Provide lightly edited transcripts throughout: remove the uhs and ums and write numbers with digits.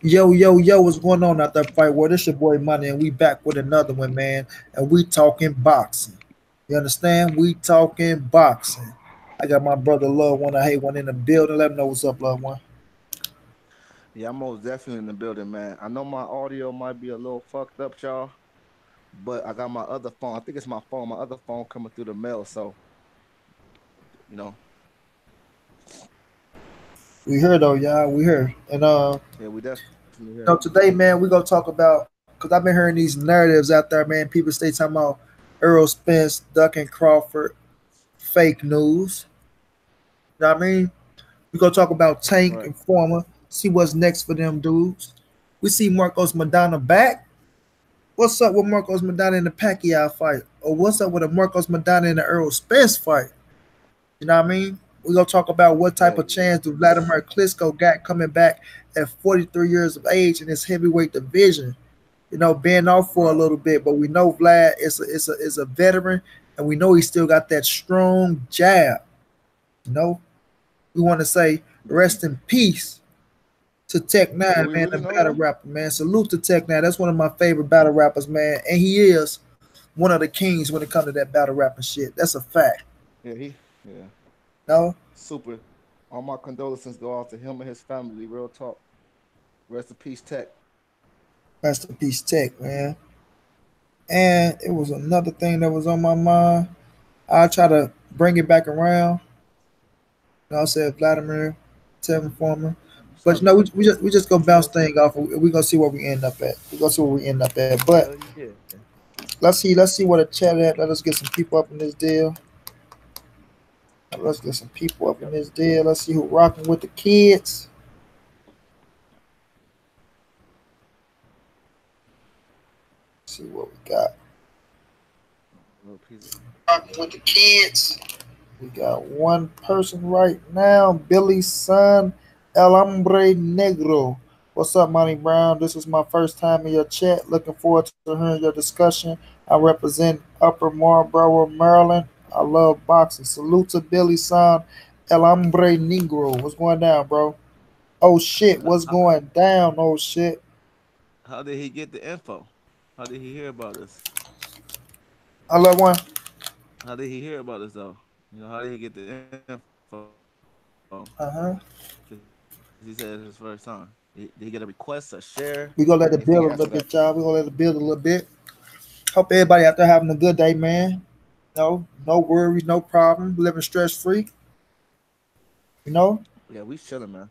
Yo, yo, yo, what's going on out there, fight world? This your boy Money, and we back with another one, man. And we talking boxing. You understand? We talking boxing. I got my brother Love One. I hate one in the building. Let him know what's up, Love One. Yeah, I'm most definitely in the building, man. I know my audio might be a little fucked up, y'all, but I got my other phone. I think it's my phone. My other phone coming through the mail, so you know, We here though, y'all. We here. And yeah, we definitely here. today, man, we gonna talk about because I've been hearing these narratives out there, man. People stay talking about Earl Spence, ducking Crawford, fake news. You know what I mean? We gonna talk about Tank Right. and Former. See what's next for them dudes. We see Marcos Madonna back. What's up with Marcos Madonna in the Pacquiao fight? Or what's up with a Marcos Madonna in the Earl Spence fight? You know what I mean? We're gonna talk about what Yeah, type of chance do Vladimir Klitschko got coming back at 43 years of age in his heavyweight division. You know, being off for a right. little bit, but we know Vlad is a veteran, and we know he still got that strong jab. You know, we want to say Yeah, rest in peace to Tech do Nine, we man, really the know battle though? rapper, man. Salute to Tech Nine. That's one of my favorite battle rappers, man, and he is one of the kings when it comes to that battle rapping shit. That's a fact. Yeah, No, super. All my condolences go out to him and his family. Real talk. Rest in peace, Tech. rest in peace, Tech, man. And it was another thing that was on my mind. I try to bring it back around. You know, I said Vladimir, Tevin Former. But you Start. know, we just gonna bounce Start. thing off. And we gonna see where we end up at. We gonna see where we end up at. But Hell yeah. let's see what the chat at. Let us get some people up in this deal. Let's get some people up in this deal. Let's see who rocking with the kids. See what we got. Little piece. Rocking with the kids. We got one person right now, Billy's son, El Hombre Negro. What's up, Monty Brown? This is my first time in your chat. Looking forward to hearing your discussion. I represent Upper Marlboro, Maryland. I love boxing. Salute to Billy's son, El Hombre Negro. What's going down, bro? Oh shit, How, what's how, going down? Oh shit. how did he get the info? How did he hear about us? I love one. How did he hear about us though? You know, how did he get the info? Uh-huh. Because he said it's his first time. Did he get a request, a share, We gonna let anything it build after a that? little bit, y'all. We gonna let it build a little bit. Hope everybody out there having a good day, man. No worries, no problem. Living stress free. You know. Yeah, we chilling, man.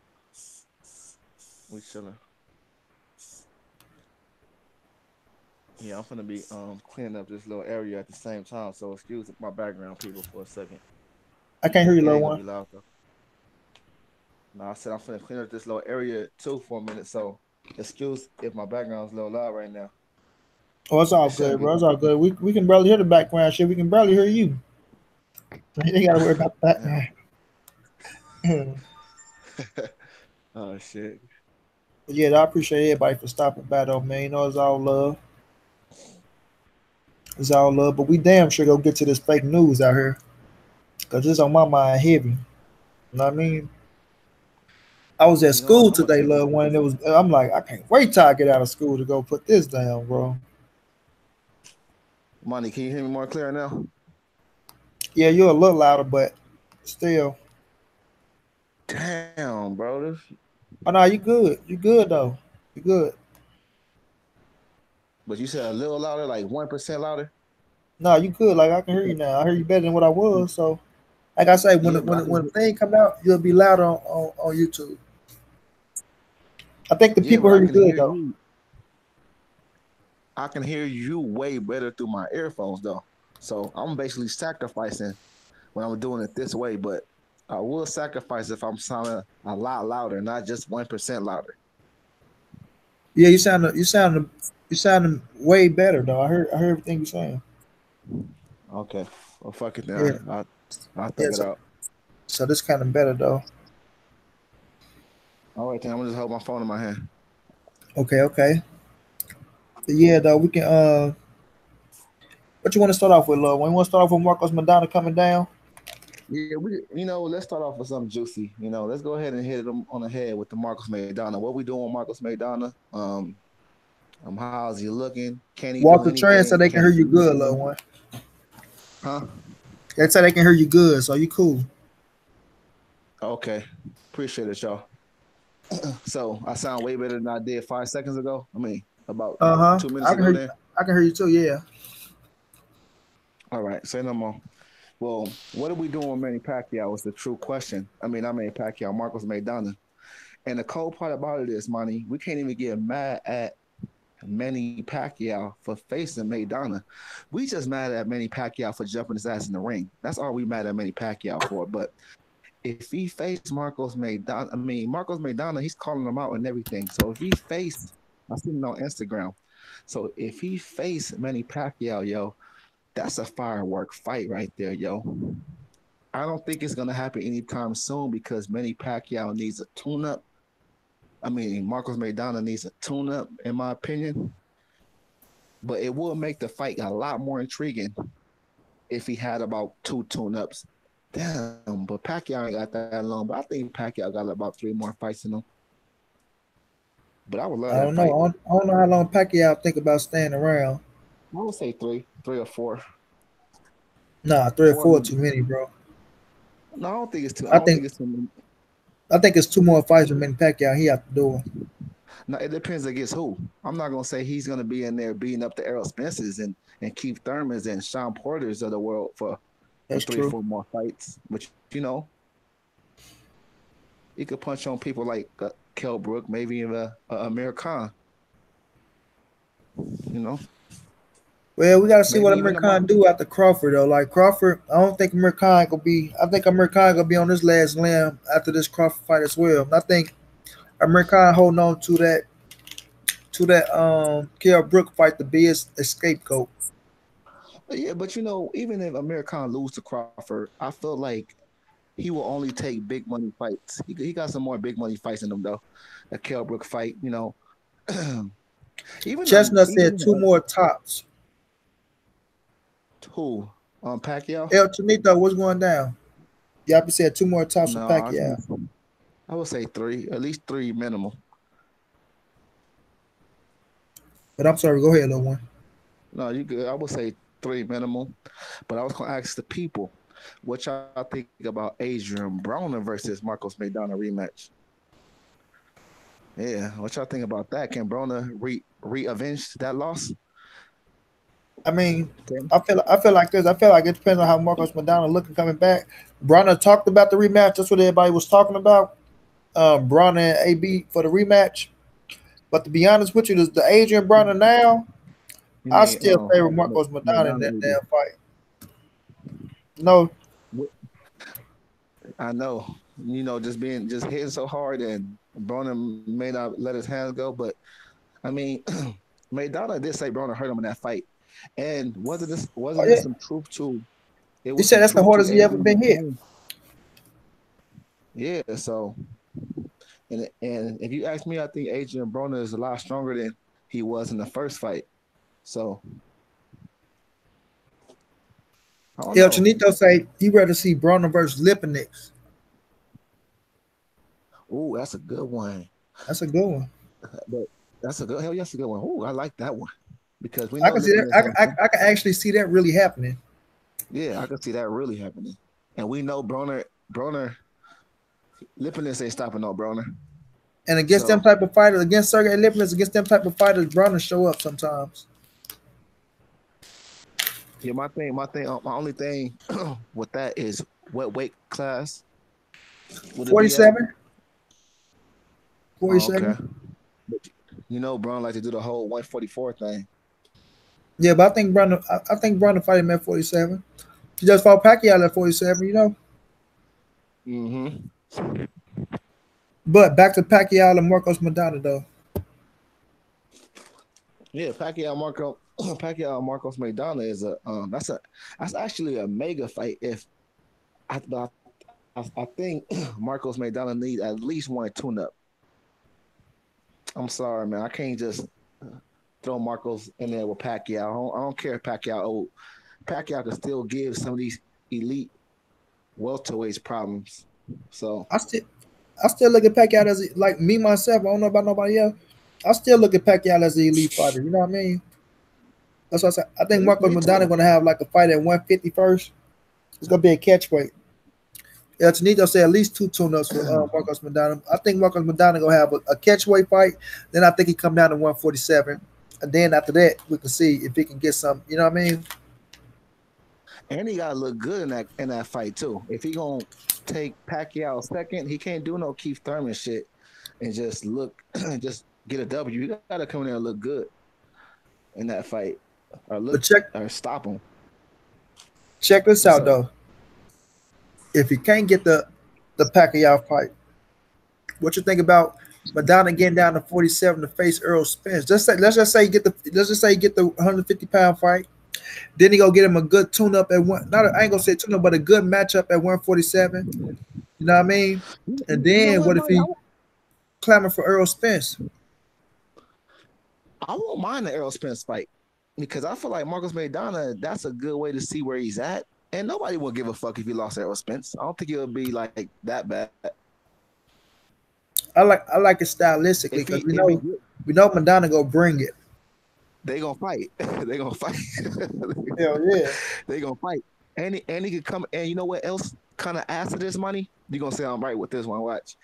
We chilling. Yeah, I'm gonna be cleaning up this little area at the same time. So excuse my background, people, for a second. I can't hear you, It little ain't gonna one. be loud though. No, I said I'm gonna clean up this little area too for a minute. So excuse if my background's a little loud right now. Oh, it's all It shouldn't good, be bro. It's though. all good. We can barely hear the background shit. We can barely hear you. You ain't gotta worry about the Yeah. background. Oh shit. But yeah, I appreciate everybody for stopping by though, man. You know it's all love. It's all love. But we damn sure go get to this fake news out here. Cause it's on my mind heavy. You know what I mean? I was at You know what? school I'm gonna today, take this. little one, and it was I'm like, I can't wait till I get out of school to go put this down, bro. Money, can you hear me more clear now? Yeah, you're a little louder, but still. Damn, bro. Oh no, you good. You good though. You good. But you said a little louder, like 1% louder. No, you good. Like I can hear you now. I hear you better than what I was. So, like I say, when Yeah, it, but when I it, can. when the thing come out, you'll be louder on YouTube. I think the Yeah, people but hear you good though. I can hear you way better through my earphones though. So I'm basically sacrificing when I'm doing it this way, but I will sacrifice if I'm sounding a lot louder, not just 1% louder. Yeah, you sound way better though. I heard everything you're saying. Okay. Well, fuck it Yeah, then. I'll yeah. thug it So, out. so this kind of better though. All right, then I'm gonna just hold my phone in my hand. Okay, okay. But yeah, though we can. What you want to start off with, love? When you want to start off with Marcos Madonna coming down? Yeah, let's start off with something juicy. Let's go ahead and hit them on the head with the Marcus Maidana. What we doing, Marcus Maidana? How's he looking? Can he do Walk the train so anything? they can Can hear he you do good, little anything? one. Huh? They say they can hear you good, so you cool. Okay. Appreciate it, y'all. So I sound way better than I did 5 seconds ago. I mean, about Uh huh. 2 minutes I can ago hear. then. I can hear you too. Yeah. All right, say no more. Well, what are we doing with Manny Pacquiao is the true question. I mean, I Manny Pacquiao, Marcos Maidana. And the cold part about it is, Money, we can't even get mad at Manny Pacquiao for facing Maidana. We just mad at Manny Pacquiao for jumping his ass in the ring. That's all we mad at Manny Pacquiao for. But if he faced Marcos Maidana, he's calling him out and everything. So if he faced, I seen it on Instagram. So if he faced Manny Pacquiao, yo, that's a firework fight right there, yo. I don't think it's gonna happen anytime soon because Manny Pacquiao needs a tune-up. I mean, Marcos Maidana needs a tune-up, in my opinion. But it will make the fight a lot more intriguing if he had about two tune-ups. Damn, but Pacquiao ain't got that long. But I think Pacquiao got about three more fights in him. But I would love I that don't know. fight. I don't know how long Pacquiao think about staying around. I would say three or four. Nah, three or Four. four too many, bro. No, I don't think it's too. I I don't think think it's too. I think it's two more fights with Manny Pacquiao. He out the door. No, it depends against who. I'm not gonna say he's gonna be in there beating up the Errol Spences and Keith Thurmans and Sean Porters of the world for That's three, true. four more fights. But he could punch on people like Kell Brook, maybe even Amir Khan. You know, Well, we gotta see what maybe Amir even a Khan Michael. do after Crawford though. Like Crawford, I don't think Amir Khan gonna be. I think Amir Khan gonna be on this last limb after this Crawford fight as well. And I think Amir Khan holding on to that Kell Brook fight to be his scapegoat. Yeah, but even if Amir Khan lose to Crawford, I feel like he will only take big money fights. He got some more big money fights in him though. The Kell Brook fight, Chestnut even said two more tops. who Pacquiao. El Chinito, what's going down? Y'all said two more tops for No, Pacquiao. I would say three, at least three minimum. But I'm sorry, go ahead, little one. No, you good. I would say three minimum. But I was gonna ask the people, what y'all think about Adrian Broner versus Marcos Maidana rematch? Yeah, what y'all think about that? Can Broner re-avenge that loss? I mean, Okay. I feel like this. I feel like it depends on how Marcos Madonna looking coming back. Bronner talked about the rematch. That's what everybody was talking about. Bronner and AB for the rematch. But to be honest with you, the Adrian Bronner now, You I mean still favor Marcos Madonna in Maidana that AB? damn fight. No, I know. Just hitting so hard, and Broner may not let his hands go. But I mean, Maidana did say Broner hurt him in that fight. And oh wasn't there yeah, some truth to it he was said some that's the truth to hardest he ever AB been hit. saying, yeah. So and if you ask me, I think Adrian Broner is a lot stronger than he was in the first fight. So I don't El know. Chinito say he rather see Bronner versus Lipinix. Ooh, that's a good one. That's a good one. But that's a good hell. Yeah, that's a good one. Ooh, I like that one because we I know can see that. Lipinus has. I can actually see that really happening. Yeah, I can see that really happening. And we know Broner, Lipinus ain't stopping no Broner. And against them So type of fighters, against Sergey Lipinus, against them type of fighters, Bronner show up sometimes. yeah, my only thing with that is what weight class would it be at? 47, Oh, 47. okay. But Brown like to do the whole 144 thing. Yeah, but I think Bronner fight him at 47. He just fought Pacquiao at 47, you know. Mm-hmm. But back to Pacquiao and Marcos Madonna though. Yeah, Pacquiao Marcos Maidana is that's actually a mega fight. If I think Marcos Maidana need at least one tune up. I'm sorry, man. I can't just throw Marcos in there with Pacquiao. I don't care if Pacquiao old. Pacquiao can still give some of these elite. welterweight's problems. So I still I still look at Pacquiao as like me myself. I don't know about nobody else. I still look at Pacquiao as the elite fighter. You know what I mean? That's what I said. I think Marcos me Madonna too. gonna have like a fight at 150 first. It's gonna be a catch weight. Yeah, Tanito said at least two tune-ups for Marcos Madonna. I think Marcos Madonna gonna have a catch weight fight. Then I think he come down to 147. And then after that, we can see if he can get some. You know what I mean? And he gotta look good in that fight too. If he gonna take Pacquiao second, he can't do no Keith Thurman shit and just look just get a W. You gotta come in there and look good in that fight. Or But look check or stop him. check this What's out up? though. If he can't get the Pacquiao fight, what you think about Madonna getting down to 47 to face Earl Spence? Let's just say he get the 150-pound fight. Then he go get him a good tune up at one. Not I ain't gonna say tune up, but a good matchup at 147. You know what I mean? And You know then what, what if Mike? he clamor for Earl Spence? I won't mind the Errol Spence fight because I feel like Marcos Maidana, that's a good way to see where he's at. And nobody will give a fuck if he lost Errol Spence. I don't think it'll be like that bad. I like it stylistically If because he if he get, we know Madonna go bring it. they gonna fight. They gonna fight. Hell yeah. They gonna fight. And he could come and you know what else kind of adds to this money? You gonna say I'm right with this one, watch.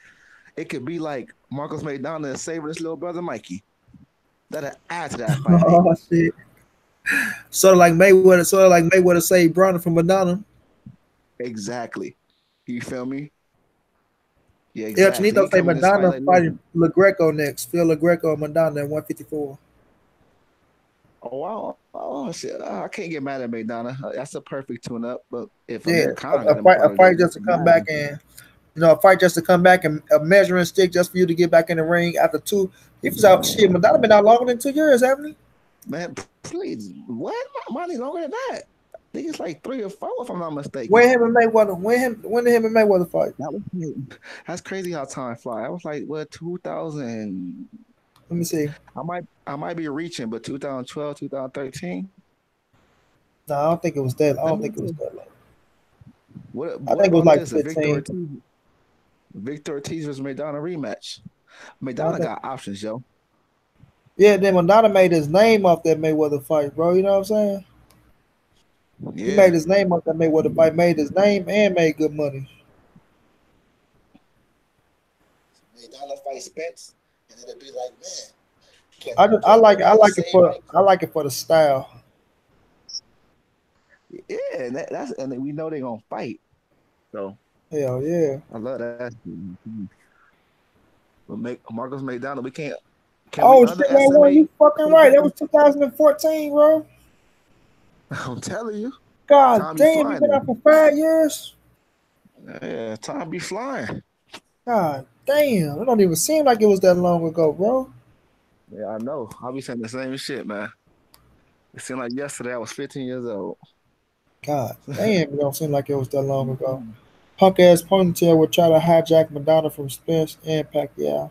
It could be like Marcos Maidana and saving his little brother Mikey. That'll add to that fight. Oh shit. Sort of like Mayweather saved Bronner from Madonna. Exactly. You feel me? Yeah, Yeah, exactly. Chinito He say come in this fight Madonna like, fighting listen, LaGreco next. Phil LaGreco and Madonna at 154. oh wow, oh shit, I can't get mad at McDonough. That's a perfect tune-up. But if Yeah, Amir Khan got him a part of fight this, just to come back and a fight just to come back and a measuring stick just for you to get back in the ring after two. He was out shit. Madonna been out longer than 2 years, haven't he? man, please, what money longer than that? I think it's like 3 or 4, if I'm not mistaken. When him and Mayweather, when did him and Mayweather fight? That was that's crazy how time fly. I was like, what 2000? Let me see. I might be reaching, but 2012, 2013. No, I don't think it was that. I Let don't me think it was see. that long. I What think it was about like this? A 15. Victor Ortiz versus McDonough rematch. No, I McDonough think. got options, yo. Yeah, then Madonna made his name off that Mayweather fight, bro. You know what I'm saying? He made Yeah. his name off that Mayweather fight. Made his name and made good money. McDonough fight Spence, and it'll be like, man, I McDonough like it save Mikey. for the style. Yeah, and that's and we know they're gonna fight. So Hell yeah. I love that. But make Marcos McDonough, we can't can we Oh shit, man, well, underestimate you fucking right. That was 2014, bro. I'm telling you, God time be damn, you flying been though. out for 5 years? Yeah, time be flying. God damn. It don't even seem like it was that long ago, bro. Yeah, I know. I'll be saying the same shit, man. It seemed like yesterday I was 15 years old. God damn, it don't seem like it was that long ago. Punk ass ponytail would try to hijack Madonna from Spence and Pacquiao.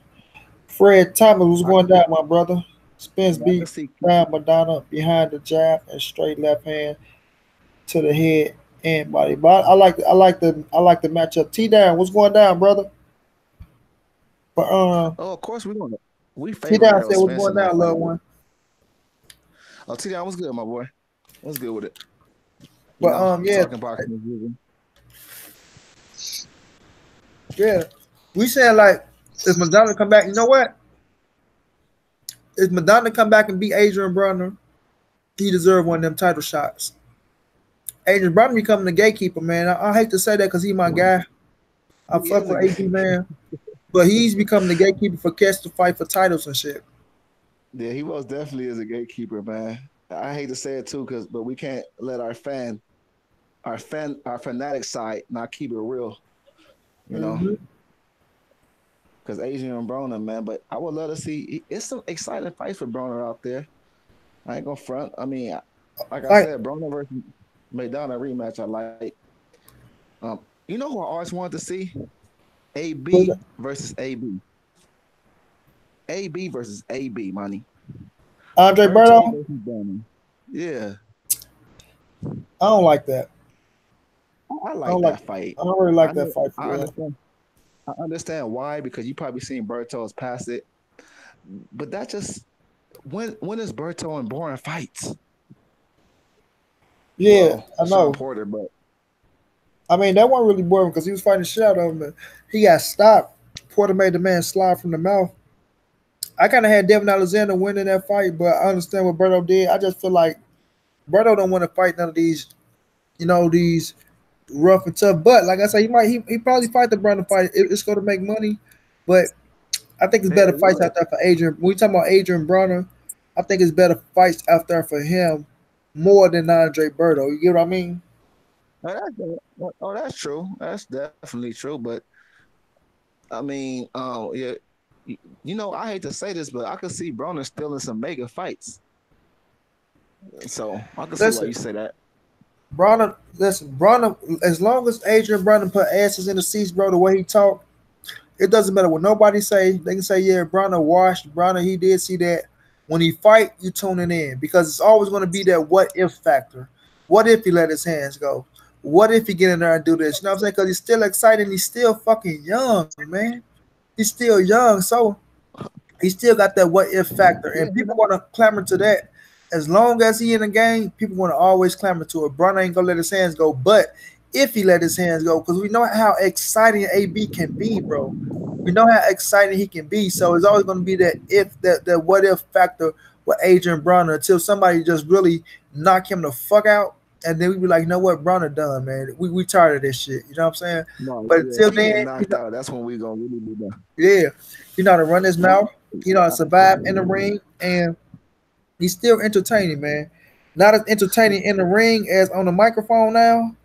Fred Thomas was I going can, down, my brother. Spence yeah, I can beat see. down Madonna behind the jab and straight left hand to the head and body. But I like the matchup. T down, what's going down, brother? But Oh, of course we T favor down Errol said what's Spence going in that down, fight. little one. Oh, T Down was good, my boy. Was good with it. You But know, yeah, talking boxing is usual. yeah. We saying like if Madonna come back, you know what? If Madonna come back and beat Adrian Broner, he deserve one of them title shots. Adrian Broner becoming the gatekeeper, man. I hate to say that because he my guy. I He fuck is a with AD good. man, but he's becoming the gatekeeper for cats to fight for titles and shit. Yeah, he most definitely is a gatekeeper, man. I hate to say it too, but we can't let our fanatic side not keep it real, you know. Hmm. Because Adrian Broner, man. But I would love to see. It's some exciting fights for Broner out there. I ain't gonna front. I mean, like I Like, said, Broner versus Maidana rematch. I like. You know who I always wanted to see? who's AB versus AB. AB versus AB, money. Andre Berto Berto? versus Broner. Yeah. I don't like that. I I don't like like. that fight. I don't really I like that know, fight for I real. understand. I understand why because you probably seen Berto's past it, but that just when is Berto in boring fights? Yeah, Well, I Sean know. Porter, but I mean, that wasn't really boring because he was fighting the shit out of him. He got stopped. Porter made the man slide from the mouth. I kind of had Devin Alexander winning that fight, but I understand what Berto did. I just feel like Berto don't want to fight none of these, these rough and tough. But like I said, he probably fight the Brandon fight. It's going to make money, but I think it's yeah, better it fights would. out there for Adrian. When we talking about Adrian Bronner, I think it's better fights out there for him more than Andre Berto. You get what I mean? Oh, that's true. That's definitely true. But I mean, yeah, I hate to say this, but I could see Broner still in some mega fights. So I can see why Listen, you say that. Bronner. As long as Adrian Bronner put asses in the seats, bro, the way he talk, it doesn't matter what nobody say. They can say, yeah, Bronner washed. Bronner, he did see that. When he fight, you tuning in because it's always going to be that what if factor. What if he let his hands go? What if he get in there and do this? You know what I'm saying? Because he's still excited. He's still fucking young, man. He's still young. So he still got that what if factor. Yeah, And people want to clamor to that. As long as he in the game, people want to always clamor to it. Bronner ain't going to let his hands go. But if he let his hands go, because we know how exciting AB can be, bro. We know how exciting he can be. So it's always going to be that if that what if factor with Adrian Bronner until somebody just really knock him the fuck out. And then we be like, you know what, Bronner done, man. We tired of this shit. You know what I'm saying? no, But yeah. If until he get then, knocked out, that's when we gonna really be done. yeah, he know how to run his mouth. He know how to survive in the ring, and he's still entertaining, man. Not as entertaining in the ring as on the microphone now,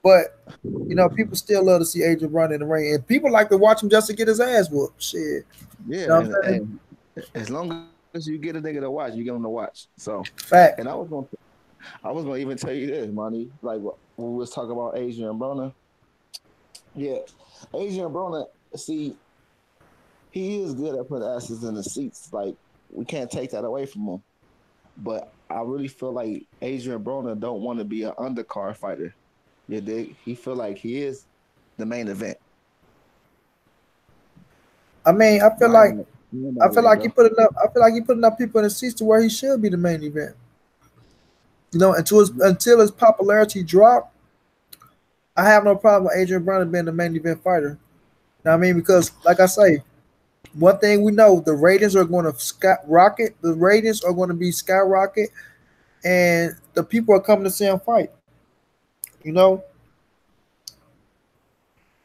but people still love to see Adrian run in the ring, and people like to watch him just to get his ass whooped. Shit, you Yeah, know what I'm saying? and as long as you get a nigga to watch, you get him to watch. So, and Fact. I was gonna even tell you this, money. Like when we was talking about Adrian Broner, yeah, Adrian Broner. See, he is good at putting asses in the seats. Like we can't take that away from him. But I really feel like Adrian Broner don't want to be an undercard fighter. You dig? He feel like he is the main event. I mean, I ain't I mad feel at that like he though. put enough. I feel like he put enough people in the seats to where he should be the main event. Until his popularity dropped, I have no problem with Adrian Broner being the main event fighter. You know what I mean? Because, like I say, one thing we know, the ratings are going to skyrocket. The ratings are going to be skyrocket, and the people are coming to see him fight. You know,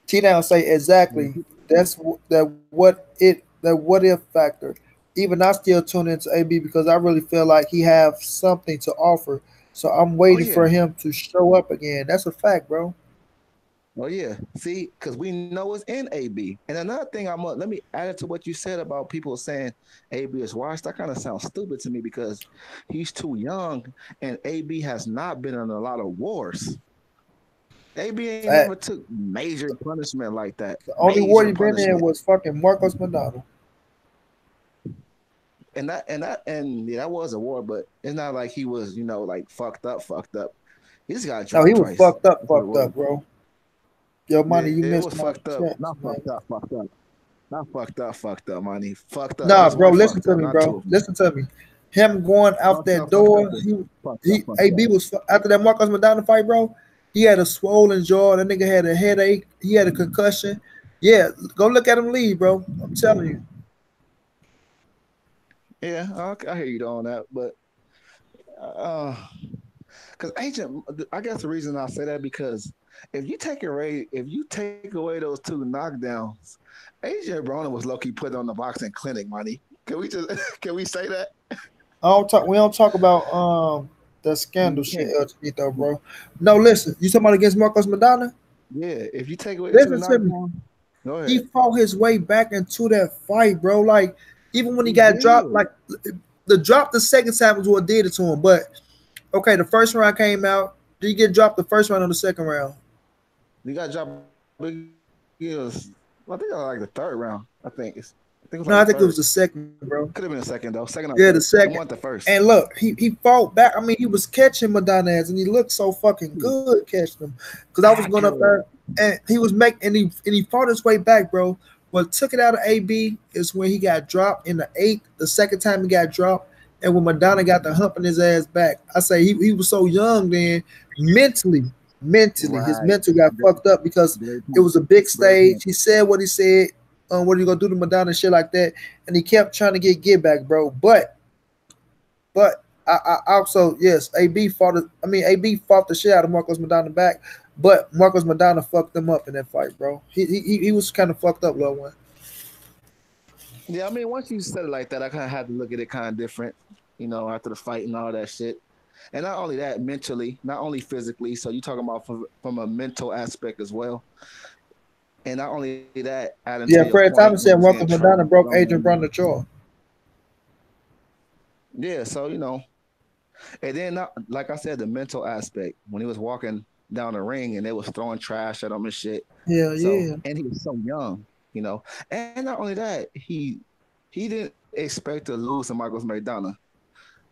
T down say exactly. That what if factor. Even I still tune into AB because I really feel like he have something to offer. So I'm Oh waiting yeah. for him to show up again. That's a fact, bro. Oh yeah. See, because we know it's in AB. And another thing, let me add it to what you said about people saying AB is washed. That kind of sounds stupid to me because he's too young, and AB has not been in a lot of wars. AB ain't never Fact. took major punishment like that. The only war Major he been in punishment. was fucking Marcos Madonna. And yeah, that was a war, but it's not like he was, like fucked up. He just got No, he dropped was twice. That's what it fucked was. up, bro. Yo, Yeah, money, you it missed was my fucked up. chance, Not man. fucked up. Not fucked up, money. Fucked up. Nah, Just bro, one listen fucked to up, me, not two bro. of them. Listen to me. Him going out that Fucked up, door, then. he Fucked AB up. was after that Marcos Madonna fight, bro. He had a swollen jaw. That nigga had a headache. He had a concussion. Yeah, go look at him leave, bro. I'm telling you. Yeah, I hear you on that, but uh, because agent, I guess the reason I say that because if you take away those two knockdowns, Agent Broner was lucky put on the boxing clinic money. Can we just can we say that? I don't talk. We don't talk about the scandal You shit, can't. though, bro. No, listen. You talking about against Marcos Madonna? Yeah, if you take away the two Listen to me. knockdowns, go He ahead. fought his way back into that fight, bro. Like even when he He got dropped, did. like the drop the second time was what did it to him. But okay, the first round came out. Did he get dropped the first round or the second round? He got dropped. He was, I think, like the third round. I think it's. think it was No, like I the think it was third. the second, bro. Could have been the second though. Second or Yeah, the third. It second. wasn't the first. And look, he fought back. I mean, he was catching Madonna ass, and he looked so fucking He was good catching him. Because I was going up accurate. there, and he was making, and he fought his way back, bro. What took it out of AB is when he got dropped in the eighth. The second time he got dropped, and when Madonna got the humping his ass back. I say he was so young then, mentally, his Right. mental got Great, fucked up because great it point. was a big Great stage. point. He said what he said. What are you gonna do to Madonna and shit like that? And he kept trying to get back, bro. But I also yes, AB fought. AB fought the shit out of Marcos Madonna back, but Marcos Madonna fucked him up in that fight, bro. He was kind of fucked up, little one. Yeah, I mean, once you said it like that, I kind of had to look at it kind of different, after the fight and all that shit. And not only that, mentally, not only physically. So you talking about from a mental aspect as well. And not only that, adding to Yeah, your Fred point, Thomas when he said was getting Marcos Madonna trophies broke on Adrian him. Broner's jaw. Yeah, so and then like I said, the mental aspect when he was walking down the ring and they was throwing trash at him and shit. Yeah, So yeah. and he was so young, and not only that, he didn't expect to lose to Marcos Maidana.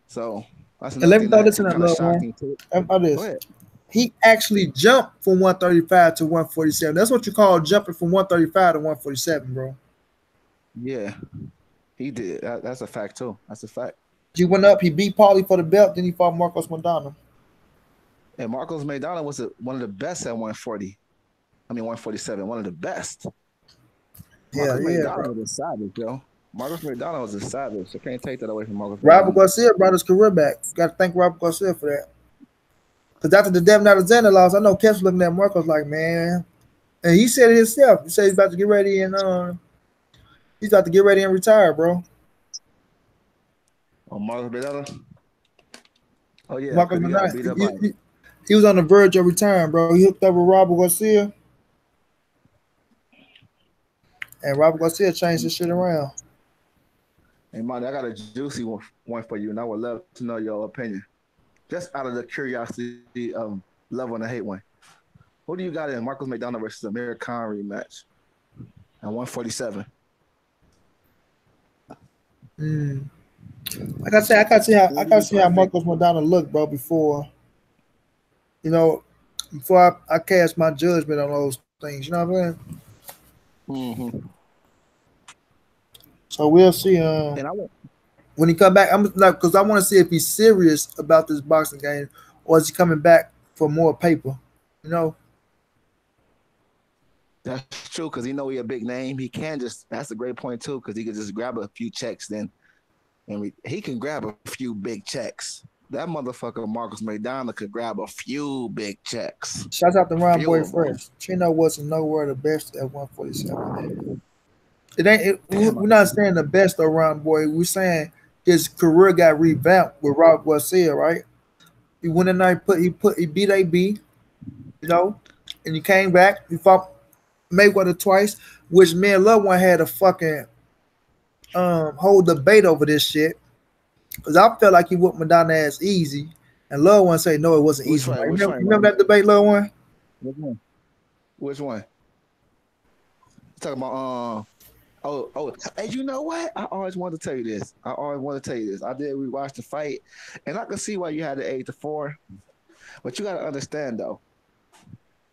So that's And another let me thing throw that this in too that kind of little shocked one. me too. About Go this. ahead. He actually jumped from 135 to 147. That's what you call jumping from 135 to 147, bro. Yeah, he did. That's a fact too. That's a fact. He went up, he beat Paulie for the belt, then he fought Marcos Madonna. And Marcos Maidana was one of the best at 140. I mean 147. One of the best. Yeah, Marcos yeah, Maidana bro. was a savage, yo. Marcos Maidana was a savage. I can't take that away from Marcos Robert Maidana. Garcia brought his career back. Got to thank Robert Garcia for that. Because after the Devin Alexander loss, I know Kev's looking at Marcos like, man. And he said it himself. He said he's about to get ready and he's about to get ready and retire, bro. Oh, Marcos Maidana. Oh yeah, Marcos because he got Madonna, beat up by. he was on the verge of retiring, bro. He hooked up with Robert Garcia, and Robert Garcia changed his shit around. Hey, Monty, I got a juicy one for you, and I would love to know your opinion. Just out of the curiosity, love and the hate one. Who do you got in Marcos Maidana versus Amir Khan rematch at 147? Mm. Like I said, I Would it gotta be see how perfect? Marcos Madonna looked, bro, you know before I cast my judgment on those things. You know what I'm saying? Mm-hmm. So we'll see. And I won't. When he come back, I'm like, because I want to see if he's serious about this boxing game, or is he coming back for more paper? You know? That's true because he a big name. He can just. That's a great point too because he could just grab a few checks then, and he can grab a few big checks. That motherfucker Marcos Maidana could grab a few big checks, Shouts out to Ron few Boy of them. Fresh. Chino wasn't nowhere the best at 147. It ain't. Damn, I We're can not see saying that. the best though, Ron Boy. We're saying his career got revamped with Rob Garcia, right? He went in there, he beat AB, you know, and he came back. He fought Mayweather twice, which me and Love One had a fucking whole debate over this shit. Cause I felt like he whooped Madonna ass easy, and Love One say no, it wasn't Which easy. one? Like, Which one, remember man? that debate, Love One? Which one? Which one? You talking about oh, hey, you know what? I always wanted to tell you this. I always want to tell you this. I did rewatch the fight, and I can see why you had the 8-4. But you gotta understand though,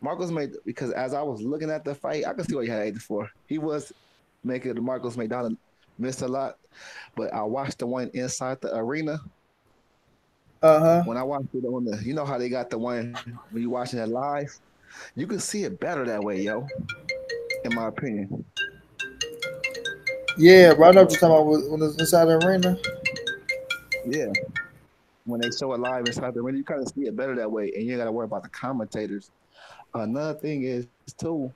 Marcos made because as I was looking at the fight, I can see why you had 8-4. He was making the Marcos McDonald miss a lot, but I watched the one inside the arena. Uh huh. When I watched it on the, you know how they got the one when you watching it live, you can see it better that way, yo. In my opinion. Yeah, bro. I know what you're talking about when it's inside the arena. Yeah. When they show it live inside the arena, you kind of see it better that way, and you ain't got to worry about the commentators. Another thing is too,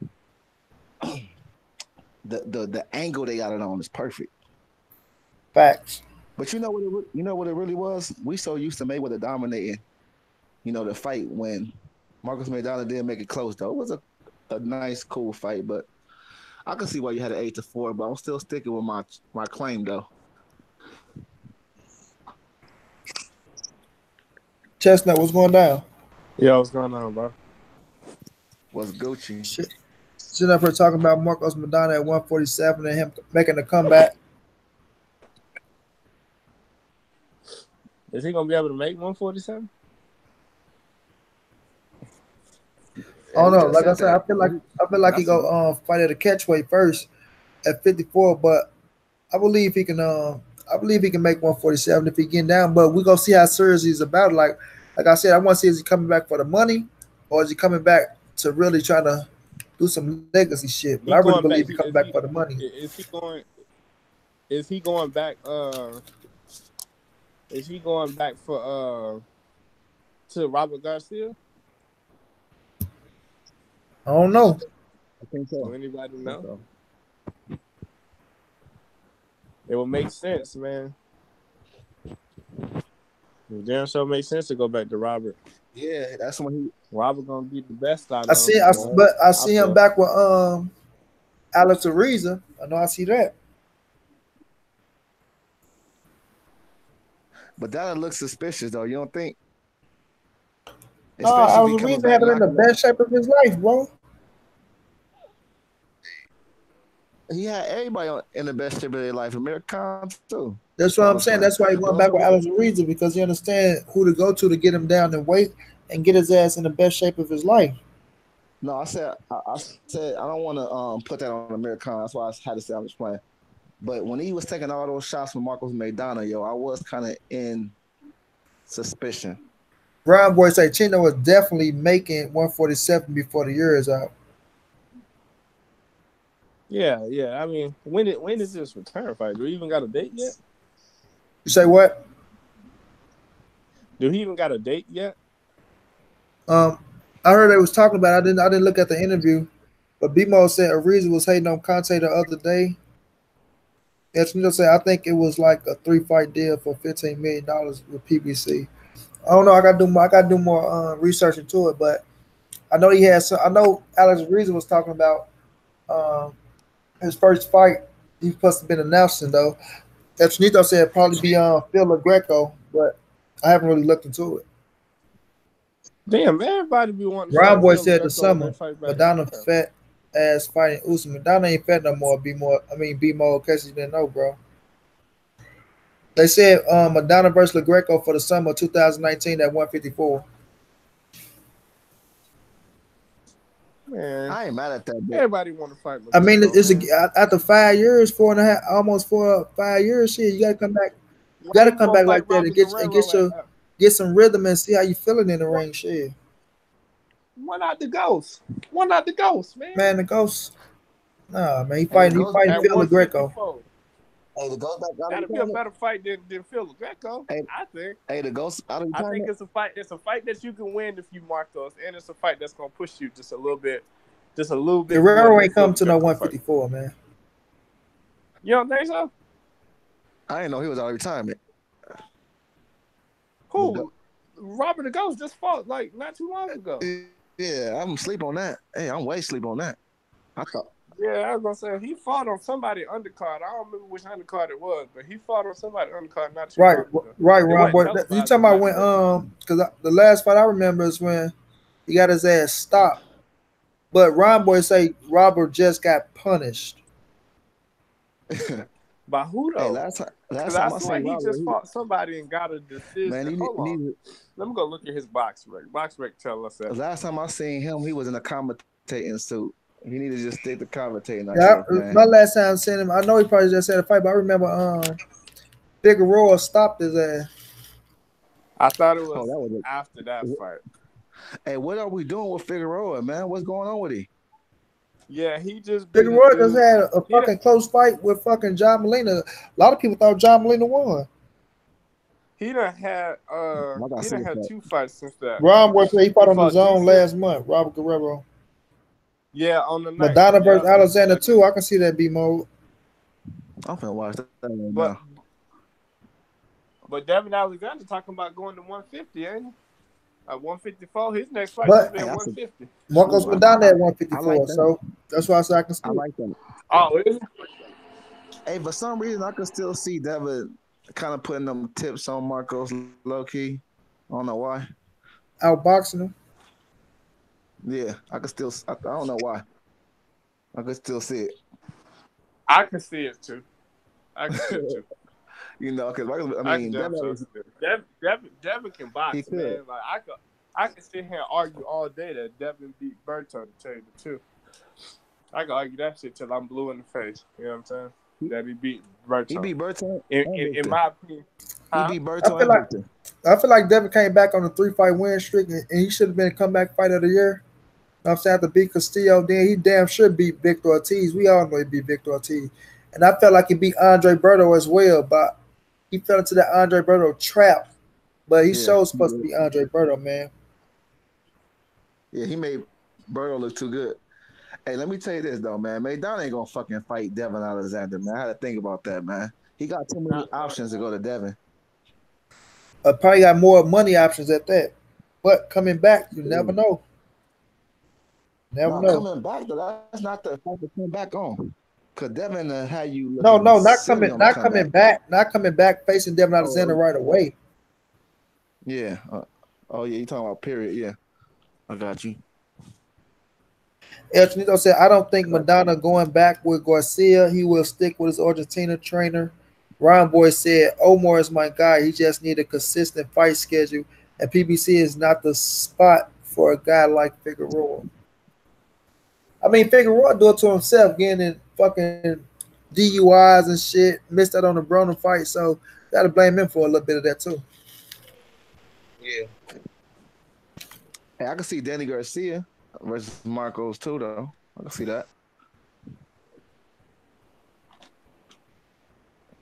the angle they got it on is perfect. Facts. But you know what it really was. We so used to Mayweather dominating, the fight when Marcus McDonald didn't make it close though. It was a nice, cool fight, but I can see why you had an 8-4. But I'm still sticking with my claim though. Chestnut, what's going down? Yo, what's going on, bro? Was Gucci? Shit. Sitting up here talking about Marcos Madonna at 147 and him making a comeback. Is he gonna be able to make 147? I don't He know. just Like I said said, that. I feel like he That's go fight at a catchweight first at 54, but I believe he can. I believe he can make 147 if he get down. But we gonna see how serious he's about it. Like I said, I want to see is he coming back for the money, or is he coming back to really try to do some legacy shit. But I He really going believe he back. coming back for the money. Is he going? Is he going back? Is he going back for to Robert Garcia? I don't know. I think Do so. anybody I think know? so. It would make sense, man. It damn sure makes sense to go back to Robert. Yeah, that's when he. Robert gonna be the best out I of see. them But I out see him there. back with Alex Ariza. I know. I see that. But that looks suspicious, though. You don't think? Nah, Especially if he Alex coming Ariza back had it in the knocking up. best shape of his life, bro. He had everybody in the best shape of their life. Americans too. That's what So I I'm was saying. playing. That's why he But went back also, with Alex Ariza because he understand who to go to get him down in weight and get his ass in the best shape of his life. no, I said I don't want to put that on American. That's why I had to say I was playing. But when he was taking all those shots from Marcos Maidana, yo, I was kind of in suspicion. Brown boy say Chino was definitely making 147 before the year is out. Yeah. I mean, when is this return fight? Do we even got a date yet? You say what? Do he even got a date yet? Um, I heard they was talking about. I didn't look at the interview, but BMO said Ariza was hating on Conte the other day. And Chino said I think it was like a 3 fight deal for $15 million with PBC. I don't know. I got to do more research into it, but I know he has. I know Alex Ariza was talking about um, his first fight. He must have been announcing though. Epsnito said it'd probably be Phil Greco, but I haven't really looked into it. Damn, everybody be wanting to Brown fight boy Phil said the Greco when they summer fight back. Madonna fat ass fighting Usman. Madonna ain't fat no more. Be more. I mean, be more. In case you didn't know, bro. They said Madonna versus Greco for the summer of 2019 at 154. Man, I ain't mad at that, but everybody want to fight I mean, Greco, it's man. after 5 years, 4.5, almost 4 5 years. Shit, you gotta come back. You Why gotta you come gonna back fight like that and Robert Guerrero at get some rhythm and see how you feeling in the one, ring. Shit, one out the ghost? One out the ghost, man. man, the ghost. Nah, man, hey, the he ghost, fighting At Phil Greco. 154. hey, the ghost back out of That'll be a retirement. better fight than Phil Greco, Hey, I think. hey, the ghost out of I think retirement. it's a fight. It's a fight that you can win if you mark those, and it's a fight that's gonna push you just a little bit more Guerrero than ain't Phil come to no Greco fight. 154, man. You don't think so? I didn't know he was out of retirement. Who? Robert the Ghost just fought like not too long ago. Yeah, I'm sleep on that. Hey, I'm way sleep on that. I thought. Yeah, I was gonna say he fought on somebody undercard. I don't remember which undercard it was, but he fought on somebody undercard not too Right, long ago. right, It Ron wasn't boy. You televised talking or about nothing, when but because the last fight I remember is when he got his ass stopped. But Ron boy say Robert just got punished. by who Hey, though? last Because I time I swear seen he Robert, just fought somebody and got a man, decision. he Hold on, needed. let me go look at his box rec. Box rec tell us that. Last time I seen him, he was in a commentating suit. He needed to just stick to commentating. I Yeah, think, man. my last time seeing him, I know he probably just had a fight, but I remember Figueroa stopped his ass. I thought it Oh, was that was after that it. fight. Hey, what are we doing with Figueroa, man? What's going on with him? Yeah, he just be the Figueroa just dude. had a fucking close fight with fucking John Molina. A lot of people thought John Molina won. He done had I got see that. 2 fights since that. Ron boy said he He fought on the fought zone decent. last month. Robert Guerrero. Yeah, on the night. Madonna Yeah, versus on the Alexander second. too. I can see that B mode. I'm finna watch that right But now. Devin Alexander talking about going to 150, ain't he? At 154, his next fight should But be Hey, at that's a, 150. Marcos ooh, Madonna at I like 154. that. So that's why I said I can see I it. like that. Oh, is it? Hey, for some reason, I can still see Devin kind of putting them tips on Marcos low key. I don't know why. Outboxing him. Yeah, I can still. I don't know why. I can still see it. I can see it too. I can see it too. You know, because I I can mean, jump Devin so is Devin can he box, could. man. Like I can sit here and argue all day that Devin beat Berto, to tell you the truth. I can argue that shit till I'm blue in the face. You know what I'm saying? He, That he beat he Berto. beat Berto and In Victor. my opinion, He huh? beat I Berto feel and like Victor. I feel like Devin came back on a 3-fight win streak, and he should have been a comeback fight of the year. I'm saying after beat Castillo, then he damn sure beat Victor Ortiz. We all know he beat Victor Ortiz, and I felt like he beat Andre Berto as well, but he fell into that Andre Berto trap. But he Yeah, so he supposed to did. be Andre Berto, man. Yeah, he made Berto look too good. Hey, let me tell you this though, man. Maidana ain't gonna fucking fight Devin Alexander, man. I had to think about that, man. He got too many Not options to go to Devin. Probably got more money options at that. But coming back, you never Yeah. know. Never Now know. coming back though, that's not the fight to come back on. Cause Devin had you No, looking no, not silly coming, on the not comeback. coming back, not coming back facing Devin Oh Alexander right away. yeah. Oh yeah, you talking about period? Yeah, I got you. El Chinito said, I don't think 'Cause Madonna going back with Garcia. He will stick with his Argentina trainer. Ron Boy said, Omar is my guy. He just need a consistent fight schedule. And PBC is not the spot for a guy like Figueroa. I mean, Figueroa do it to himself, getting in fucking DUIs and shit. Missed out on the Broner fight. So, got to blame him for a little bit of that, too. yeah. Hey, I can see Danny Garcia versus Marcos too, though. I can see that.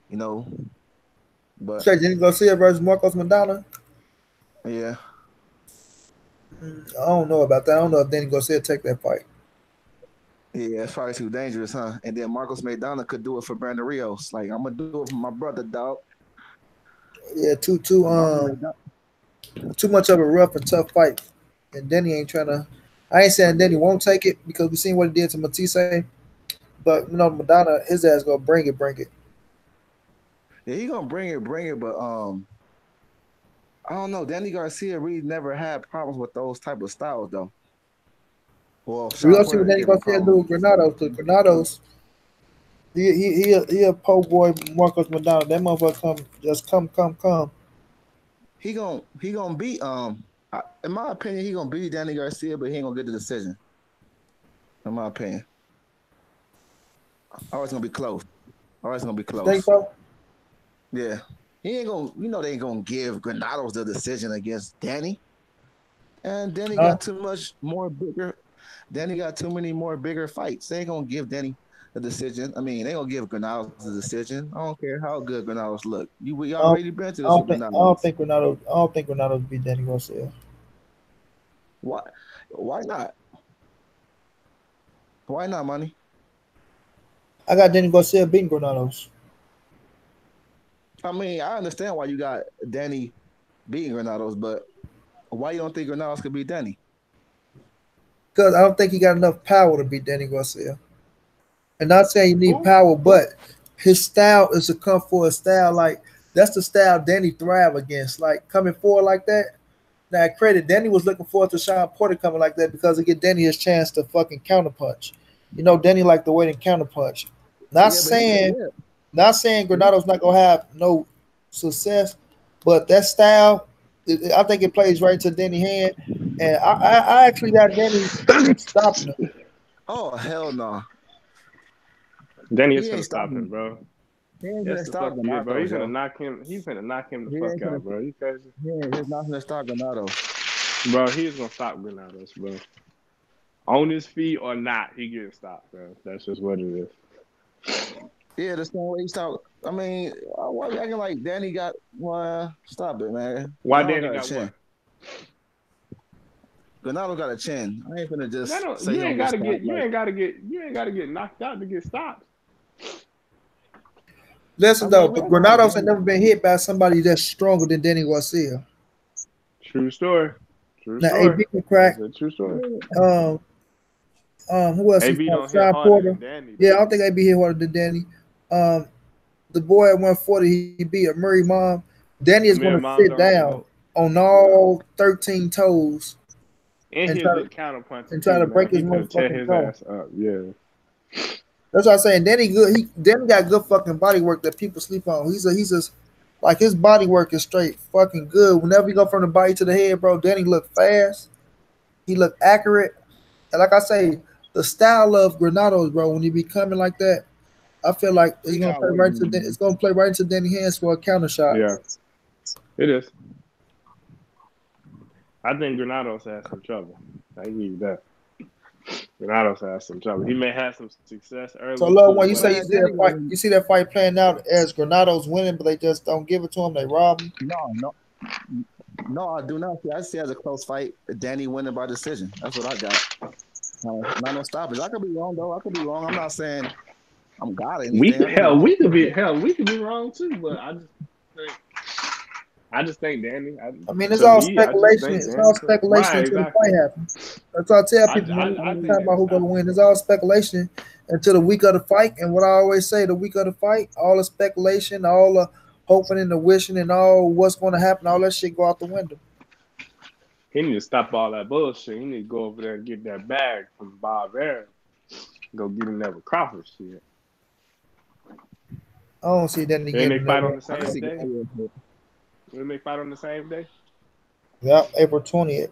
You know, but Straight Jenny Garcia versus Marcos Madonna. yeah, I don't know about that. I don't know if Danny Garcia take that fight. yeah, it's probably too dangerous, huh? And then Marcos Maidana could do it for Brandon Rios. Like I'm gonna do it for my brother, dog. Yeah, too much of a rough and tough fight. And Denny ain't trying to. I ain't saying Denny won't take it because we seen what he did to Matisse. But Madonna, his ass gonna bring it. Yeah, he gonna bring it, but I don't know. Danny Garcia really never had problems with those type of styles, though. Well, We Sean gonna see Porter what didn't Danny give him Garcia do problems with before. Granados. Cause Granados, he a po boy Marcos Madonna. That motherfucker come. He gonna beat in my opinion he gonna beat Danny Garcia, but he ain't gonna get the decision. In my opinion, always gonna be close. Always gonna be You think close. so? Yeah, he ain't gonna. You know they ain't gonna give Granados the decision against Danny. And Danny Huh? got too much more bigger. Danny got too many more bigger fights. They ain't gonna give Danny a decision. I mean, they gonna give Granados a decision. I don't care how good Granados look. We I don't, already been to I this don't with think I don't Granados. think Granados. I don't think Granados beat Danny Garcia. Why? Why not? Why not, money? I got Danny Garcia beating Granados I mean, I understand why you got Danny beating Granados, but why you don't think Granados could beat Danny? because I don't think he got enough power to beat Danny Garcia. And not saying you need who? power, but his style is to come for a style like that's the style Danny thrive against. Like coming forward like that. Now credit Danny was looking forward to Sean Porter coming like that because it get Danny his chance to fucking counterpunch. Danny like the way to counterpunch. Not Yeah, but he saying yeah. not saying Granado's not gonna have no success, but that style, I think it plays right to Danny hand. And I actually got Danny stopping him. Oh hell no. Danny is He gonna ain't stop him, stopping. bro. He ain't gonna Yes, the stop fuck yeah, bro. Granados, yo. He's gonna knock him the He fuck ain't gonna out, bro. You crazy? he ain't just not gonna stop Granados. Bro, he's gonna stop Granados, bro. On his feet or not, he getting stopped, bro. That's just what it is. Yeah, the same way he stopped. I mean, why you acting like Danny got? Well, stop it, man. Why Granado Danny got a got chin. what? Granado got a chin. I ain't finna That just don't say he gonna get stopped. Like, you ain't gotta get knocked out to get stopped. I Listen though, mean, we but acting like Granados ain't Danny. never been hit by somebody that's stronger than Danny Garcia. True story. True Now story. AB can That's crack. a true story. Um, who else he AB fought? don't hit Sean harder Porter. than Danny Yeah, I though. don't think AB hit harder than Danny. Um, the boy at 140, he beat a Murray Mom. Danny is going Man, to mom sit don't down know. on Yeah. all 13 toes And and he a try to good counter puncher and try too, to break man. his He finna tear motherfucking his jaw. ass up. Yeah. That's what I'm saying. Danny good. Danny got good fucking body work that people sleep on. He's like his body work is straight fucking good. Whenever you go from the body to the head, bro, Danny look fast. He look accurate. And like I say, the style of Granados, bro, when he be coming like that, I feel like He got weight. It's gonna play right into Danny hands for a counter shot. Yeah, it is. I think Granados has some trouble. I give you that. Granados has some trouble. He may have some success early. So, low one, you say you see that fight playing out as Granados winning, but they just don't give it to him. They rob him. No, I do not. I see it as a close fight. Danny winning by decision. That's what I got. Not no stoppage. I could be wrong though. I could be wrong. I'm not saying I'm God or anything. We could be wrong too, but I just think Danny. I mean, it's all speculation. It's all speculation until the fight happens. That's what I tell people. I'm talking about who's gonna win. It's all speculation until the week of the fight. And what I always say, the week of the fight, all the speculation, all the hoping and the wishing, and all what's going to happen, all that shit go out the window. He need to stop all that bullshit. He need to go over there and get that bag from Bob Arum. Go get him that with Crawford shit. I don't see that. Then they fight on the same day. When they fight on the same day? Yep, April 20th.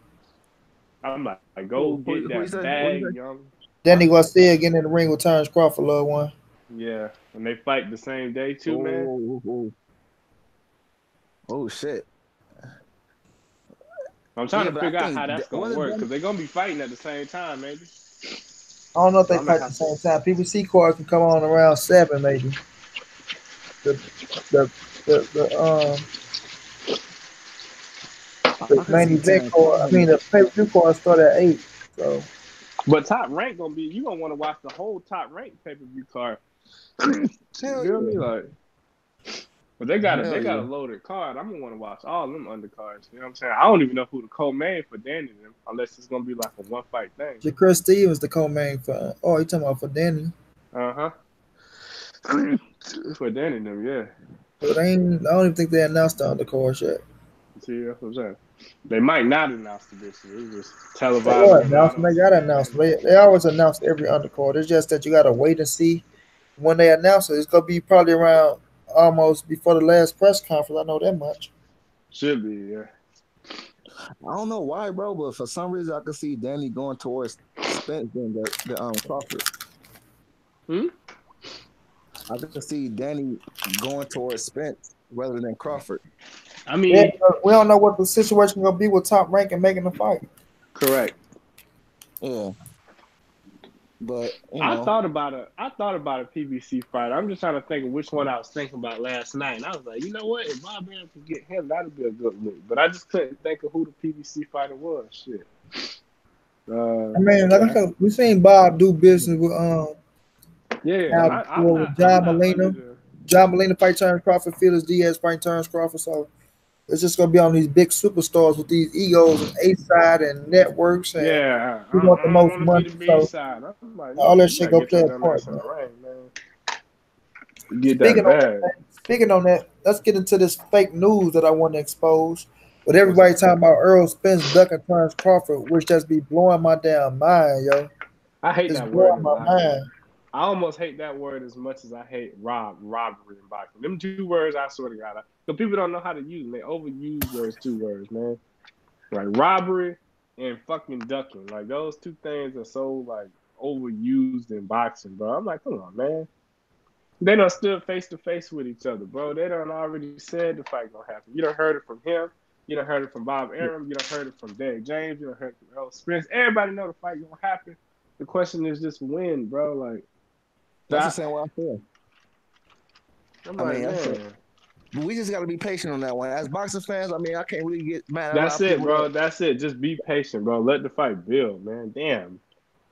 I'm like go get that bag, young. Then he gonna see again in the ring with Terrence Crawford, little one. Yeah, and they fight the same day too, man. Oh shit! I'm trying to figure out how that's gonna work because they're gonna be fighting at the same time, maybe. I don't know if they fight at the same time. PBC cards can come on around 7, maybe. The main event card. I mean, the pay-per-view cards start at 8. So, but top rank gonna be you gonna want to watch the whole top rank pay-per-view card. You feel me, like? But they got a loaded card. I'm gonna want to watch all of them undercards. You know what I'm saying? I don't even know who the co-main for Danny them, unless it's gonna be like a one fight thing. Chris Stevens the co-main for. Oh, you talking about for Danny? For Danny them, yeah. But I don't even think they announced the undercards yet. See, that's what I'm saying. They might not announce the bitch. It's just televised. They got announced. They always announce every undercard. It's just that you gotta wait and see when they announce it. It's gonna be probably around almost before the last press conference. I know that much. Should be, yeah. I don't know why, bro, but for some reason I could see Danny going towards Spence than the Crawford. I could see Danny going towards Spence rather than Crawford. I mean, we don't know what the situation gonna be with Top Rank and making the fight. Correct. Yeah. But I thought about a PBC fight. I'm just trying to think of which one I was thinking about last night. And I was like, you know what? If Bob Arum could get him, that'd be a good look. But I just couldn't think of who the PBC fighter was. Shit. I mean, like I said, we seen Bob do business with John Molina. John Molina fight Terrence Crawford. Felix Diaz fight Terrence Crawford. So it's just gonna be on these big superstars with these egos and A-side and networks and who want the most money. So all that shit go play a part. Speaking on that, let's get into this fake news that I want to expose. But everybody talking about Earl Spence ducking Terrence Crawford, which just be blowing my damn mind, yo. I hate that word. My mind. I almost hate that word as much as I hate robbery and boxing. Them 2 words, I swear to God. Because people don't know how to use them. They overuse those 2 words, man. Like robbery and fucking ducking. Like those 2 things are so like overused in boxing, bro. I'm like, come on, man. They done stood face to face with each other, bro. They done already said the fight gonna happen. You done heard it from him. You done heard it from Bob Arum. You done heard it from Dave James. You done heard it from Earl Spence. Everybody know the fight gonna happen. The question is just when, bro. Like, that's the same way I feel. Man. We just got to be patient on that one. As boxing fans, I mean, I can't really get mad. That's it, bro. That's it. Just be patient, bro. Let the fight build, man. Damn.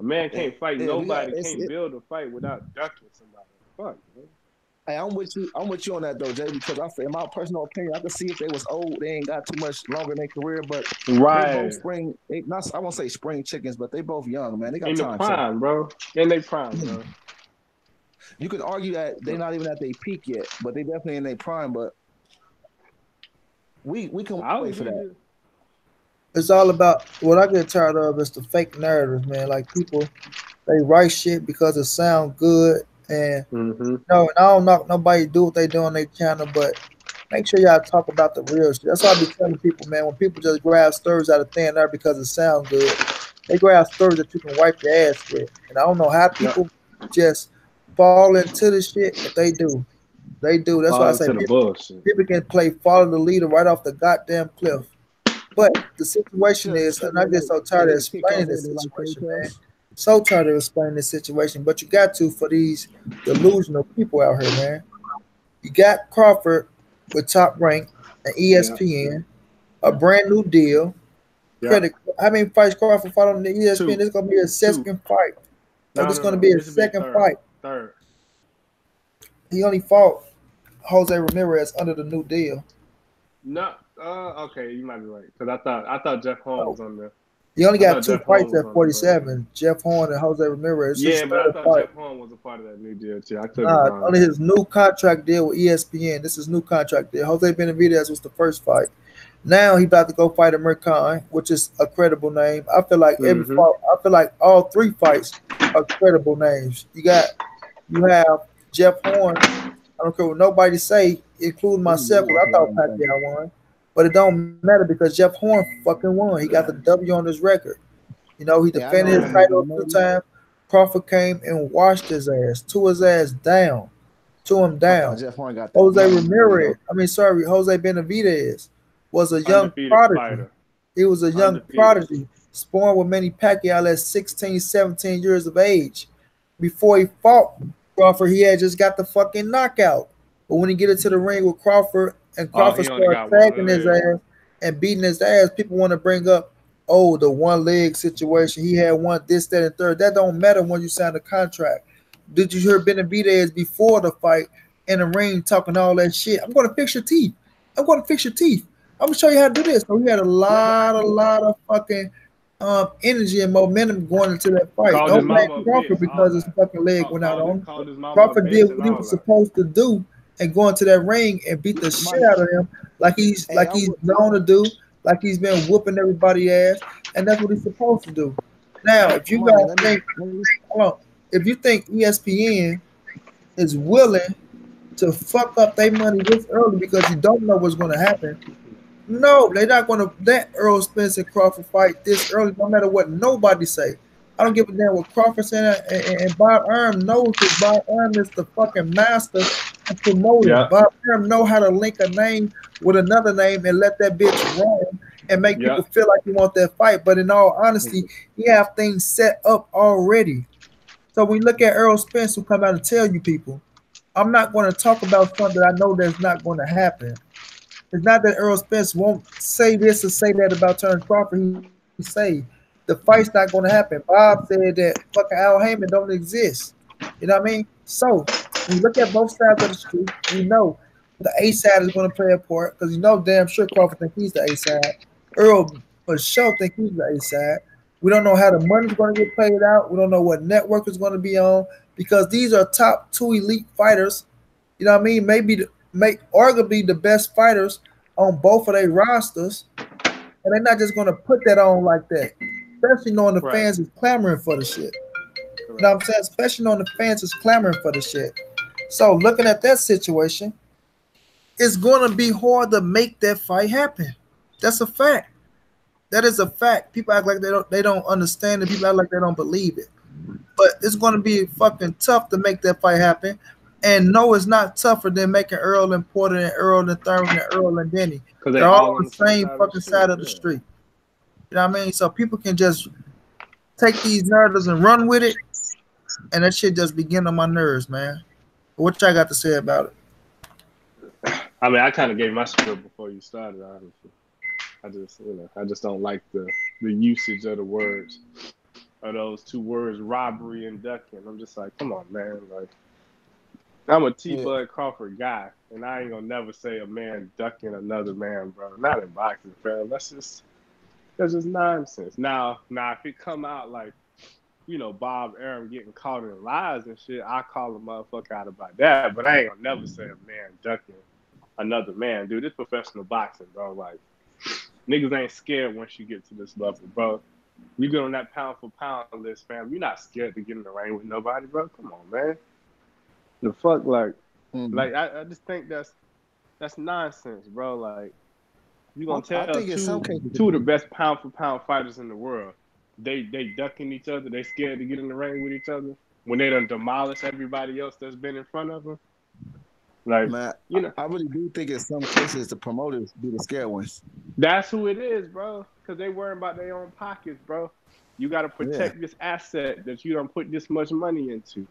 A man can't fight nobody. Can't build a fight without ducking somebody. Fuck, man. Hey, I'm with you on that though, Jay. Because in my personal opinion, I can see if they was old, they ain't got too much longer in their career. But they both I won't say spring chickens, but they both young, man. They got time. In the prime, bro. In their prime, bro. You can argue that they're not even at their peak yet, but they definitely in their prime. But we can wait for that. It's all about what I get tired of is the fake narratives, man. Like people, they write shit because it sounds good And Mm-hmm. no, and I don't knock nobody do what they do on their channel, but make sure y'all talk about the real shit. That's why I be telling people, man, when people just grab stories out of thin air because it sounds good, they grab stories that you can wipe your ass with. And I don't know how Yep. people just fall into the shit, but they do. They do. That's why I Fall say into the bullshit. people can play follow the leader right off the goddamn cliff. But the situation is, Shit, and I they get like so they tired of get kicked off explaining here. this They like situation, man. protests. So tired of explaining this situation, but you got to for these delusional people out here, man. You got Crawford with Top Rank and Yeah. ESPN, a brand new deal. Yeah. Credit. How many fights Crawford fought on the ESPN? Two. This is gonna be his Two. second fight. No, No, this is no, gonna no. be This his would be a second third. fight. Third. He only fought Jose Ramirez under the new deal. No. Okay, you might be right. Because I thought Jeff Horn So was on there. he only I got thought two Jeff Horn fights was at on the first. 47. Jeff Horn and Jose Ramirez. His Yeah, but I third thought fight. Jeff Horn was a part of that new deal too. I could be Nah, wrong. only his new contract deal with ESPN. This is new contract deal. Jose Benavidez was the first fight. Now he about to go fight Amir Khan, which is a credible name. I feel like Mm-hmm. I feel like all three fights are credible names. You have Jeff Horn. I don't care what nobody say, including myself, because I thought Pacquiao won. But it don't matter because Jeff Horn fucking won. He got the W on his record. You know, he Yeah, I defended know. his title a few times. Crawford came and washed his ass, threw his ass down, threw him I thought down. Jeff Horn got that Jose W Ramirez, though. Jose Benavidez was a young Undefeated prodigy. fighter. He was a young Undefeated. prodigy, spawned with Manny Pacquiao at 16, 17 years of age. Before he fought Crawford, he had just got the fucking knockout. But when he get into the ring with Crawford and Oh, Crawford he only started got tagging one his leg. ass and beating his ass, people want to bring up, oh, the one leg situation. He had one, this, that, and third. That don't matter when you sign a contract. Did you hear Benavidez before the fight in the ring talking all that shit? I'm going to fix your teeth. I'm going to fix your teeth. I'm gonna show you how to do this. So he had a lot of fucking energy and momentum going into that fight. Called his Don't blame mama a Crawford bitch. All because his that. fucking leg went out on him. Called his mama a Crawford did bitch and what he all was that. supposed to do and go into that ring and beat the shit Money. out of him Hey, he's known to do, like he's been whooping everybody ass, and that's what he's supposed to do. Now, if you money. guys think, hold on, if you think ESPN is willing to fuck up their money this early because you don't know what's going to happen, no, they're not going to let Earl Spence and Crawford fight this early, no matter what nobody say. I don't give a damn what Crawford said, and Bob Arum knows because Bob Arum is the fucking master of promoting. Yeah. Bob Arum know how to link a name with another name and let that bitch run and make Yeah. people feel like you want that fight. But in all honesty, he have things set up already. So when you look at Earl Spence, who come out and tell you people, I'm not going to talk about something that I know that's not going to happen. It's not that Earl Spence won't say this or say that about Terrence Crawford. He say the fight's not going to happen. Bob said that fucking Al Heyman don't exist. You know what I mean? So when you look at both sides of the street, we know the A side is going to play a part because you know damn sure Crawford think he's the A side. Earl for sure think he's the A side. We don't know how the money's going to get played out. We don't know what network is going to be on because these are top two elite fighters. You know what I mean? Make arguably the best fighters on both of their rosters, and they're not just gonna put that on like that. Especially knowing the Right. fans is clamoring for the shit. You know what I'm saying? Especially knowing the fans is clamoring for the shit. So looking at that situation, it's gonna be hard to make that fight happen. That's a fact. That is a fact. People act like they don't understand it. People act like they don't believe it. But it's going to be fucking tough to make that fight happen. And no, it's not tougher than making Earl and Porter and Earl and Thurman and Earl and Denny. Because They're all on the same fucking side of the street. You know what I mean? So people can just take these narratives and run with it, and that shit just be getting on my nerves, man. What y'all got to say about it? I mean, I kind of gave my spiel before you started, honestly. I just don't like the usage of the words, of those two words, robbery and ducking. I'm just like, come on, man. Like, I'm a T-Bud Crawford guy, and I ain't gonna never say a man ducking another man, bro. Not in boxing, fam. That's just nonsense. Now, if it come out like, you know, Bob Arum getting caught in lies and shit, I call a motherfucker out about that. But I ain't gonna never say a man ducking another man, dude. It's professional boxing, bro. Like, niggas ain't scared once you get to this level, bro. You get on that pound for pound list, fam. You're not scared to get in the ring with nobody, bro. Come on, man. The fuck, Mm. I just think that's nonsense, bro. Like, you gonna I tell think in some cases, two of the best pound for pound fighters in the world, they ducking each other, they scared to get in the ring with each other when they done demolish everybody else that's been in front of them. Like, man, you know, I really do think in some cases the promoters be the scared ones. that's who it is, bro. Because they worrying about their own pockets, bro. You got to Yeah. protect this asset that you don't put this much money into.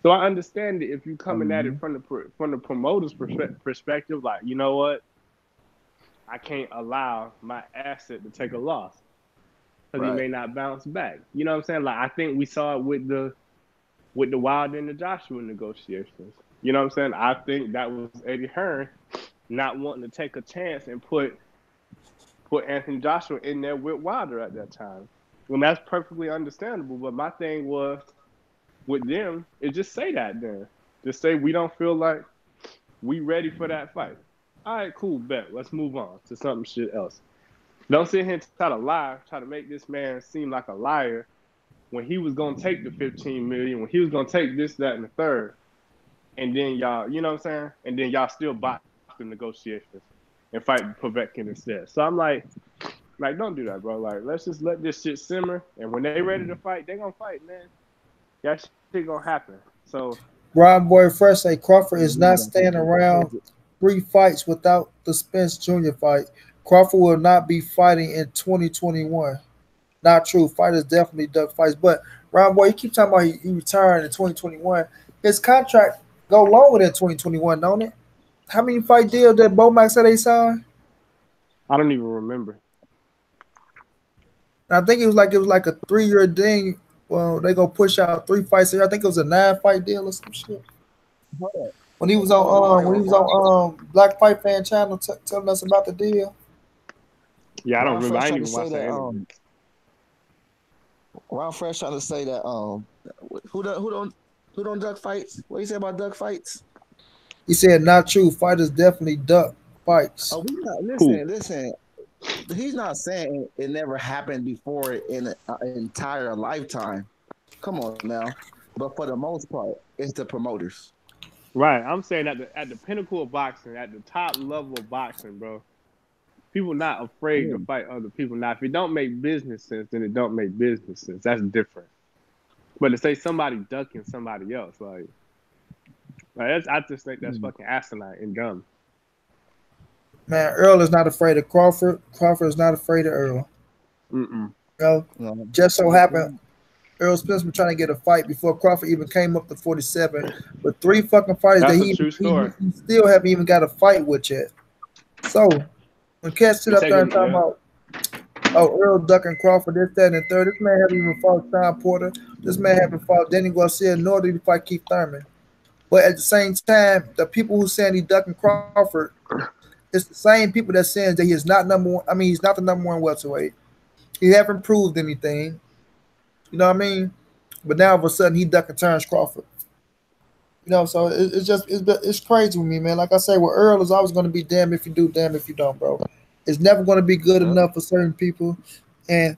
So I understand it if you coming at it from the promoter's perspective, like, you know what, I can't allow my asset to take a loss because he Right. may not bounce back. You know what I'm saying? Like, I think we saw it with the Wilder and the Joshua negotiations. You know what I'm saying? I think that was Eddie Hearn not wanting to take a chance and put Anthony Joshua in there with Wilder at that time. And that's perfectly understandable. But my thing was with them is just say that then. Just say we don't feel like we ready for that fight. All right, cool, bet. Let's move on to something shit else. Don't sit here and try to lie, try to make this man seem like a liar when he was gonna take the 15 million, when he was gonna take this, that, and the third. And then y'all, you know what I'm saying? And then y'all still botch the negotiations and fight Povetkin instead. So I'm like, don't do that, bro. Like, let's just let this shit simmer. And when they ready to fight, they gonna fight, man. That shit gonna happen. So Ron Boy Fresh say Crawford is not staying around 3 fights without the Spence Jr. fight. Crawford will not be fighting in 2021. Not true. Fighters definitely duck fights. But Ron Boy, you keep talking about he returned in 2021. His contract go longer than 2021, don't it? How many fight deals that Bomac said they signed? I don't even remember. And I think it was like a 3-year thing. Well, they go push out 3 fights here. I think it was a 9-fight deal or some shit. When he was on Black Fight Fan channel telling us about the deal. Yeah, I don't Ron remember. Fresh I ain't tried to even watched say that that. interview. Ron Fresh trying to say that. Who don't duck fights? What you say about duck fights? He said not true. Fighters definitely duck fights. Oh, Cool. listen. He's not saying it never happened before in an entire lifetime. Come on now. But for the most part, it's the promoters. Right. I'm saying at the pinnacle of boxing, at the top level of boxing, bro, people not afraid to fight other people. Now, if it don't make business sense, then it don't make business sense. That's different. But to say somebody ducking somebody else, I just think that's fucking asinine and dumb. Man, Earl is not afraid of Crawford. Crawford is not afraid of Earl. Mm-mm. You know, just so happened Earl Spence was trying to get a fight before Crawford even came up to 47. But 3 fucking fighters That's that a true story. he still haven't even got a fight with yet. So when cats sit up there and talking about, oh, Earl ducking Crawford, this, that, and the third, this man haven't even fought Sean Porter. This man haven't fought Danny Garcia, nor did he fight Keith Thurman. But at the same time, the people who saying he ducking Crawford, it's the same people that saying that he is not number one. I mean, he's not the number 1 welterweight. He haven't proved anything. You know what I mean? But now all of a sudden he ducking Terrence Crawford. You know, so it's crazy with me, man. Like I say, with Earl is always going to be damn if you do, damn if you don't, bro. It's never going to be good enough for certain people, and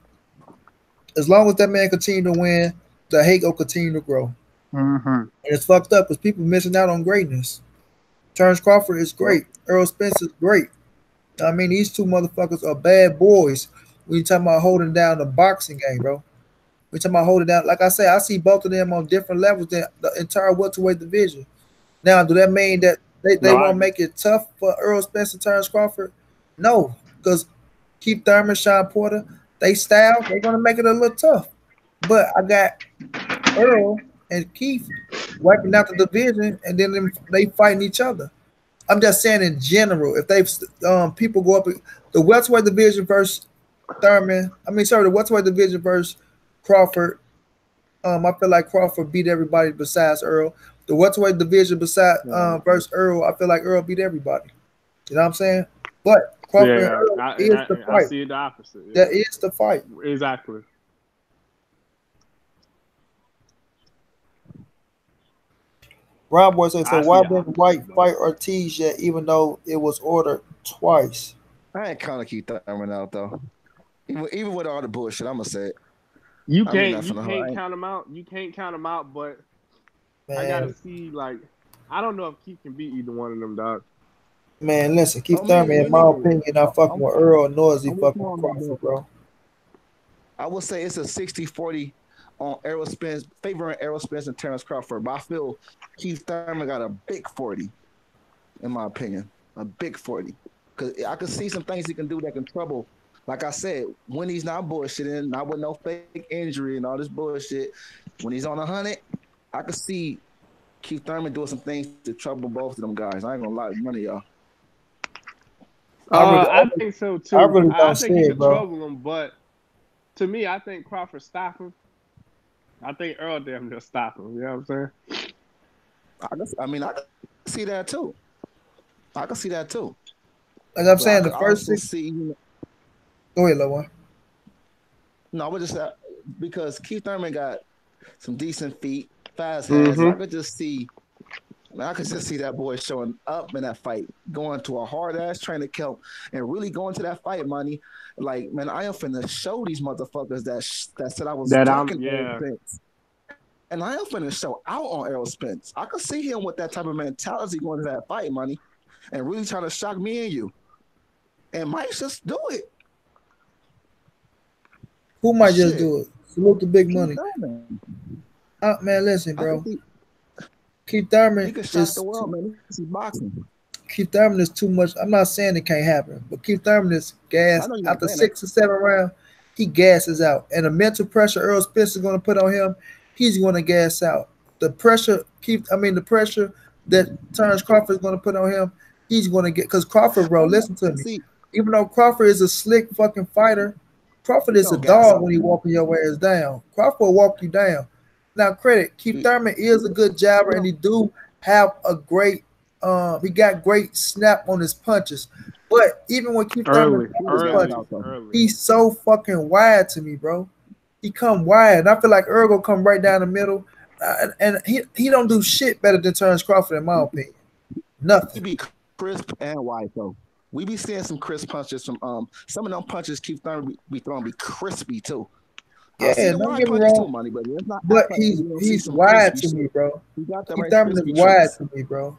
as long as that man continue to win, the hate will continue to grow. Mm-hmm. And it's fucked up because people missing out on greatness. Terrence Crawford is great. Earl Spence is great. I mean, these 2 motherfuckers are bad boys. When you talking about holding down the boxing game, bro. We talking about holding down. Like I say, I see both of them on different levels than the entire welterweight division. Now, do that mean that they won't make it tough for Earl Spence and Terrence Crawford? No, because Keith Thurman, Sean Porter, they're gonna make it a little tough. But I got Earl and Keith wiping out the division, and then they fighting each other. I'm just saying in general, if they people go up the welterweight division versus Thurman, the welterweight division versus Crawford. I feel like Crawford beat everybody besides Earl. The welterweight division versus Earl, I feel like Earl beat everybody. You know what I'm saying? But Crawford and Earl is the fight. I see it the opposite. Yeah. That is the fight. Exactly. Rob Boy said, so why didn't White fight Ortiz yet, even though it was ordered twice? I ain't kind of keep Thurman out though. Even with all the bullshit, I'm gonna say it. You can't count him out. You can't count him out, but Man. I gotta see I don't know if Keith can beat either one of them, dog. Man, listen, Keith Thurman, in my opinion, not fucking with Earl, nor is he fucking with Crawford, bro. I would say it's a 60-40 on Errol Spence, favoring Errol Spence and Terrence Crawford. But I feel Keith Thurman got a big 40, in my opinion. A big 40. Because I can see some things he can do that can trouble. Like I said, when he's not bullshitting, not with no fake injury and all this bullshit, when he's on 100, I can see Keith Thurman doing some things to trouble both of them guys. I ain't gonna lie to none of y'all. I think so too. I really don't think see he it, could bro. trouble him, but to me, I think Crawford stop him. I think Earl damn near stop him. You know what I'm saying? I can see that too. I can see that too. Like I'm saying, the first six. Go ahead, Low. No, I would just because Keith Thurman got some decent feet, fast hands. I could just see that boy showing up in that fight, going to a hard ass training camp, and really going to that fight, money. Like, man, I am finna show these motherfuckers that said I was fucking Errol Spence. And I am finna show out on Errol Spence. I could see him with that type of mentality going to that fight, money, and really trying to shock me and you. And might just do it. Who might just do it? Salute the big money. Man, listen, bro. Keith Thurman he can shock the world, man. This is boxing. Keith Thurman is too much. I'm not saying it can't happen, but Keith Thurman is gassed after 6 or 7 rounds. He gasses out, and the mental pressure Earl Spence is going to put on him, he's going to gas out. The pressure that Terrence Crawford is going to put on him, he's going to get. Because Crawford, bro, listen to me. Even though Crawford is a slick fucking fighter, Crawford is a dog when he walking your ass down. Crawford will walk you down. Now, Keith Thurman is a good jabber, and he do have a great. He got great snap on his punches. But even when Keith Thurman he's so fucking wide to me, bro. He come wide, and I feel like Earl gonna come right down the middle, and he don't do shit better than Terrence Crawford, in my opinion. Nothing. He be crisp and wide though. We be seeing some crisp punches from some of them punches Keith Thurman be throwing be crispy too. Yeah, don't get me wrong. Money, but he's wide to me, bro. Keith Thurman is wide to me, bro.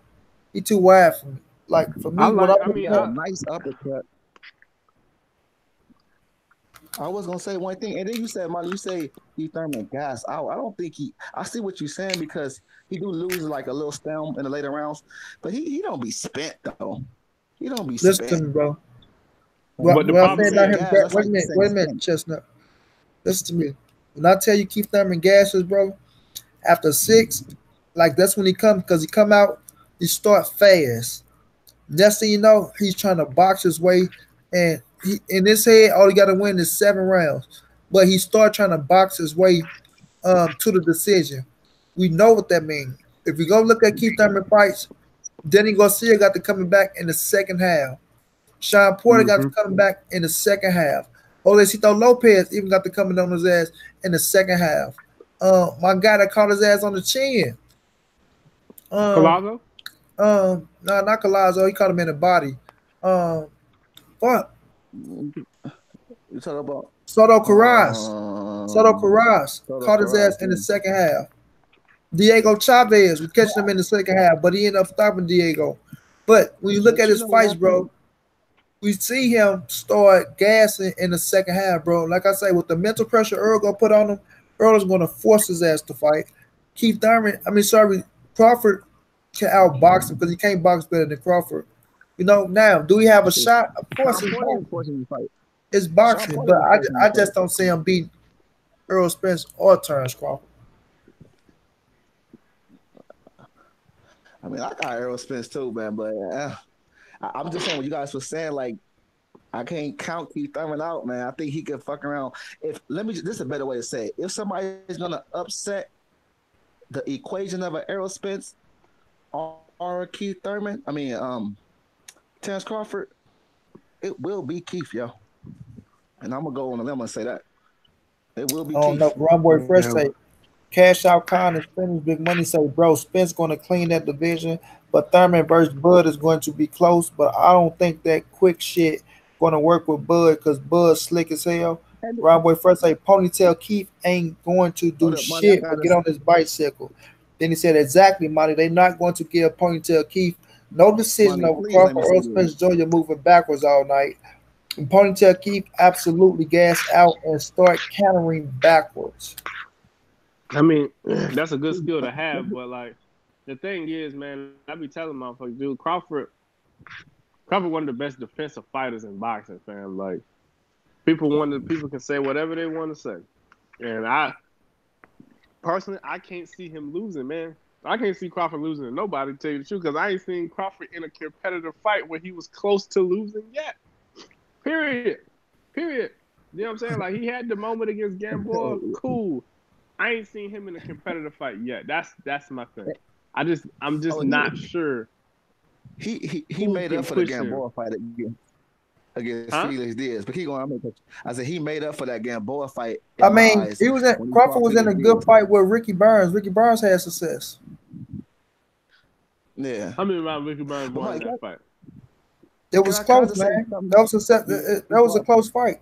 He too wide for me. Like for me, nice uppercut. I was gonna say one thing, and then you said, Money, you say Keith Thurman gas out. I don't think I see what you're saying because he do lose like a little stem in the later rounds, but he don't be spent though. He don't be spent. Listen to me, bro. What I say about him, wait a minute, Chestnut. Listen to me. When I tell you Keith Thurman gasses, bro, after 6, like that's when he comes, because he come out, he start fast. Next thing you know, he's trying to box his way, and he in his head, all he got to win is 7 rounds. But he start trying to box his way to the decision. We know what that means. If we go look at Keith Thurman fights, Denny Garcia got to coming back in the second half. Sean Porter got to coming back in the second half. Olecito Lopez even got to coming on his ass in the second half. My guy that caught his ass on the chin. Collazo? No, not Collazo. He caught him in the body. Fuck. You talking about Soto Carras. Soto Carras caught his ass in the second half. Diego Chavez was catching him in the second half, but he ended up stopping Diego. But when you look at his fights, bro, we see him start gassing in the second half, bro. Like I say, with the mental pressure Earl gonna put on him, Earl is gonna force his ass to fight. Crawford can outbox him because he can't box better than Crawford. You know, now, do we have a shot? Of course, it's boxing, but I just don't see him beat Earl Spence or Terrence Crawford. I mean, I got Errol Spence too, man, but I'm just saying what you guys were saying. Like, I can't count Keith Thurman out, man. I think he could fuck around. This is a better way to say it. If somebody is gonna upset the equation of an Errol Spence or Keith Thurman, Terrence Crawford, it will be Keith, yo. And I'm gonna go on a limb and say that it will be Keith. Oh no, Rumboy Fresh say Cash Out Con and Spence Big Money say, bro, Spence gonna clean that division, but Thurman versus Bud is going to be close. But I don't think that quick shit gonna work with Bud because Bud's slick as hell. Rumboy Fresh say Ponytail Keith ain't going to do shit but get on his bicycle. Then he said, exactly, Monty. They're not going to give Ponytail Keith no decision Money, over please let Crawford me or see this. Spence Jr. moving backwards all night. And Ponytail Keith absolutely gas out and start countering backwards. I mean, that's a good skill to have, but like the thing is, man, I be telling motherfuckers, dude, Crawford one of the best defensive fighters in boxing, fam. Like people can say whatever they want to say. And I personally I can't see him losing, man. I can't see Crawford losing to nobody, to tell you the truth, because I ain't seen Crawford in a competitive fight where he was close to losing yet. Period. Period. You know what I'm saying? Like he had the moment against Gamboa, cool. I ain't seen him in a competitive fight yet. That's my thing. I'm just not sure. He made up for the Gamboa fight against Felix Diaz. But keep going. I said he made up for that Gamboa fight. I mean, Crawford was in a good fight with Ricky Burns. Ricky Burns had success. Yeah. How many rounds Ricky Burns won in that fight? It was close, man. That was a close fight.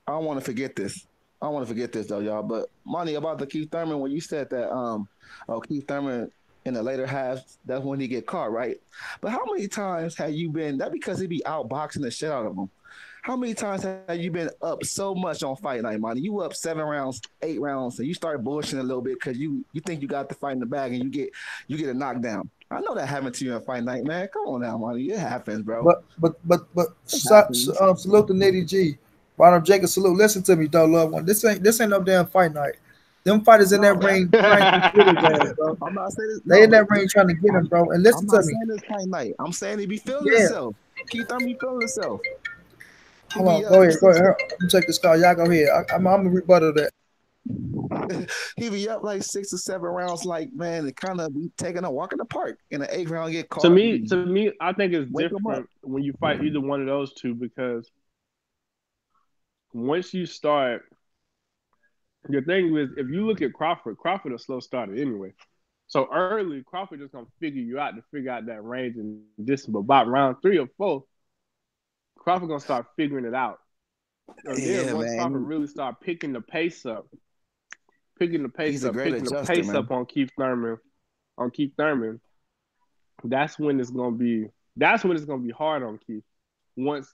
I don't want to forget this. Though, y'all. But Monty, about the Keith Thurman, when you said that Keith Thurman in the later half, that's when he get caught, right? But how many times have you been, that because he be outboxing the shit out of him, how many times have you been up so much on fight night, Monty? You up 7 rounds, 8 rounds, and you start bullshitting a little bit because you think you got the fight in the bag and you get a knockdown. I know that happened to you in fight night, man. Come on now, Monty. It happens, bro. But salute to Nitty G. Ronald Jacobs, salute. Listen to me, though, loved one. This ain't no damn fight night. Them fighters in that ring trying to get his ass, bro. I'm not saying this. They in that ring trying to get him, bro. And listen to me. I'm not saying this fight night. I'm saying he be feeling himself. Keith Thurman be feeling himself. Hold on, go ahead. Let me check this call. Y'all go ahead. I'm gonna rebuttal that. He be up like 6 or 7 rounds, like, man, it kind of be taking a walk in the park. In the 8th round, get caught. To me, I think it's different when you fight either one of those two, because once you start, the thing is, if you look at Crawford a slow starter anyway. So early, Crawford just gonna figure you out to figure out that range and distance. But about round 3 or 4, Crawford gonna start figuring it out. And then once Crawford really start picking the pace up on Keith Thurman, that's when it's gonna be hard on Keith. Once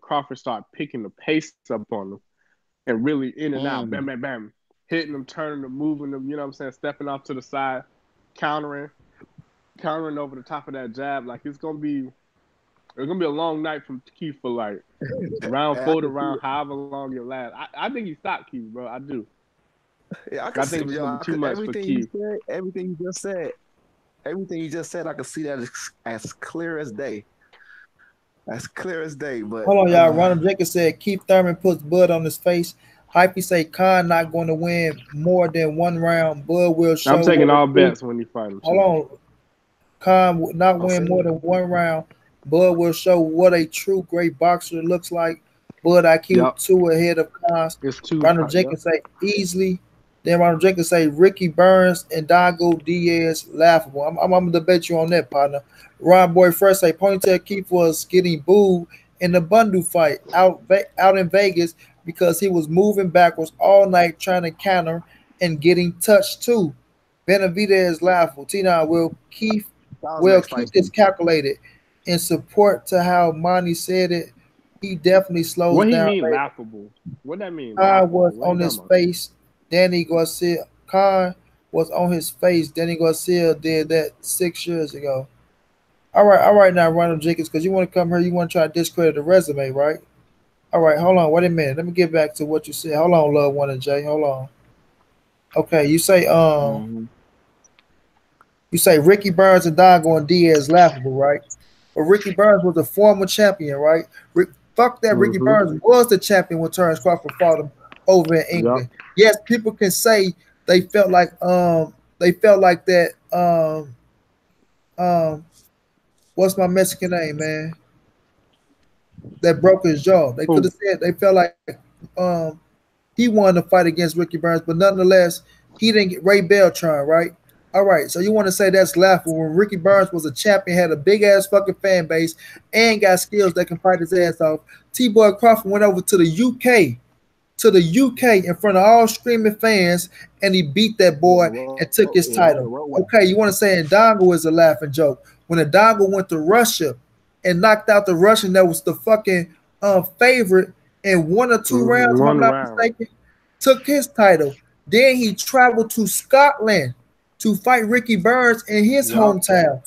Crawford start picking the pace up on him and really in and out, bam, bam, bam, hitting them, turning them, moving them, you know what I'm saying, stepping off to the side, countering over the top of that jab, like it's gonna be a long night from Keith for like round 4 to round however long it lasts. I think he stopped Keith, bro. I do. Yeah, I think it's gonna be too much for Keith. Everything you just said, I can see that as clear as day. That's clear as day. But hold on, y'all. Ronald Jacobs said Keith Thurman puts Bud on his face. Hypey say Khan not going to win more than 1 round. Bud will show. I'm taking all bets when he fight him. Hold on. Khan would not win more than 1 round. Bud will show what a true great boxer looks like. Bud IQ 2 ahead of Khan's. Ronald Jacobs say easily. Then Ronald Jacobs say Ricky Burns and Dago Diaz laughable. I'm gonna debate you on that, partner. Ron Boy first say Ponytail Keith was getting booed in the bundle fight out in Vegas because he was moving backwards all night trying to counter and getting touched too. Benavidez laughable. Tina Keith is calculated in support to how Monty said it. He definitely slows down. What he mean laughable? What that mean? Khan was on his face. Danny Garcia. Khan was on his face. Danny Garcia did that 6 years ago. All right now, Ronald Jacobs, because you want to come here, you want to try to discredit the resume, right? All right, hold on, wait a minute. Let me get back to what you said. Hold on, Love One and Jay. Hold on. Okay, you say you say Ricky Burns and Dago and Diaz laughable, right? But Ricky Burns was a former champion, right? Fuck that. Ricky Burns was the champion when Terrence Crawford fought him over in England. Yep. Yes, people can say they felt like that what's my Mexican name, man? That broke his jaw. They could have said they felt like he won the fight against Ricky Burns, but nonetheless, he didn't get Ray Beltran, right? All right, so you want to say that's laughable when Ricky Burns was a champion, had a big ass fucking fan base, and got skills that can fight his ass off. T-Boy Crawford went over to the UK to the UK in front of all screaming fans, and he beat that boy and took his title. Okay, you want to say Ndongo is a laughing joke. When Ndongo went to Russia and knocked out the Russian that was the fucking favorite in 1 or 2 rounds, if I'm not mistaken, took his title. Then he traveled to Scotland to fight Ricky Burns in his hometown.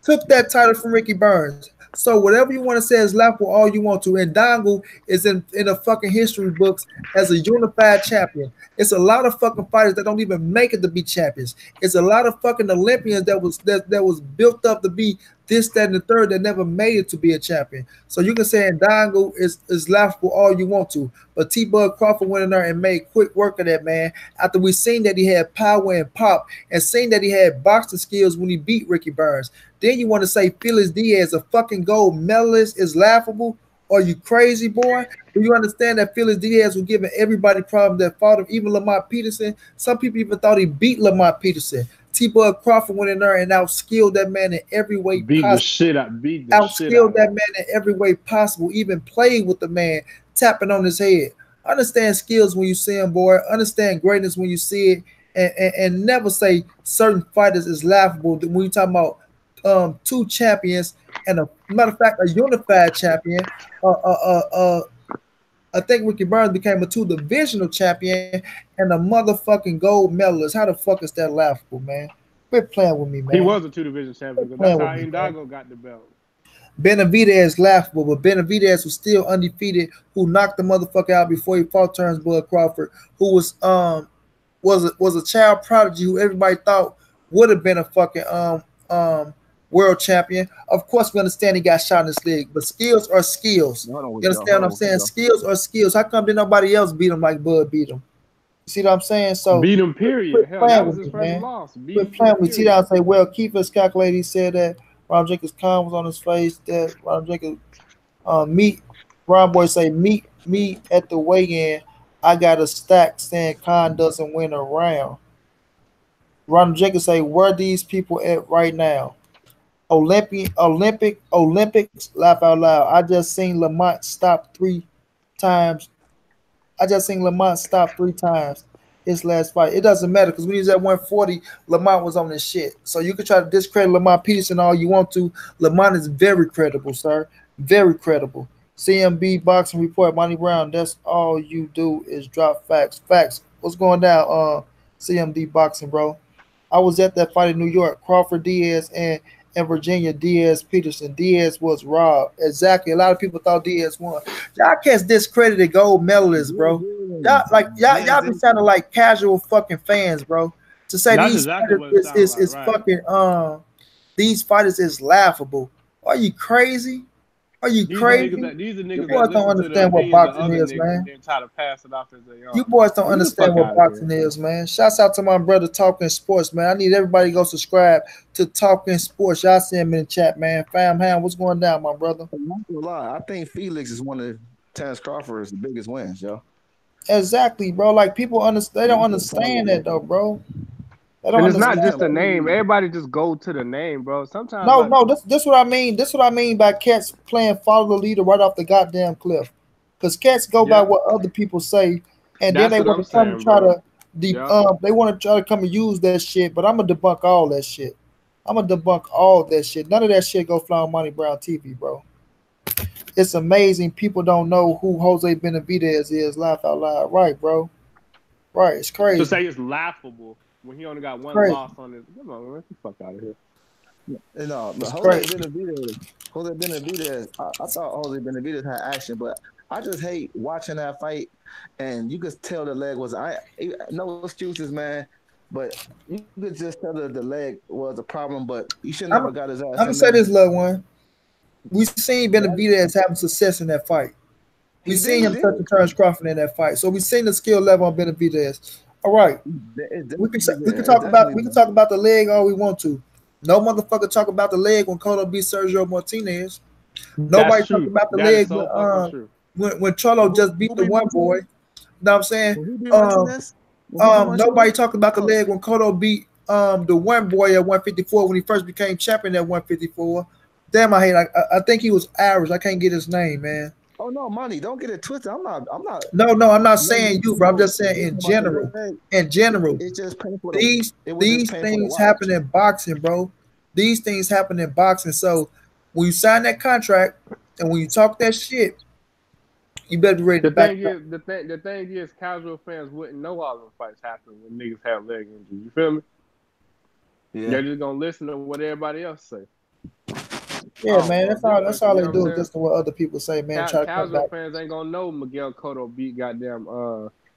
Took that title from Ricky Burns. So whatever you want to say is laughable, all you want to. And Ndongo is in the fucking history books as a unified champion. It's a lot of fucking fighters that don't even make it to be champions. It's a lot of fucking Olympians that was built up to be this, that, and the third that never made it to be a champion. So you can say Ndongo is laughable all you want to. But T-Bug Crawford went in there and made quick work of that, man. After we seen that he had power and pop and seen that he had boxing skills when he beat Ricky Burns. Then you want to say Felix Diaz, a fucking gold medalist, is laughable? Are you crazy, boy? Do you understand that Felix Diaz was giving everybody problems that fought him, even Lamont Peterson? Some people even thought he beat Lamont Peterson. T-Bug Crawford went in there and outskilled that man in every way possible. Outskilled that man in every way possible, even played with the man, tapping on his head. Understand skills when you see him, boy. Understand greatness when you see it, and never say certain fighters is laughable when you talking about 2 champions and a matter of fact a unified champion. I think Ricky Burns became a 2-divisional champion and a motherfucking gold medalist. How the fuck is that laughable, man? Quit playing with me, man. He was a 2-division champion. That's how Ndongo got the belt. Benavidez laughable, but Benavidez was still undefeated, who knocked the motherfucker out before he fought Bud Crawford, who was a child prodigy who everybody thought would have been a fucking world champion. Of course, we understand he got shot in his leg, but skills are skills. You understand what I'm saying? Skills are skills. How come did nobody else beat him like Bud beat him? You see what I'm saying? So beat him, period. Hell, that was his first loss. Quit playing with me. I say, well, Keefer's calculated. He said that Ron Jenkins' con was on his face. That Ron Jenkins Ron Boy say, meet me at the weigh-in. I got a stack saying Khan doesn't win a round. Ron Jenkins say, where these people at right now? Olympics, laugh out loud. I just seen Lamont stop 3 times. His last fight. It doesn't matter because when he was at 140, Lamont was on this shit. So you can try to discredit Lamont Peterson all you want to. Lamont is very credible, sir. Very credible. CMB Boxing Report, Monty Brown. That's all you do is drop facts. Facts. What's going down, CMD Boxing, bro? I was at that fight in New York. Crawford Diaz and Virginia Diaz Peterson. Diaz was robbed. Exactly. A lot of people thought Diaz won. Y'all can't discredit the gold medalists, bro. Y'all be sounding like casual fucking fans, bro. To say these fighters is fucking these fighters is laughable. Are you crazy? Are you crazy? You boys don't understand what boxing is, man. You boys don't understand what boxing is, man. Shouts out to my brother Talking Sports, man. I need everybody to go subscribe to Talking Sports. Y'all see him in the chat, man. Fam Ham, what's going down, my brother? I think Felix is one of Terence Crawford's biggest wins, yo. Exactly, bro. Like people they don't understand that though, bro. And it's not just the name. Everybody just go to the name, bro. Sometimes this what I mean. This what I mean by cats playing follow the leader right off the goddamn cliff. Because cats go by what other people say, and then they want to come and try to they want to try to come and use that shit. But I'm gonna debunk all that shit. None of that shit go fly on Monty Brown TV, bro. It's amazing. People don't know who Jose Benavidez is. Laugh out loud, right, bro? Right, it's crazy. To say it's laughable when he only got one loss on his. Come on, man, get the fuck out of here. No, but Jose Benavidez. I thought Jose Benavidez had action, but I just hate watching that fight, and you could tell the leg was. No excuses, man. But you could just tell that the leg was a problem. But you should never got his ass. I'm gonna say this, loved one. We seen Benavidez having success in that fight. We seen him touch Terence Crawford in that fight. So we seen the skill level on Benavidez. All right, we can talk about the leg all we want to. No motherfucker talk about the leg when Cotto beat Sergio Martinez. Nobody talk about the leg when Cholo just beat the one boy. You know what I'm saying? Nobody talked about the leg when Cotto beat the one boy at 154 when he first became champion at 154. Damn, I think he was Irish. I can't get his name, man. Oh no, money! Don't get it twisted. I'm not. No, I'm not No, saying you, bro. I'm just saying in general. In general, it's just painful. these things happen in boxing, bro. These things happen in boxing. So when you sign that contract and when you talk that shit, you better be ready to back up. The thing is, casual fans wouldn't know all them fights happen when niggas have leg injuries. You feel me? Yeah. They're just gonna listen to what everybody else say. Yeah, man. That's all they do is listen to what other people say, man. Try to come Casual back. fans ain't gonna know Miguel Cotto beat goddamn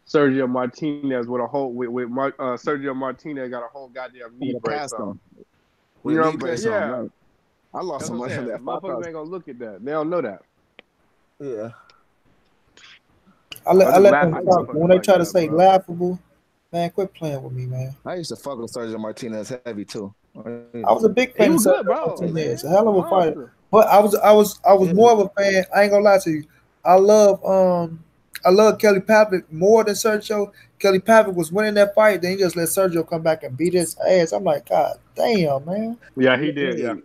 Sergio Martinez with a whole Sergio Martinez got a whole goddamn knee brace on. You know what I'm saying? Yeah. Right. I lost some money on that. Motherfuckers ain't gonna look at that. They don't know that. Yeah. I let them talk. When they try to say laughable, man, quit playing with me, man. I used to fuck with Sergio Martinez heavy too. I was a big fan of Sergio Martinez. A hell of a fighter. But I was more of a fan. I ain't gonna lie to you. I love Kelly Pavic more than Sergio. Kelly Pavic was winning that fight, then he just let Sergio come back and beat his ass. I'm like, God damn, man. Yeah, he did. Yeah.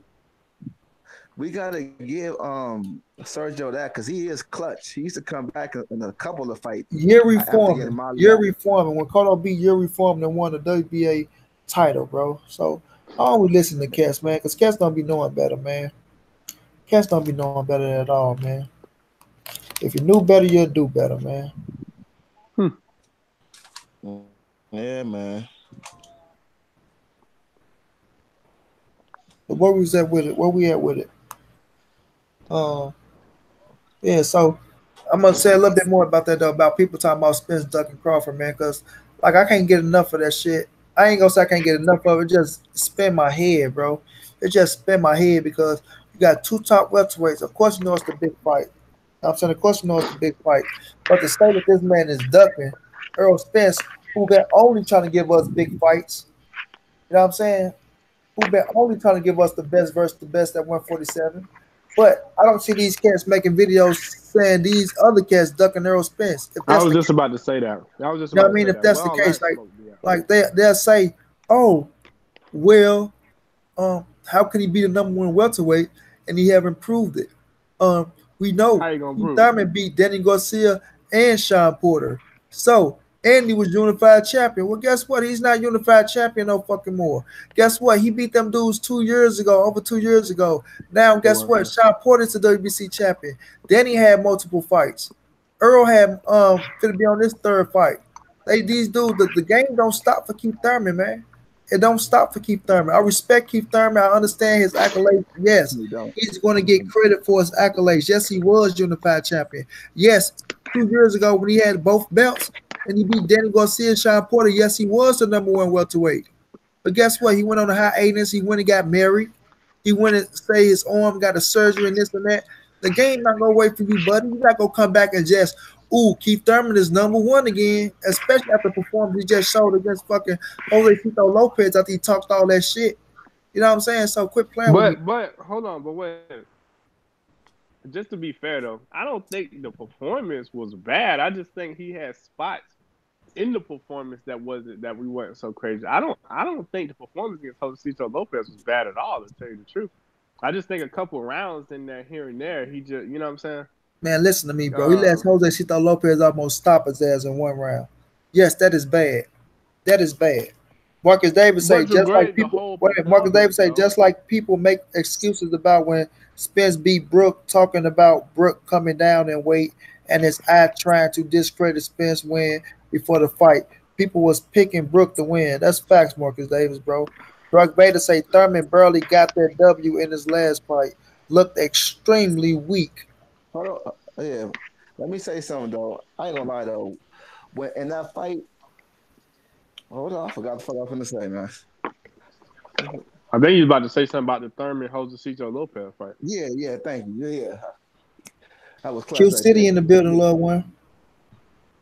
We gotta give Sergio that because he is clutch. He used to come back in a couple of fights. Year reforming. And when Cotto beat Year reformed and won the WBA title, bro. So I always listen to Cass, man, because Cass don't be knowing better, man. Cass don't be knowing better at all, man. If you knew better, you'd do better, man. Yeah, man. But where was that with it? Where we at with it? Yeah, so I'm gonna say a little bit more about that though, about people talking about Spence ducking Crawford, man, because like I can't get enough of that shit. I ain't gonna say I can't get enough of it, just spin my head, bro. It just spin my head because you got two top welterweights. Of course you know it's the big fight. I'm saying of course you know it's the big fight. But to say that this man is ducking Earl Spence, who been only trying to give us big fights, you know what I'm saying? Who been only trying to give us the best versus the best at 147. But I don't see these cats making videos saying these other cats ducking Earl Spence. I was just about to say that. You know what I mean? If that's the case, like they'll say, "Oh, well, how can he be the number one welterweight and he haven't proved it?" We know Keith Thurman beat Danny Garcia and Sean Porter. So Andy was unified champion. Well, guess what? He's not unified champion no fucking more. Guess what? He beat them dudes 2 years ago, over 2 years ago. Now, guess what? Sean Porter's the WBC champion. Danny had multiple fights. Earl had gonna be on this third fight. These dudes, the game don't stop for Keith Thurman, man. It don't stop for Keith Thurman. I respect Keith Thurman. I understand his accolades. Yes, he's going to get credit for his accolades. Yes, he was unified champion. Yes, 2 years ago when he had both belts and he beat Danny Garcia and Sean Porter, yes, he was the number one welterweight. But guess what? He went on a hiatus. He went and got married. He went and say his arm got a surgery and this and that. The game not going to wait for you, buddy. You not going to come back and just, ooh, Keith Thurman is number one again, especially after the performance he just showed against fucking Jose Tito Lopez after he talked all that shit. You know what I'm saying? So quit playing with me. But hold on, but wait. Just to be fair though, I don't think the performance was bad. I just think he had spots in the performance that we weren't so crazy. I don't think the performance against Jose Tito Lopez was bad at all, to tell you the truth. I just think a couple rounds in there here and there, he just, you know what I'm saying? Man, listen to me, bro. He let Jose Tito Lopez almost stop his ass in one round. Yes, that is bad. That is bad. Marcus Davis say just like people. Marcus Davis say just like people make excuses about when Spence beat Brook, talking about Brook coming down in weight and his eye trying to discredit Spence win before the fight. People was picking Brook to win. That's facts, Marcus Davis, bro. Brock Bader say Thurman barely got that W in his last fight. Looked extremely weak. Hold on. Yeah. Let me say something though. I ain't gonna lie though. When in that fight, hold on, I forgot the fuck I was gonna say, man. I think you was about to say something about the Thurman Jose Cito Lopez fight. Yeah, thank you. Yeah. That was Q City in the building, little one.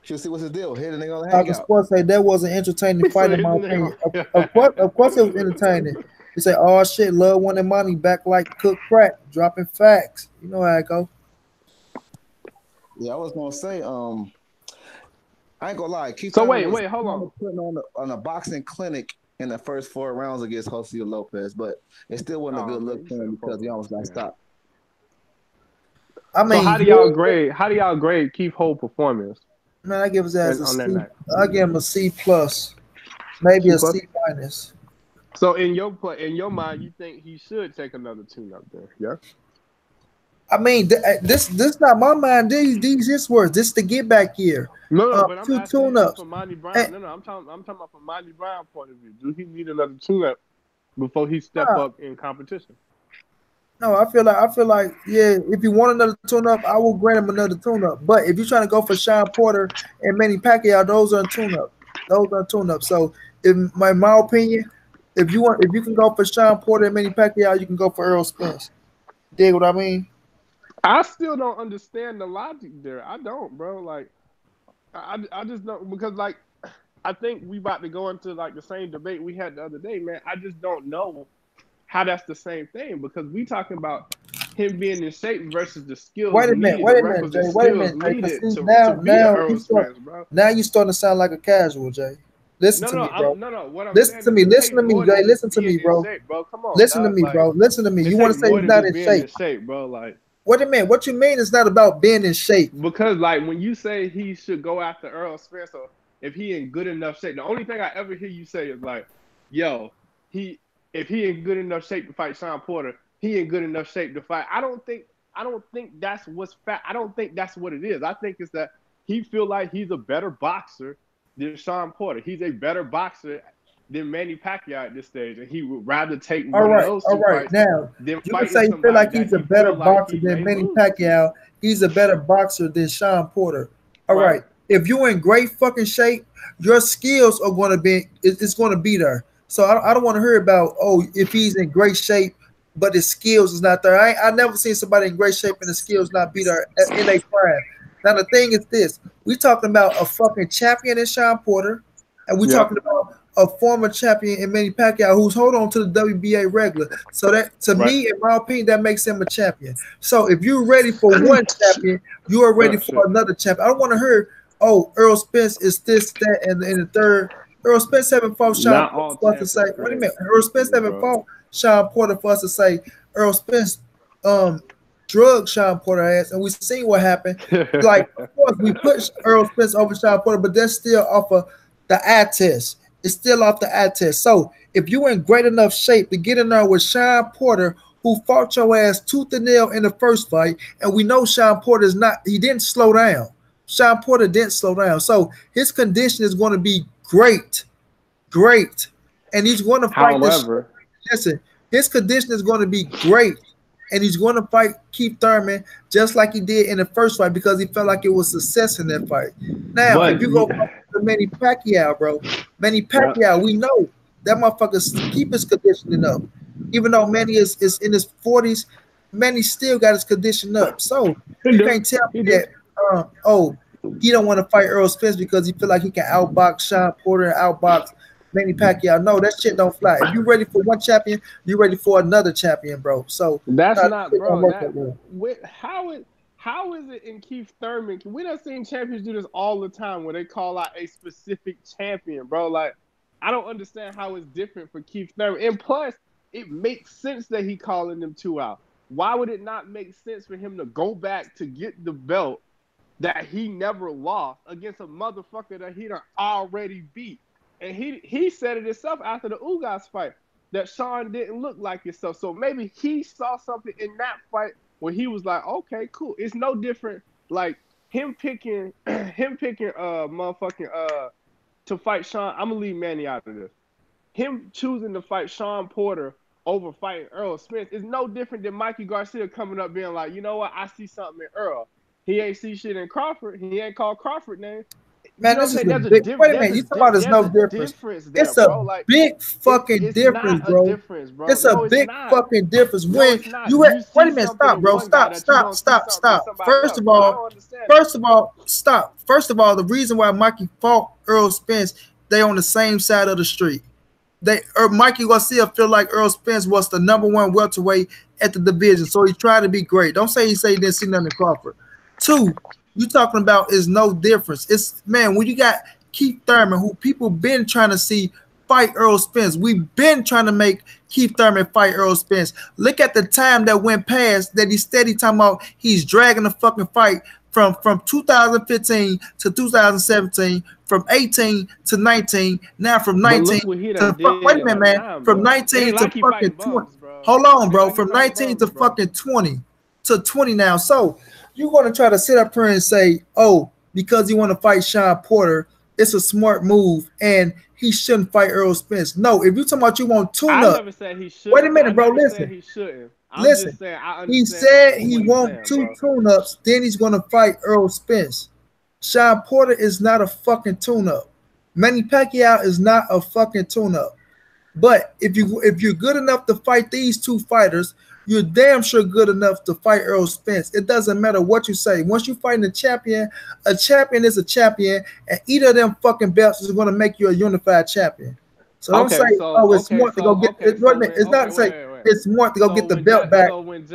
Q City, what's the deal? Hit a nigga on the hangout. Sports say that was an entertaining fight in my opinion. Of course it was entertaining. He say, oh shit, love one and money back like cook crack, dropping facts. You know how it go. Yeah, I was gonna say, I ain't gonna lie. So wait, hold on. Putting on a boxing clinic in the first 4 rounds against Jose Lopez, but it still wasn't a good look for him because he almost got stopped. I mean, so how do y'all grade? How do y'all grade Keith Hope performance? Man, I give his ass a on C. that night? I give him a C plus, maybe C a plus? C minus. So in your mind, you think he should take another tune up there? Yeah. I mean, this not my mind. These his words. This the get back year. No, but I'm Two asking tune you ups. from Monty Brown. No, I'm talking about from Monty Brown point of view. Do he need another tune up before he step up in competition? No, I feel like yeah. If you want another tune up, I will grant him another tune up. But if you're trying to go for Sean Porter and Manny Pacquiao, those are tune up. Those are tune up. So in my opinion, if you can go for Sean Porter and Manny Pacquiao, you can go for Errol Spence. Dig what I mean? I still don't understand the logic there. I don't, bro. Like, I just don't, because like I think we about to go into like the same debate we had the other day, man. I just don't know how that's the same thing, because we talking about him being in shape versus the skills needed, the requisite skills needed to be an Earl Spence, bro. Now you starting to sound like a casual, Jay. Listen to me, bro. What I'm listen saying to me. is Listen to me, Jay. Listen to me, bro. bro. Come on, listen dog. to me, Like, bro. Listen to me. You want to say he's not in shape, bro? Like, what do you mean? What you mean? It's not about being in shape. Because like when you say he should go after Earl Spence, or if he in good enough shape, the only thing I ever hear you say is like, "Yo, if he in good enough shape to fight Sean Porter, he in good enough shape to fight." I don't think that's what's fact. I don't think that's what it is. I think it's that he feel like he's a better boxer than Sean Porter. He's a better boxer than Manny Pacquiao at this stage, and he would rather take one of those two fights now, than you can fighting say you feel like somebody he's a that better feel like boxer he than may Manny lose. Pacquiao. He's a better boxer than Sean Porter. All right. If you're in great fucking shape, your skills are going to be it's going to be there. So I don't want to hear about if he's in great shape but his skills is not there. I never seen somebody in great shape and the skills not be there in their prime. Now the thing is this: we talking about a fucking champion in Sean Porter, and we talking about a former champion in Manny Pacquiao who's hold on to the WBA regular. So that to me, in my opinion, that makes him a champion. So if you're ready for one champion, you are ready for another champion. I don't want to hear, Earl Spence is this, that, and the third. Earl Spence haven't fought Sean Porter for us to say. What do you mean? Earl Spence haven't fought Sean Porter for us to say Earl Spence drug Sean Porter ass, and we seen what happened. Like, of course, we pushed Earl Spence over Sean Porter, but that's still off of the eye test. It's still off the eye test. So if you in great enough shape to get in there with Sean Porter, who fought your ass tooth and nail in the first fight, and we know Sean Porter he didn't slow down. Sean Porter didn't slow down. So his condition is going to be great. And he's going to fight listen, his condition is going to be great. And he's going to fight Keith Thurman just like he did in the first fight because he felt like it was success in that fight. Now, if you go to Manny Pacquiao, bro, Manny Pacquiao, we know that motherfucker keep his conditioning up. Even though Manny is in his 40s, Manny still got his condition up. So you can't tell me that, he don't want to fight Earl Spence because he feel like he can outbox Sean Porter and outbox Manny Pacquiao. No, that shit don't fly. If you ready for one champion, you ready for another champion, bro. So that's not, bro. How is it in Keith Thurman? We done seen champions do this all the time where they call out a specific champion, bro. Like, I don't understand how it's different for Keith Thurman. And plus, it makes sense that he calling them two out. Why would it not make sense for him to go back to get the belt that he never lost against a motherfucker that he done already beat? And he said it himself after the Ugas fight that Sean didn't look like himself. So maybe he saw something in that fight where he was like, okay, cool. It's no different. Like him picking motherfucking to fight Sean. I'm gonna leave Manny out of this. Him choosing to fight Sean Porter over fighting Earl Spence is no different than Mikey Garcia coming up being like, you know what, I see something in Earl. He ain't see shit in Crawford. He ain't called Crawford name. Man, this is a big. Wait a minute, you talking about there's no difference? It's a big fucking difference, bro. It's a big fucking difference. When you wait a minute, stop, bro. Stop. First of all, stop. First of all, the reason why Mikey fought Earl Spence, they on the same side of the street. Mikey Garcia feel like Earl Spence was the #1 welterweight at the division, so he tried to be great. Don't say he didn't see nothing in Crawford. 2, you talking about is no difference. It's, man, when you got Keith Thurman, who people been trying to see fight Earl Spence. We've been trying to make Keith Thurman fight Earl Spence. Look at the time that went past that he's steady talking about he's dragging the fucking fight from 2015 to 2017, from 18 to 19, now from 19 to wait a minute, man. From 19 to fucking 20. Hold on, bro. From 19 to fucking 20 to 20 now. So you're gonna try to sit up here and say, oh, because you want to fight Sean Porter, it's a smart move and he shouldn't fight Earl Spence. No, if you're talking about you want tune up. I never said he should. Wait a minute, bro. Listen. He shouldn't. Listen, he said he wants 2 tune-ups, then he's going to fight Earl Spence. Sean Porter is not a fucking tune-up. Manny Pacquiao is not a fucking tune-up. But if you're good enough to fight these 2 fighters, you're damn sure good enough to fight Earl Spence. It doesn't matter what you say. Once you fight a champion is a champion, and either of them fucking belts is going to make you a unified champion. So don't say, oh, it's smart to go get it. It's not say it's smart to go get the belt back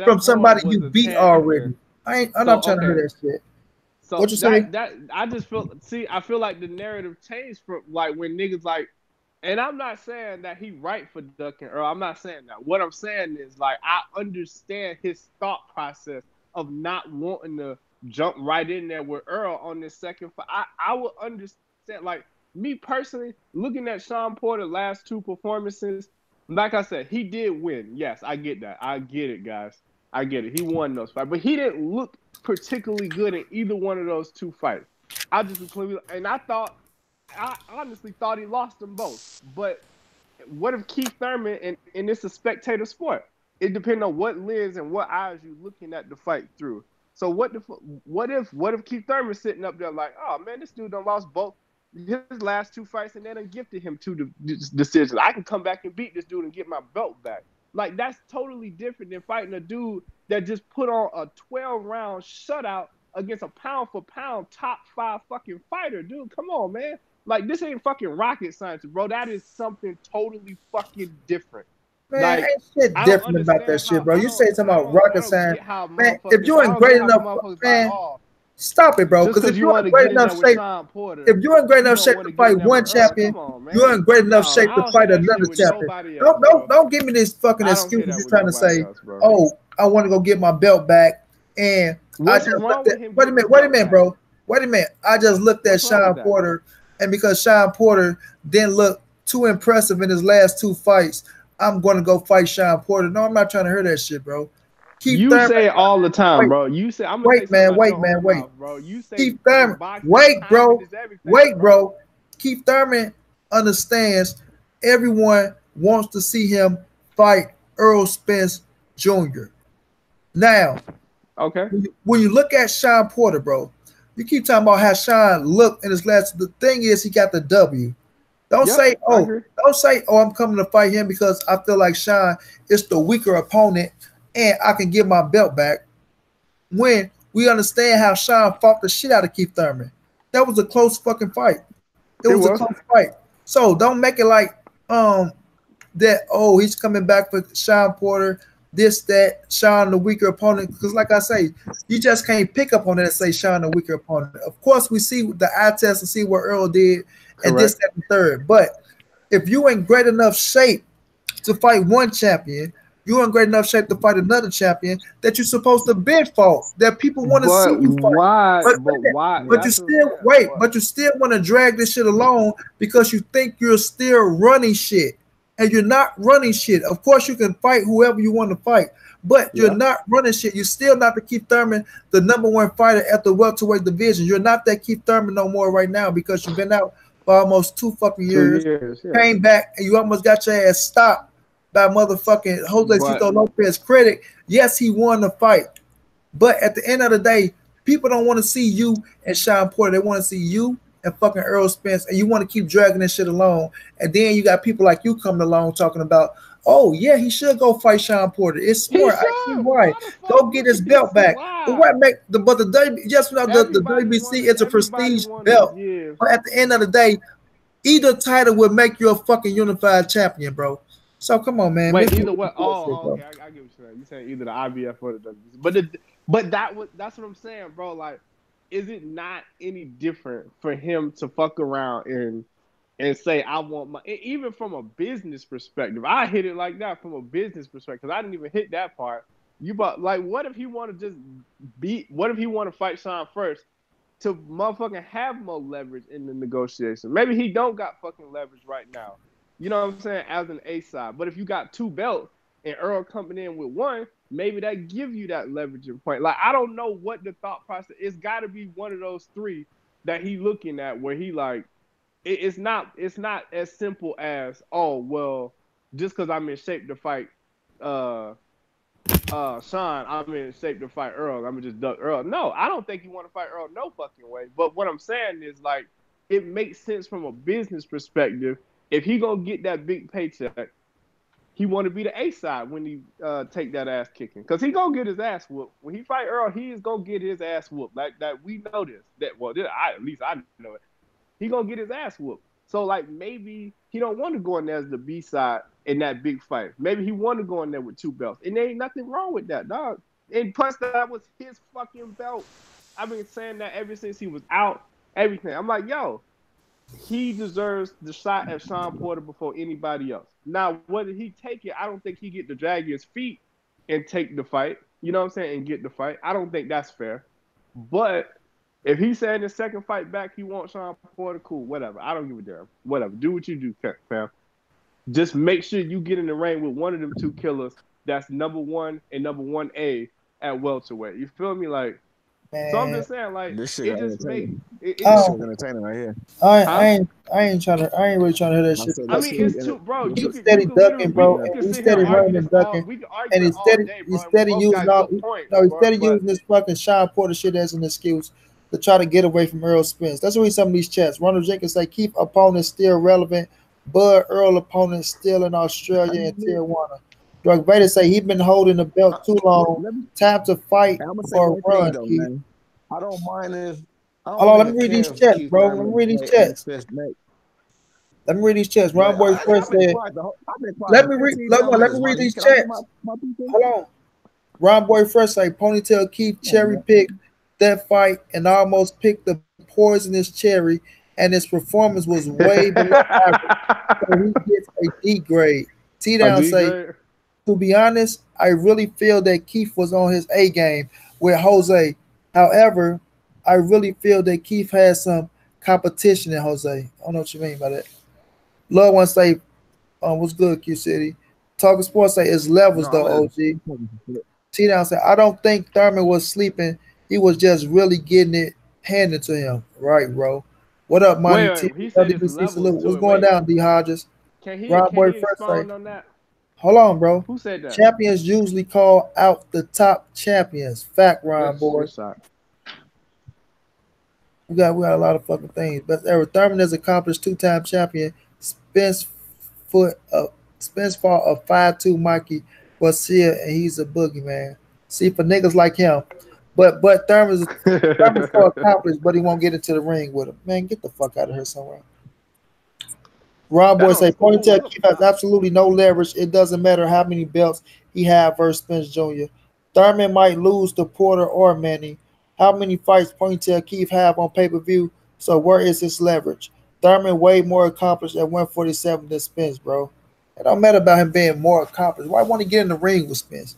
from somebody you beat already. I'm not trying to hear that shit. So what you saying? I just I feel like the narrative changed from like when niggas like, and I'm not saying that he right for ducking Earl. I'm not saying that. What I'm saying is like I understand his thought process of not wanting to jump right in there with Earl on this second fight. I would understand like. Me personally, looking at Sean Porter's last 2 performances, like I said, he did win. Yes, I get that. I get it, guys. I get it. He won those fights. But he didn't look particularly good in either one of those 2 fights. I honestly thought he lost them both. But what if Keith Thurman, and it's a spectator sport, it depends on what lens and what eyes you're looking at the fight through. So what if Keith Thurman's sitting up there like, oh, man, this dude done lost both his last 2 fights, and they done gifted him 2 decisions. I can come back and beat this dude and get my belt back. Like, that's totally different than fighting a dude that just put on a 12-round shutout against a pound-for-pound top 5 fucking fighter. Dude, come on, man. Like, this ain't fucking rocket science, bro. That is something totally fucking different. Man, like, ain't shit different about that shit, bro. You say something about rocket science. Man, if you ain't great enough, man, stop it, bro. Because if you're in great enough shape, to fight one champion, you're in great enough shape to fight another champion. Don't give me this fucking excuse. You're trying to say, oh, I want to go get my belt back, and I just looked at. Wait a minute, bro. Wait a minute. I just looked at Sean Porter, and because Sean Porter didn't look too impressive in his last 2 fights, I'm going to go fight Sean Porter. No, I'm not trying to hear that shit, bro. You say it all the time, bro. You say I'm wait, man, bro. You say Keith Thurman. Wait, bro. Keith Thurman understands everyone wants to see him fight Earl Spence Jr. Now, okay. When you look at Sean Porter, bro, you keep talking about how Sean looked in his last. The thing is, he got the W. Don't say, I'm coming to fight him because I feel like Sean is the weaker opponent and I can get my belt back. When we understand how Sean fought the shit out of Keith Thurman. That was a close fucking fight. It was a close fight. So don't make it like that, oh, he's coming back for Sean Porter, this, that, Sean the weaker opponent. Because like I say, you just can't pick up on it and say Sean the weaker opponent. Of course, we see the eye test and see what Earl did and this, that, and third. But if you ain't great enough shape to fight one champion, you're in great enough shape to fight another champion that you're supposed to been fought, that people want to see you fight. Why? But you still but you still want to drag this shit along because you think you're still running shit. And you're not running shit. Of course, you can fight whoever you want to fight, but you're not running shit. You're still not the Keith Thurman, the #1 fighter at the welterweight division. You're not that Keith Thurman no more right now because you've been out for almost 2 fucking years. Came back and you almost got your ass stopped by motherfucking Jose Cito Lopez. Credit, yes, he won the fight, but at the end of the day, people don't want to see you and Sean Porter. They want to see you and fucking Earl Spence, and you want to keep dragging this shit along. And then you got people like you coming along talking about, oh yeah, he should go fight Sean Porter. It's smart. I see why. Go get his belt back. But what make the the WBC is a prestige belt. Yeah. But at the end of the day, either title would make you a fucking unified champion, bro. So come on, man. Wait, either what? Oh, okay. I get what you're saying. You're saying either the IBF or the WBC. But that's what I'm saying, bro. Like, is it not any different for him to fuck around and and say I want my, even from a business perspective, I hit it like that from a business perspective. I didn't even hit that part. Like, what if he want to just what if he want to fight Sean first to motherfucking have more leverage in the negotiation? Maybe he don't got fucking leverage right now. You know what I'm saying? As an A side. But if you got 2 belts and Earl coming in with 1, maybe that give you that leveraging point. Like, I don't know what the thought process. It's got to be one of those 3 that he looking at where he like, it's not as simple as, oh well, just because I'm in shape to fight Sean, I'm in shape to fight Earl, I'm gonna just duck Earl. No, I don't think you want to fight Earl no fucking way. But what I'm saying is, like, it makes sense from a business perspective. If he gonna get that big paycheck, he want to be the A side when he take that ass kicking, because he gonna get his ass whooped when he fight Earl. He is gonna get his ass whooped. Like that, we know this. At least I know it. He gonna get his ass whooped. So, like, maybe he don't want to go in there as the B side in that big fight. Maybe he want to go in there with 2 belts, and there ain't nothing wrong with that, dog. And plus, that was his fucking belt. I've been saying that ever since he was out. Everything. I'm like, yo, he deserves the shot at Sean Porter before anybody else. Now, whether he take it, I don't think he get to drag his feet and take the fight. You know what I'm saying? And get the fight. I don't think that's fair. But if he's saying the second fight back, he wants Sean Porter, cool, whatever. I don't give a damn. Whatever. Do what you do, fam. Just make sure you get in the ring with one of them 2 killers that's number 1 and number 1A at welterweight. You feel me? Like, man. So I'm just saying, like, this shit it just makes it this shit entertaining right here. I ain't really trying to hear that shit. I mean, it's too, bro. You can steady ducking, bro, we and can he's sit here steady and argue running this and ducking, we can and argue it all day, bro. he's steady using all, he's steady using this fucking Sean Porter shit as an excuse to try to get away from Earl Spence. That's what some of these chats. Ronald Jenkins say keep opponents still relevant, but Earl opponents still in Australia and Tijuana. Drug Vader say he been holding the belt too long. Time to fight or run, though, Keith. man. I don't mind if. Hold on, let me read these chats, bro. Let me read these chats. Let me read these chats. Ron Boy Fresh said, let me read these chats. Hold on. Ron Boy Fresh say Ponytail Keith cherry picked that fight and almost picked the poisonous cherry, and his performance was way below average. So he gets a D grade. T Down say, to be honest, I really feel that Keith was on his A game with Jose. However, I really feel that Keith has some competition in Jose. I don't know what you mean by that. Love one say, what's good, Q City? Talking Sports say it's levels though, OG. T Down say, I don't think Thurman was sleeping. He was just really getting it handed to him. Right, bro. What up, Money T? What's going down, D Hodges? Can he expound on that? Hold on, bro. Who said that? Champions usually call out the top champions. Fact, Ron, boy. We got a lot of fucking things. Best ever. Thurman is accomplished 2-time champion. Spence fought a 5'2" Mikey Garcia, and he's a boogeyman. See, for niggas like him. But Thurman's so accomplished, but he won't get into the ring with him. Man, get the fuck out of here somewhere. Ron Boy say Ponytail Keith has absolutely no leverage. It doesn't matter how many belts he have versus Spence Jr. Thurman might lose to Porter or Manny. How many fights Ponytail Keith have on pay-per-view? So where is his leverage? Thurman way more accomplished at 147 than Spence, bro. It don't matter about him being more accomplished. Why want to get in the ring with Spence?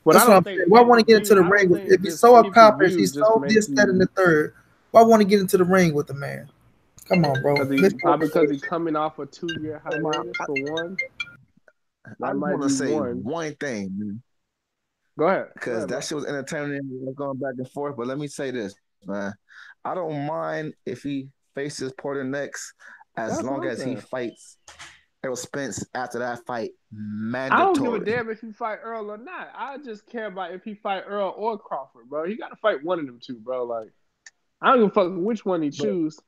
That's what I'm saying. Why want to get into the ring with? If he's so accomplished, he's so this, that, and the third. Why want to get into the ring with the man? Come on, bro. Because he's coming off a 2-year hiatus for one. I want to say one thing, man. Go ahead. Because that shit was entertaining, going back and forth. But let me say this, man. I don't mind if he faces Porter next, as long as he fights Errol Spence after that fight. Mandatory. I don't give a damn if he fight Earl or not. I just care about if he fight Earl or Crawford, bro. He got to fight one of them 2, bro. Like, I don't give a fuck which one he choose.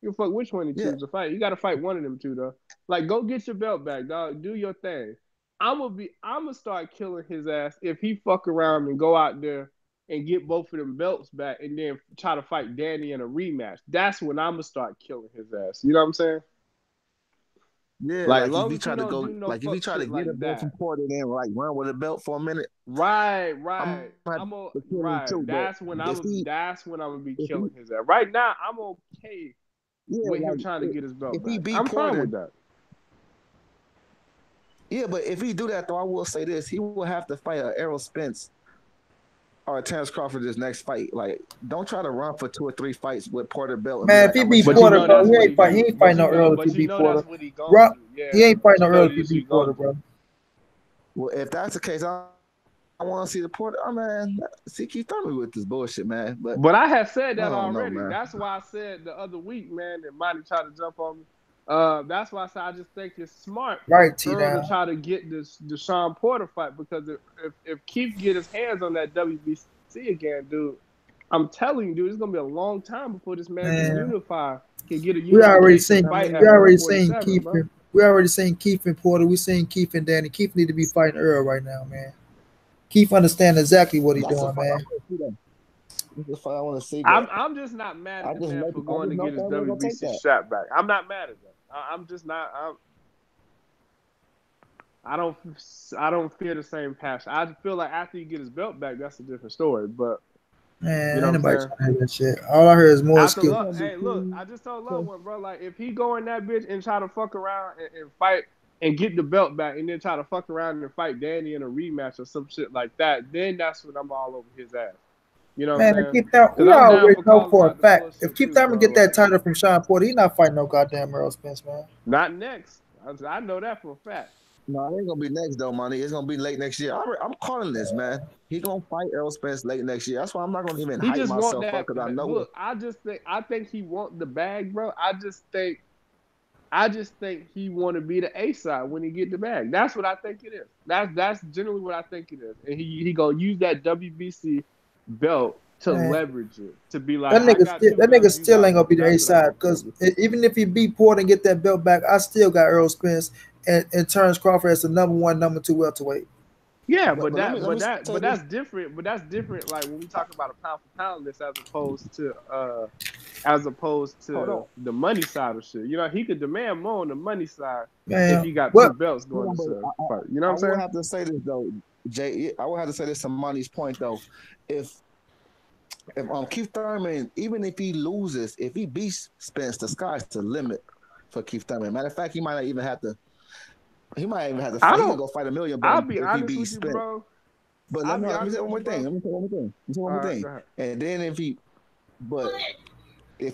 You fuck which one he choose to fight. You got to fight one of them 2, though. Like, go get your belt back, dog. Do your thing. I'm gonna start killing his ass if he fuck around and go out there and get both of them belts back and then try to fight Danny in a rematch. That's when I'm gonna start killing his ass. You know what I'm saying? Yeah, like if he try to go, like if he try to get a belt from Porter, then like run with a belt for a minute. Right. That's when I'm gonna be killing his ass. Right now, I'm okay with him like trying to get his belt if he back. beat I'm fine Porter, with that. yeah, but if he do that though, I will say this: he will have to fight Errol Spence or Terrence Crawford this next fight. Like, don't try to run for 2 or 3 fights with Porter belt and be Man, like, if he I'm gonna beat show But you Porter, know you. bro, that's he what he ain't fight. He do. ain't fighting no Earl if he But you beat know Porter. that's what he gonna Rob, do. Yeah, he ain't but fighting you no know Earl if that's he what he beat Porter, gonna do. bro. Well, if that's the case, I want to see the Porter. Oh man, see, keep throwing me with this bullshit, man. But But I had said I that don't know, already. man. That's why I said the other week, man, that Monty tried to jump on me. That's why I said I just think it's smart for Right, T Earl to down. try to get this Deshaun Porter fight because if Keith get his hands on that WBC again, dude, I'm telling you, dude, it's gonna be a long time before this man can Man, get a we already unification seen. fight We at already seen 147, Keith. bro. We already seen Keith and Porter. We seen Keith and Danny. Keith need to be fighting Earl right now, man. Keith understand exactly what he's That's the doing, fight I man. want to see. Though. That's the fight I want to see. But I'm just not mad at the man for I going just to know get his Thurman gonna take WBC that. shot back. I'm not mad at that. I'm just not. I don't feel the same passion. I feel like after you get his belt back, that's a different story. But you Man, know ain't what I'm nobody saying? trying to hear that shit. All I heard is more After skill. love, hey, look, I just told Love one, bro. Like if he go in that bitch and try to fuck around and fight and get the belt back, and then try to fuck around and fight Danny in a rematch or some shit like that, then that's when I'm all over his ass. You know what I'm Man, saying? Keith Thurman, Because we I'm down already for know calling for a out the fact. If bullshit Keith too, Thurman bro. get that Like title from Sean Porter, he not fighting no goddamn Earl Spence, man. not next. I know that for a fact. No, it ain't gonna be next though, money. It's gonna be late next year. I'm calling this, man. He gonna fight Errol Spence late next year. That's why I'm not gonna even He hype just want myself up that. because I know Look, I think he want the bag, bro. I just think he want to be the A side when he get the bag. That's what I think it is. That's generally what I think it is. And he gonna use that WBC belt to Man, leverage it to be like, I got two that nigga belts, you still got ain't gonna one. be the A That's what I side think it because is. even if he beat Porter and get that belt back, I still got Earl Spence and Terrence Crawford as the number 1, number 2 welterweight. Yeah, but let me say this. that's different. But that's different. Like when we talk about a pound for pound list as opposed Hold to on. the money side of shit. You know, he could demand more on the money side if Man, he got two what? belts Hold going on, to but fight. You know what I I'm will saying? have to say this though, Jay. I will have to say this to Money's point though. If Keith Thurman, even if he loses, if he beats Spence, the sky's the limit for Keith Thurman. Matter of fact, he might not even have to. He might even have to I fight. He can don't. go fight $1 million I'll be if he honest beats with you, Spence. bro. But I'll be let me say honest one with more you, thing. bro. Let me say one more thing. Let me say one All more right, thing. go ahead. And then if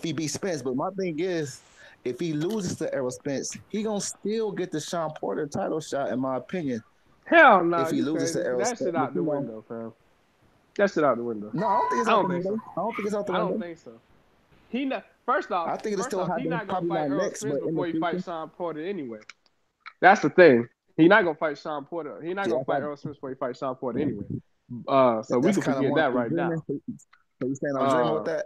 he beats Spence, but my thing is, if he loses to Errol Spence, he gonna still get the Sean Porter title shot, in my opinion. Hell no, If he you loses to crazy. Errol That Spence, shit out the window, fam. That shit out the window. no, I don't think it's I out don't the think window. so. I don't think it's out the I don't window. think so. He not. First off, I think it'll still he happen. not gonna Probably fight not Earl next, Spence but in the before he future. fights Sean Porter anyway. That's the thing. He not gonna fight Sean Porter. He not Yeah, gonna fight Earl Spence before he fights Sean Porter anyway. So we that's can kind of forget more that right dreaming. now. So you saying I'm dreaming with that?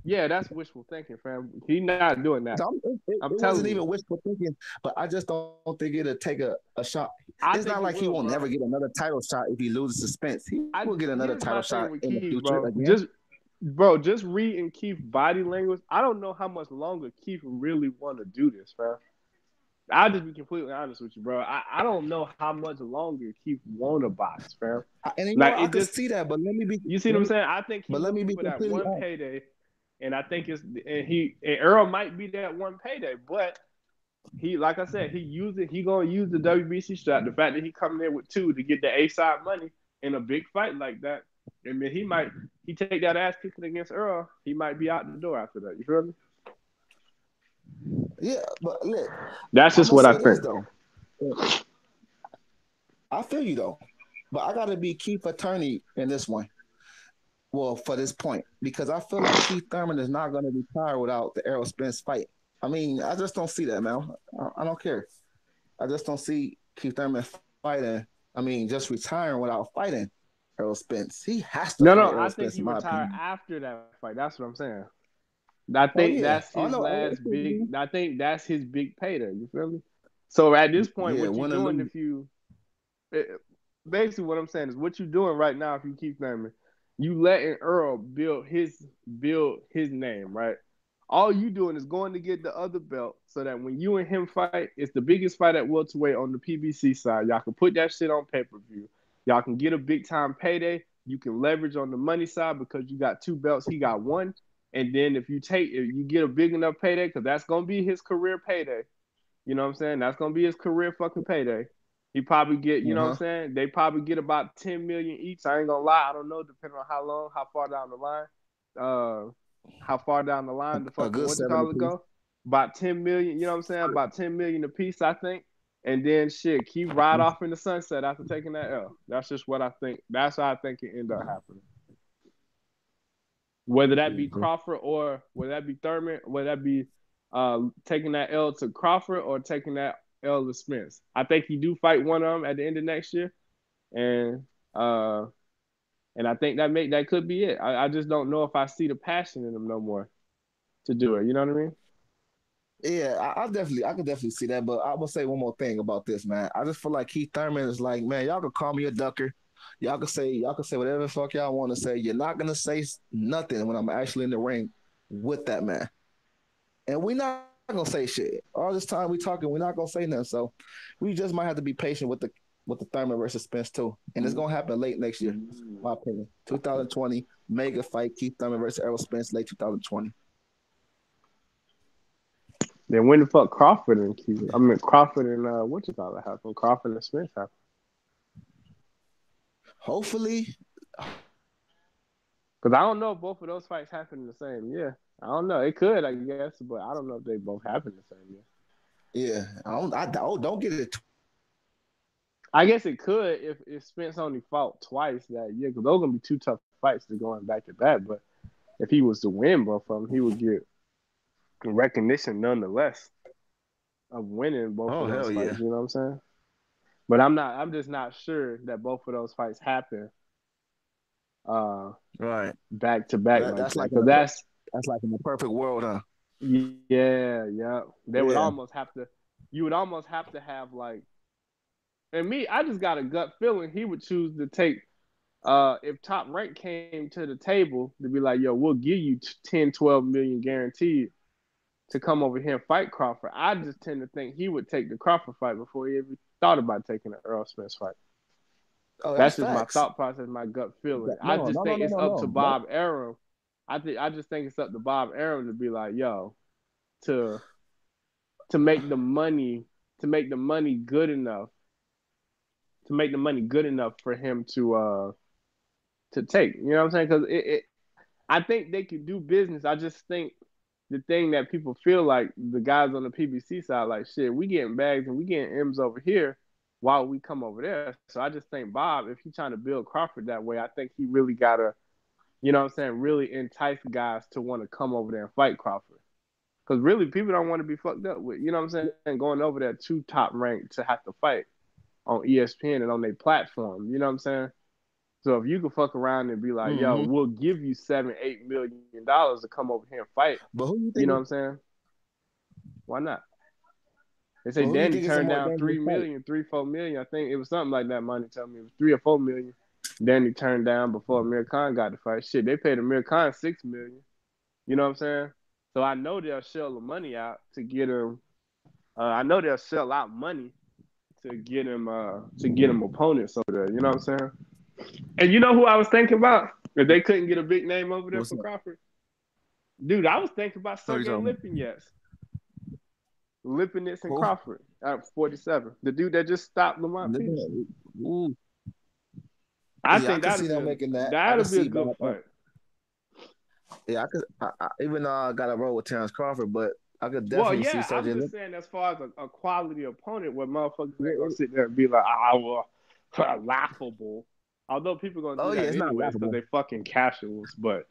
Yeah, that's wishful thinking, fam. He not doing that. I'm It telling wasn't you. even wishful thinking, but I just don't think it'll take a shot. I It's think not he like he will, will bro. never get another title shot if he loses to Spence. He will get another Here's my title thing shot with in the Keith, future bro. again. Just reading Keith's body language. I don't know how much longer Keith really want to do this, fam. I'll just be completely honest with you, bro. I don't know how much longer Keith want to box, fam. And you know Like what? I it could just, see that, but you see what I'm saying? I think he let me looking be for that completely one honest. payday, and I think and Earl might be that one payday, but he, like I said, he gonna use the WBC shot. The fact that he coming in with 2 to get the A side money in a big fight like that, I mean, he take that ass kicking against Earl, he might be out the door after that. You feel me? Yeah, but look, That's I'm just gonna what I say this think. though. I feel you though, but I gotta be Keith attorney in this one. Well, for this point, because I feel like Keith Thurman is not gonna retire without the Errol Spence fight. I mean, I just don't see that, man. I don't care. I just don't see Keith Thurman fighting. I mean, just retiring without fighting Errol Spence. He has to No, fight Errol I think Spence, he in my retired opinion. after that fight. That's what I'm saying. I Oh think yeah. that's Oh his no. last big. I think that's his big payday. You feel me? So at this point, Yeah, what you win or doing lose. if you basically what I'm saying is what you doing right now if you keep Thurman, you letting Earl build his name, right? All you doing is going to get the other belt so that when you and him fight, it's the biggest fight at welterweight on the PBC side. Y'all can put that shit on pay-per-view. Y'all can get a big time payday. You can leverage on the money side because you got 2 belts. He got 1. And then if you get a big enough payday, because that's gonna be his career payday. You know what I'm saying? That's gonna be his career fucking payday. He probably get, you know what I'm saying? They probably get about 10 million each. I ain't gonna lie, I don't know, depending on how long, how far down the line, the fucking what you call it go. About 10 million, you know what I'm saying? About 10 million a piece, I think. And then shit, keep right off in the sunset after taking that L. That's just what I think. That's how I think it ended up happening. Whether that be Crawford or whether that be Thurman, whether that be taking that L to Crawford or taking that L to Spence. I think he do fight one of them at the end of next year, and I think that could be it. I just don't know if I see the passion in him no more to do it. You know what I mean? Yeah, I could definitely see that. But I will say one more thing about this, man. I just feel like Keith Thurman is like, man, y'all can call me a ducker. Y'all can say whatever the fuck y'all want to say. You're not gonna say nothing when I'm actually in the ring with that man. And we're not gonna say shit. All this time we talking, we're not gonna say nothing. So we just might have to be patient with the Thurman versus Spence too. And it's gonna happen late next year, my opinion. 2020, mega fight, Keith Thurman versus Errol Spence, late 2020. Then when the fuck Crawford and what you call it happen? Crawford and Spence happen. Hopefully. Because I don't know if both of those fights happen in the same year. I don't know. It could, I guess, but I don't know if they both happen the same year. Yeah, I don't get it. I guess it could if Spence only fought twice that year, because those are gonna be two tough fights to going back to back. But if he was to win both of them, he would get recognition nonetheless of winning both of those fights. Yeah. You know what I'm saying? But I'm just not sure that both of those fights happen. Right. Back to back. That's like in the perfect world, huh? Yeah. They would almost have to. You would almost have to have like. And me, I just got a gut feeling he would choose to take. If Top Rank came to the table to be like, yo, we'll give you 10, 12 million guaranteed to come over here and fight Crawford. I just tend to think he would take the Crawford fight before he ever thought about taking an Earl Spence fight. Oh, that's just facts. My thought process, my gut feeling. I just think it's up to Bob Arum. I just think it's up to Bob Arum to be like, yo, to make the money good enough. To make the money good enough for him to take. You know what I'm saying? Because I think they could do business. I just think the thing that people feel like the guys on the PBC side, like, shit, we getting bags and we getting M's over here while we come over there. So I just think Bob, if he's trying to build Crawford that way, I think he really got to, you know what I'm saying, really entice guys to want to come over there and fight Crawford. Because really, people don't want to be fucked up with, you know what I'm saying, and going over there to Top Rank to have to fight on ESPN and on their platform, you know what I'm saying? So if you could fuck around and be like, yo, we'll give you $7-8 million to come over here and fight, but who you know what I'm saying? Why not? They say Danny turned down $3 million, $4 million. I think it was something like that. Money told me it was $3 or $4 million. Danny turned down before Amir Khan got the fight. Shit, they paid Amir Khan $6 million. You know what I'm saying? So I know they'll shell the money out to get him. I know they'll shell out money to get him opponents over there. You know what I'm saying? And you know who I was thinking about? If they couldn't get a big name over there for Crawford? Dude, I was thinking about Sergey Lipinets. Lipinets and Crawford at 47. The dude that just stopped Lamont Peterson. I think that'd be a good fight. Yeah, I even though I got a role with Terrence Crawford, but I could definitely see Sergey. I'm just saying as far as a quality opponent where motherfuckers ain't gonna sit there and be like, laughable. Although people gonna do that anyway because they fucking casuals, but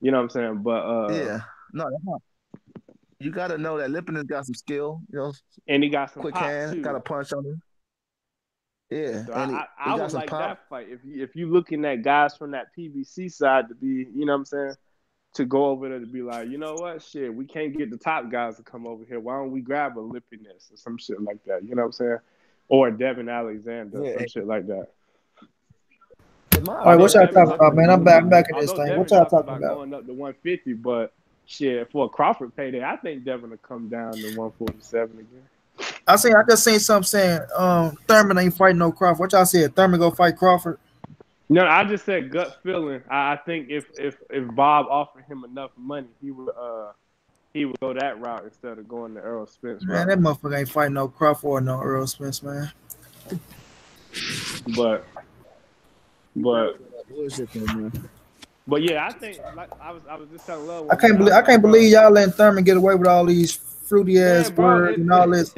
you know what I'm saying? But yeah. No, that's not. You gotta know that Lipinets got some skill, you know. And he got some quick pop hand, too. got a punch on him. Yeah. So and I would like pop. That fight. If you looking at guys from that PBC side to be, you know what I'm saying, to go over there to be like, you know what, shit, we can't get the top guys to come over here. Why don't we grab a Lipinets or some shit like that? You know what I'm saying? Or Devin Alexander, some shit like that. All right, what y'all talking about, man? I'm back in this thing. What y'all talking about? Going up to 150, but shit, for a Crawford payday, I think Devin will come down to 147 again. I just seen something saying Thurman ain't fighting no Crawford. What y'all said? Thurman go fight Crawford? No, I just said gut feeling. I think if Bob offered him enough money, he would go that route instead of going the Earl Spence Man, route. that motherfucker ain't fighting no Crawford or no Earl Spence, man. But but Bullshit, man. but yeah, I think like I was just telling Love I one can't day. I believe was I like, can't bro, believe y'all letting Thurman get away with all these fruity ass man, bro, words and all this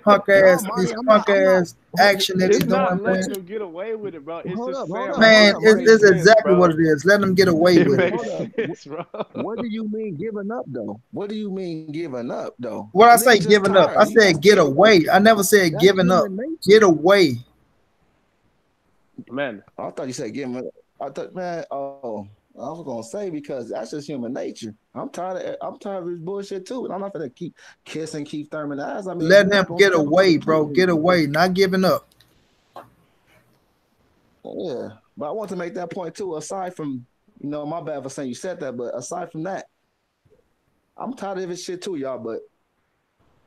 punk No, ass, Monty, this punk I'm not. ass action that it's he's doing, not letting man. them get away with it, bro. It's just saying what Hold Man, up, it's, Monty. makes it's sense, exactly what bro. it is. Let them get away It with it. makes Hold up. sense, bro. What do you mean giving up though? What do you mean giving up though? What The I say, nigga just giving up. I tired. He got said get killed. away. I never said That's giving up. human nature. Get away. Man, I thought you said giving up. I thought, man, I was gonna say because that's just human nature. I'm tired of this bullshit too. And I'm not gonna keep kissing Keith Thurman ass. I mean, Let you're him not gonna get step up to the away, plate. bro. Get away. Not giving up. Yeah. But I want to make that point too, aside from, my bad for saying you said that, but aside from that, I'm tired of this shit too, y'all, but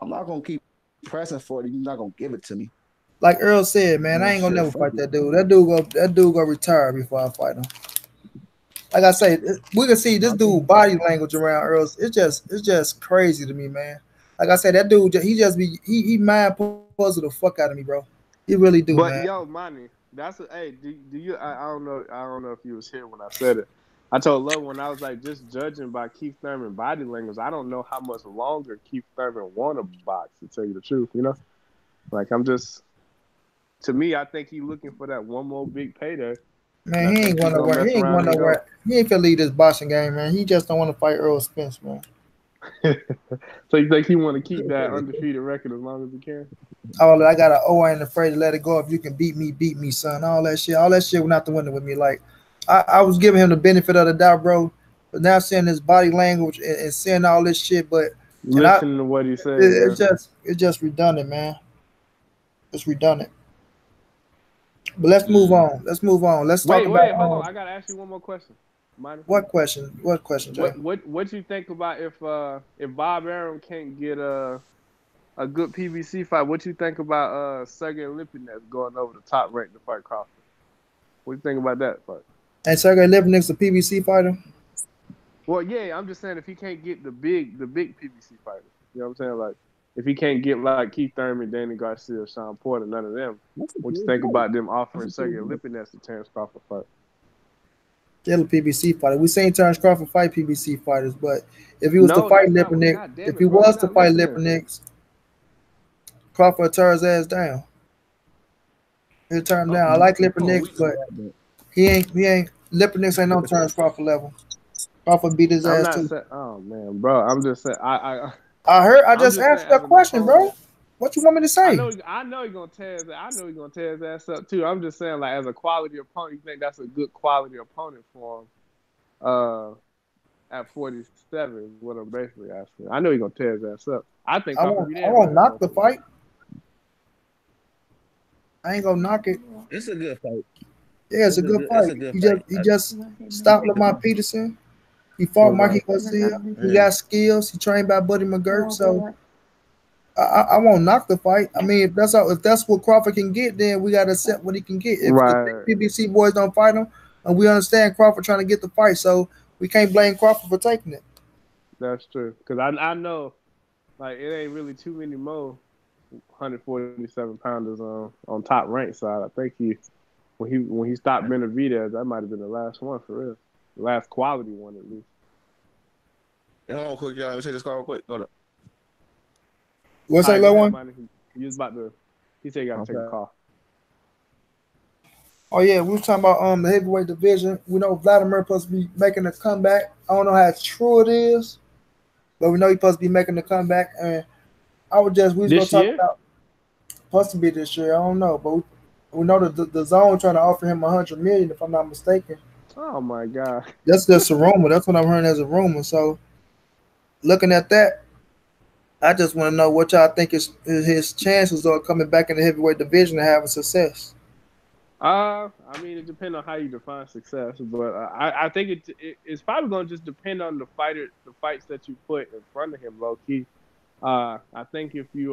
I'm not gonna keep pressing for it. You're not gonna give it to me. Like Earl said, man, I ain't gonna Shit, never fuck fight it. that dude. That dude go retire before I fight him. Like I say, we can see this dude body language around Earl. It's just crazy to me, man. Like I said, that dude, he mind puzzle the fuck out of me, bro. He really do, but man. yo, Monty, that's a hey. Do you? I don't know if you was here when I said it. I told Love when I was like, just judging by Keith Thurman body language, I don't know how much longer Keith Thurman want to box. To tell you the truth, like I'm just. To me, I think he's looking for that one more big payday, and Man, I he think ain't he's going gonna nowhere. He mess ain't around going and go. nowhere. He ain't finna leave this boxing game, man. He just don't want to fight Earl Spence, man. So you think he want to keep that undefeated record as long as he can? All I got I ain't afraid to let it go. If you can beat me, son. All that shit went out the window with me. Like I was giving him the benefit of the doubt, bro. But now seeing his body language and seeing all this shit, Listening to what he said, yeah. it's just redundant, man. It's redundant. But let's move Mm. on. Let's move on. Let's talk Wait, about hold on. I gotta ask you one more question. Minor. what question? What question, Jay? What you think about if Bob Arum can't get a good PBC fight? What you think about Sergey Lipinets going over the top rank to fight Crawford? What you think about that fight? And Sergey Lipinets, a PBC fighter. Well, yeah, I'm just saying if he can't get the big PBC fighters, you know what I'm saying? Like if he can't get like Keith Thurman, Danny Garcia, Sean Porter, none of them. That's a What you good think fight. about them offering That's a good Sergey fight. Lipinets the Terrence Crawford fight? Still a PBC fighter. We seen Terrence Crawford fight PBC fighters, but if he was to No, fight that's not. Lipinets, God damn if it, he bro, you're was to not fight listening. Lipinets, Crawford tear his ass down. He'll turn him down. I like Lipinets, but he ain't Lipinets ain't no Terrence Crawford level. Crawford beat his I'm ass not too. saying. Oh man, bro, I'm just saying. I I'm just just answered saying that as an question, bro. opponent. What you want me to say? I know he's gonna tear his. I know he's gonna tear his ass up too. I'm just saying, like as a quality opponent, you think that's a good quality opponent for him? At 47 is what I'm basically asking. I know he's gonna tear his ass up. I think Crawford beat I won't everybody, knock the motherfucker. fight. I ain't gonna knock it. It's a good fight. Yeah, it's a good It's fight. a good He fight. just stopped Lamar Peterson. He fought Mikey Garcia. He got skills. He trained by Buddy McGirt. So I won't knock the fight. I mean, if that's what Crawford can get, then we gotta accept what he can get. If Right. PBC boys don't fight him, and we understand Crawford trying to get the fight, so we can't blame Crawford for taking it. That's true. Because I know, like, it ain't really too many more 147 pounders on top rank side. I think when he stopped Benavidez, that might have been the last one for real. The last quality one at least. Hold on, quick, y'all. Let me take this call real quick. Hold up. What's All that right, go low ahead, one? Monty. He was about to. He said you got to take a call. Oh yeah, we was talking about the heavyweight division. We know Vladimir supposed to be making a comeback. I don't know how true it is, but we know he's supposed to be making a comeback. And we was gonna This talk year? about supposed to be this year. I don't know, but we know that the zone trying to offer him 100 million, if I'm not mistaken. Oh my God. That's just a rumor. That's what I'm hearing as a rumor. So looking at that, I just want to know what y'all think is his chances of coming back in the heavyweight division and having success. I mean, it depends on how you define success, but I think it's probably going to just depend on the fights that you put in front of him, low key. I think if you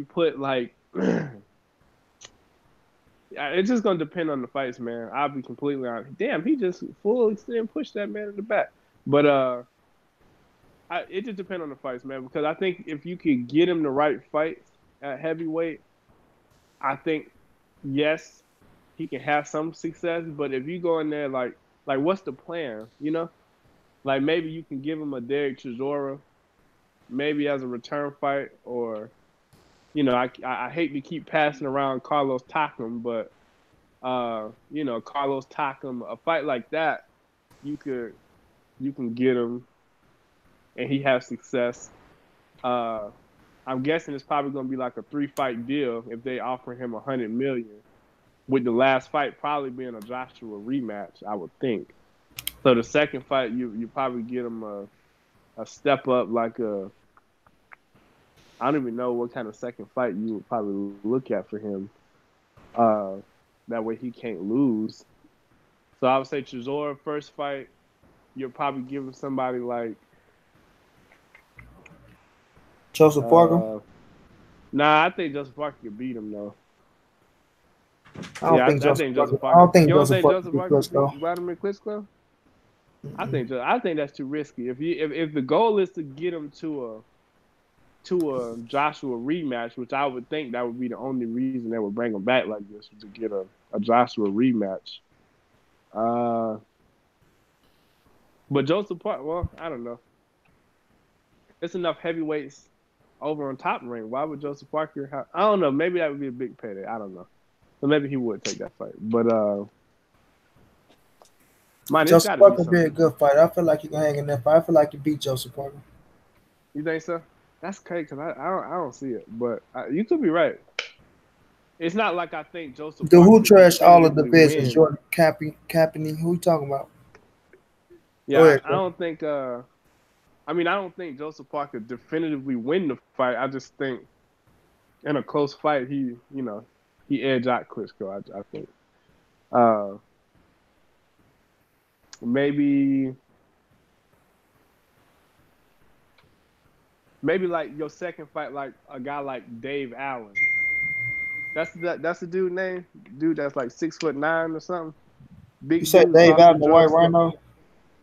put like, It's just gonna depend on the fights, man. I'll be completely honest. Damn, he just full extend pushed that man in the back. But it just depends on the fights, man. Because I think if you could get him the right fights at heavyweight, I think yes, he can have some success. But if you go in there like what's the plan? You know, like maybe you can give him a Derek Chisora, maybe as a return fight, or you know, I hate to keep passing around Carlos Takam, but you know, Carlos Takam, a fight like that, you can get him, and he has success. I'm guessing it's probably going to be like a 3-fight deal if they offer him $100 million, with the last fight probably being a Joshua rematch, I would think. So the second fight, you probably get him a step up, like I don't even know what kind of second fight you would probably look at for him. That way he can't lose. So I would say Chisora first fight, you'll probably give him somebody like Joseph Parker. Nah, I think Joseph Parker could beat him though. I don't think Joseph Parker. I don't think Joseph Parker beat Vladimir Klitschko. I think that's too risky. If the goal is to get him to a Joshua rematch, which I would think that would be the only reason they would bring him back like this, to get a Joshua rematch. But Joseph Parker, well, I don't know. It's enough heavyweights over on top ring. Why would Joseph Parker have? I don't know. Maybe that would be a big payday. I don't know. So maybe he would take that fight. But Joseph Parker would be a good fight. I feel like he can hang in that fight. I feel like he beat Joseph Parker. You think so? That's crazy because I don't see it. But you could be right. It's not like I think Joseph. Dude, who trashed all of the divisions? Jordan Cappany. Who you talking about? Yeah, I don't think. I don't think Joseph Parker definitively win the fight. I just think in a close fight, he edged out Klitschko. I think. Maybe like your second fight, like a guy like Dave Allen. That's the dude name. Dude that's like 6'9" or something. Big. You said Dave Allen, the White Rhino.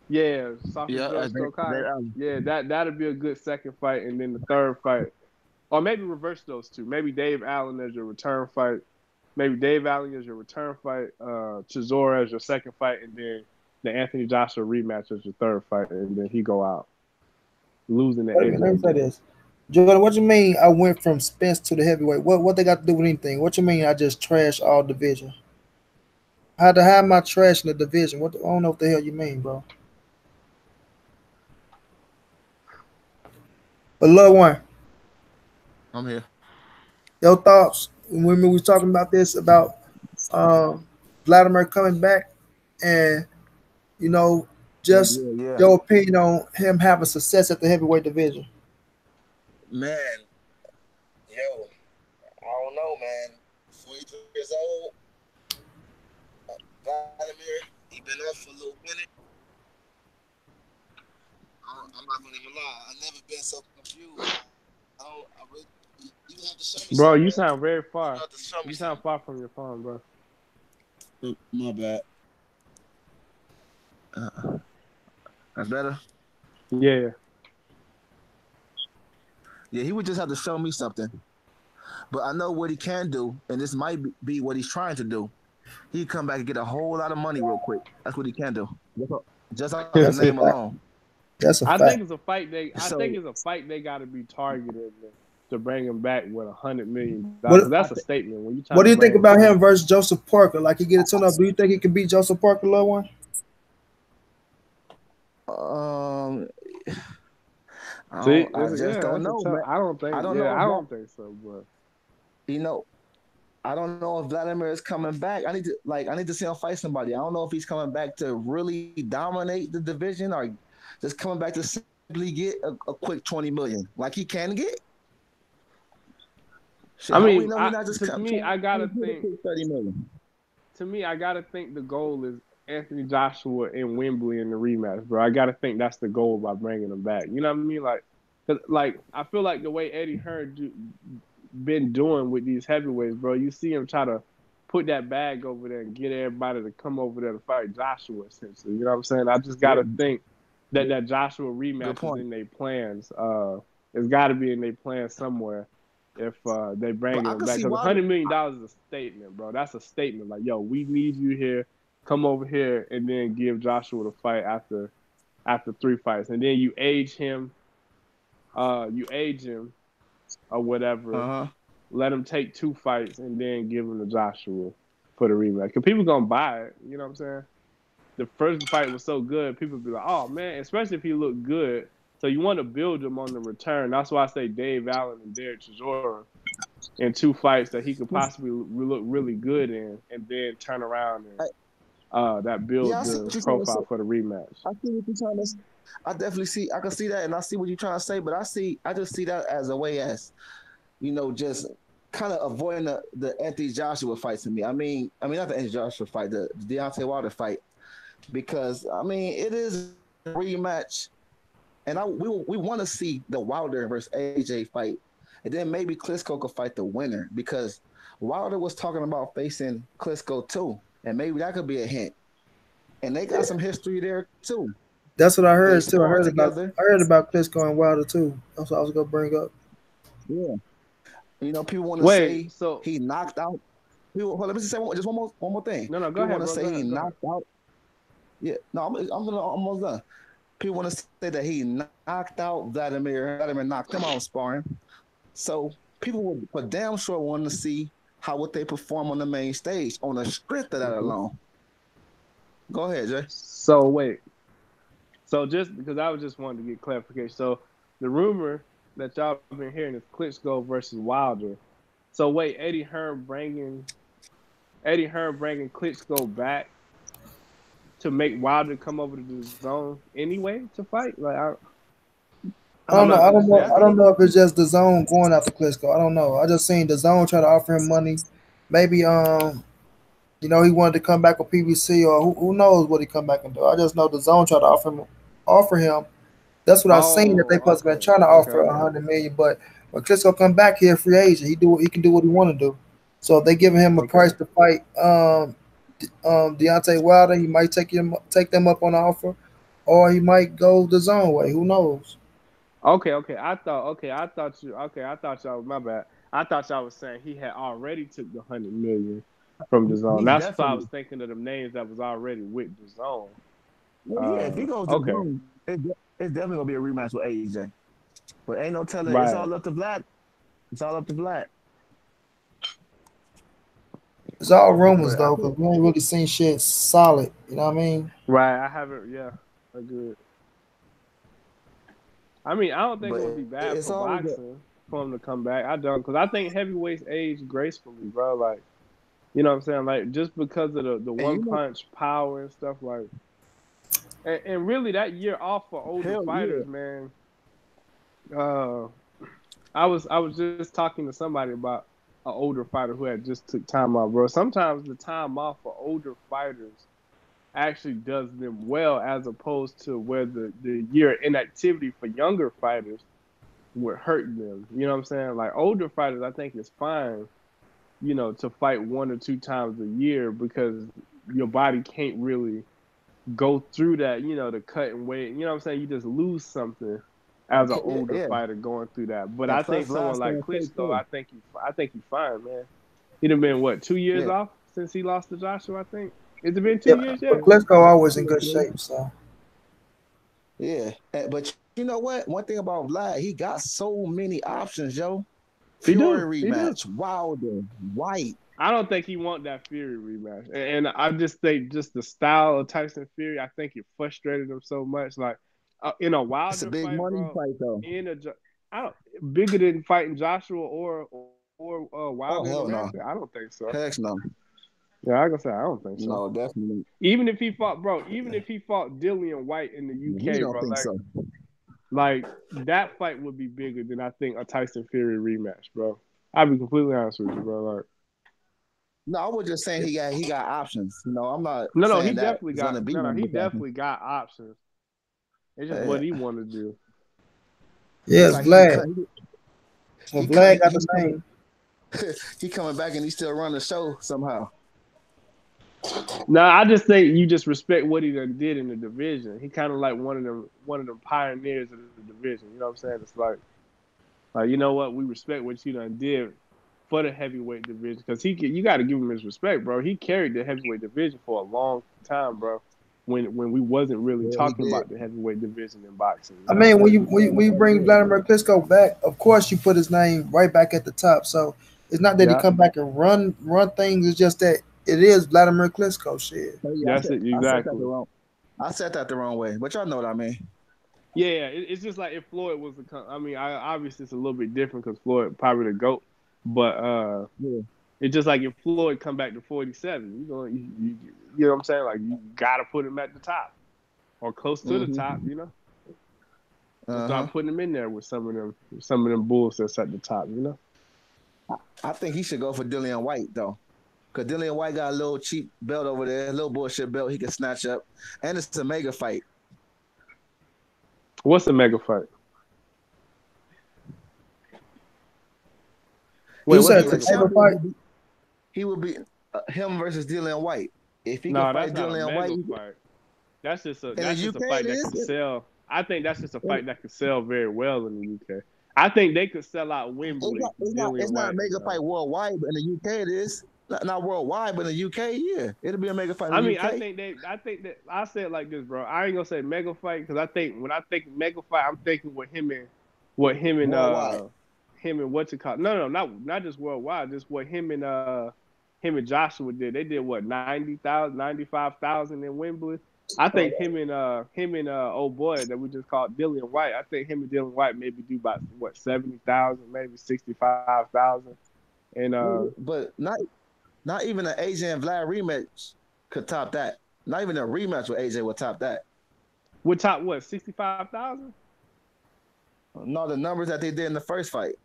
Yeah, yeah, that'd be a good second fight, and then the third fight, or maybe reverse those two. Maybe Dave Allen as your return fight. Maybe Dave Allen as your return fight. Chisora as your second fight, and then the Anthony Joshua rematch as your third fight, and then he go out losing the. Let me say this, Jordan. What you mean? I went from Spence to the heavyweight. What they got to do with anything? What you mean? I just trash all division? How am I trashing the division? I don't know what the hell you mean, bro. But Lil One, I'm here. Your thoughts when we was talking about this, about Vladimir coming back, and just your opinion on him having success at the heavyweight division. Man, I don't know, man. 43 years old. Vladimir, he been off for a little minute. I'm not gonna even lie. I've never been so confused. You have to show me. Bro, you sound very far. You sound far from your phone, bro. My bad. That's better? Yeah. Yeah, he would just have to show me something. But I know what he can do, and this might be what he's trying to do. He can come back and get a whole lot of money real quick. That's what he can do. Just off his name alone. That's a fact. I think it's a fight they got to be targeted to bring him back with $100 million. That's a statement. What do you think about him versus Joseph Parker? Like he get it turned up. Do you think he can beat Joseph Parker, Lil One? I just don't know. I don't think so, but I don't know if Vladimir is coming back. I need to see him fight somebody. I don't know if he's coming back to really dominate the division or just coming back to simply get a quick 20 million, like he can get. Shit, to me, I gotta think 30 million. To me, I gotta think the goal is Anthony Joshua and Wembley in the rematch, bro. I gotta think that's the goal by bringing him back. You know what I mean? Like I feel like the way Eddie Hearn been doing with these heavyweights, bro. You see him try to put that bag over there and get everybody to come over there to fight Joshua, essentially. You know what I'm saying? I just got to think that Joshua rematch is in their plans. It's got to be in their plans somewhere if they bring him back. Because $100 million is a statement, bro. That's a statement. Like, yo, we need you here. Come over here and then give Joshua the fight after 3 fights. And then you age him or whatever. Let him take 2 fights and then give him to Joshua for the rematch. Because people going to buy it. You know what I'm saying? The first fight was so good, people be like, oh, man, especially if he looked good. So you want to build him on the return. That's why I say Dave Allen and Derek Chisora in 2 fights that he could possibly look really good in and then turn around and that build the profile for the rematch. I see what you're trying to say. I definitely see. I can see that, and I see what you're trying to say. But I just see that as a way as, just kind of avoiding the Anthony Joshua fight to me. I mean not the Anthony Joshua fight, the Deontay Wilder fight, because it is a rematch, and we want to see the Wilder versus AJ fight, and then maybe Klitschko could fight the winner, because Wilder was talking about facing Klitschko too, and maybe that could be a hint. And they got some history there too. That's what I heard too. I heard about Klitschko and Wilder too. That's what I was gonna bring up. Yeah. People want to say he knocked out. Let me just say just one more thing. No, go ahead. People want to say he knocked out. Yeah, no, I'm almost done. People want to say that he knocked out Vladimir. Vladimir knocked him out sparring. So people would, for damn sure, want to see how would they perform on the main stage on the strength of that alone. Go ahead, Jay. So wait. So just because I was just wanting to get clarification. So the rumor that y'all been hearing is Klitschko versus Wilder. So wait, Eddie Hearn bringing Klitschko back to make Wilder come over to the zone anyway to fight? Like I don't know. I don't know if it's just the zone going after Klitschko. I don't know. I just seen the zone try to offer him money. Maybe he wanted to come back with PBC, or who knows what he come back and do. I just know the zone tried to offer him. That's what I seen that they supposed to been trying to offer $100 million. But when Klitschko come back here, free agent, he can do what he want to do. So if they giving him a price to fight Deontay Wilder, he might take them up on the offer, or he might go the zone way. Who knows? Okay. I thought y'all. My bad. I thought y'all was saying he had already took the $100 million from the zone. That's why I was thinking of them names that was already with the zone. Well, if he goes to the zone, it's definitely gonna be a rematch with AJ. But ain't no telling. Right. It's all up to Vlad. It's all rumors though, because we ain't really seen shit solid. You know what I mean? Right. I haven't. Yeah. Good. I don't think it would be bad for boxing for him to come back. I don't, because I think heavyweights age gracefully, bro. Like, you know what I'm saying? Like, just because of the one punch power and stuff, like. And really, that year off for older fighters, man. I was just talking to somebody about an older fighter who had just took time off, bro. Sometimes the time off for older fighters actually does them well, as opposed to where the year inactivity for younger fighters would hurt them. You know what I'm saying? Like, older fighters, I think it's fine, to fight 1 or 2 times a year, because your body can't really go through that, the cut and weight. You know what I'm saying? You just lose something as an older fighter going through that. But I think someone like Klitschko, I think he's fine, man. He'd have been 2 years off since he lost to Joshua, I think. Has it been 2 years yet? Klitschko always in good shape, so. Yeah, but you know what? One thing about Vlad, he got so many options, yo. Fury rematch, Wilder, White. I don't think he want that Fury rematch, and I just think just the style of Tyson Fury, I think it frustrated him so much. Like in a Wilder it's a big fight, money bro, fight though. Bigger than fighting Joshua or Wilder. Oh hell no! I don't think so. Heck no. Yeah, I gonna say I don't think so. No, definitely. Even if he fought Dillian White in the UK, don't think so. Like that fight would be bigger than I think a Tyson Fury rematch, bro. I'll be completely honest with you, bro. Like. No, I was just saying he got options. I'm not. No, he definitely got. He definitely got options. It's just what he want to do. Yeah, it's Vlad. Vlad got the name. He coming back and he still running the show somehow. No, I just think you just respect what he done did in the division. He kind of like one of them pioneers of the division. You know what I'm saying? It's like you know what? We respect what you done did for the heavyweight division because you got to give him his respect, bro. He carried the heavyweight division for a long time, bro. When we wasn't really talking about the heavyweight division in boxing. I mean, when you bring Vladimir Klitschko back, of course you put his name right back at the top. So it's not that he come back and run things. It's just that it is Vladimir Klitschko shit. That's it, exactly. I said that the wrong way, but y'all know what I mean. Yeah, it's just like if Floyd was I mean, obviously it's a little bit different because Floyd probably the GOAT, but it's just like if Floyd come back to 47, you know what I'm saying? Like you gotta put him at the top or close to the top, you know. Start putting him in there with some of them bulls that's at the top, you know. I think he should go for Dillian White though. Because Dillian White got a little cheap belt over there, a little bullshit belt he can snatch up. And it's a mega fight. What's a mega fight? Wait, you said it's a mega fight? He would be him versus Dillian White. If he can fight Dillian White. Fight. That's just a fight that can sell. I think that's just a fight that can sell very well in the UK. I think they could sell out Wembley. It's not a mega fight worldwide, but in the UK it is. Not worldwide, but in the UK, yeah, it'll be a mega fight. In the UK. I think that I say it like this, bro. I ain't gonna say mega fight because I think when I think mega fight, I'm thinking with him and what you call no, not just worldwide, just what him and Joshua did. They did what 90,000, 95,000 in Wembley. I think him and old boy that we just called Dillian White. I think him and Dillian White maybe do about what 70,000, maybe 65,000, and but not even an AJ and Vlad rematch could top that. Not even a rematch with AJ would top that. Would top what 65,000? No, the numbers that they did in the first fight.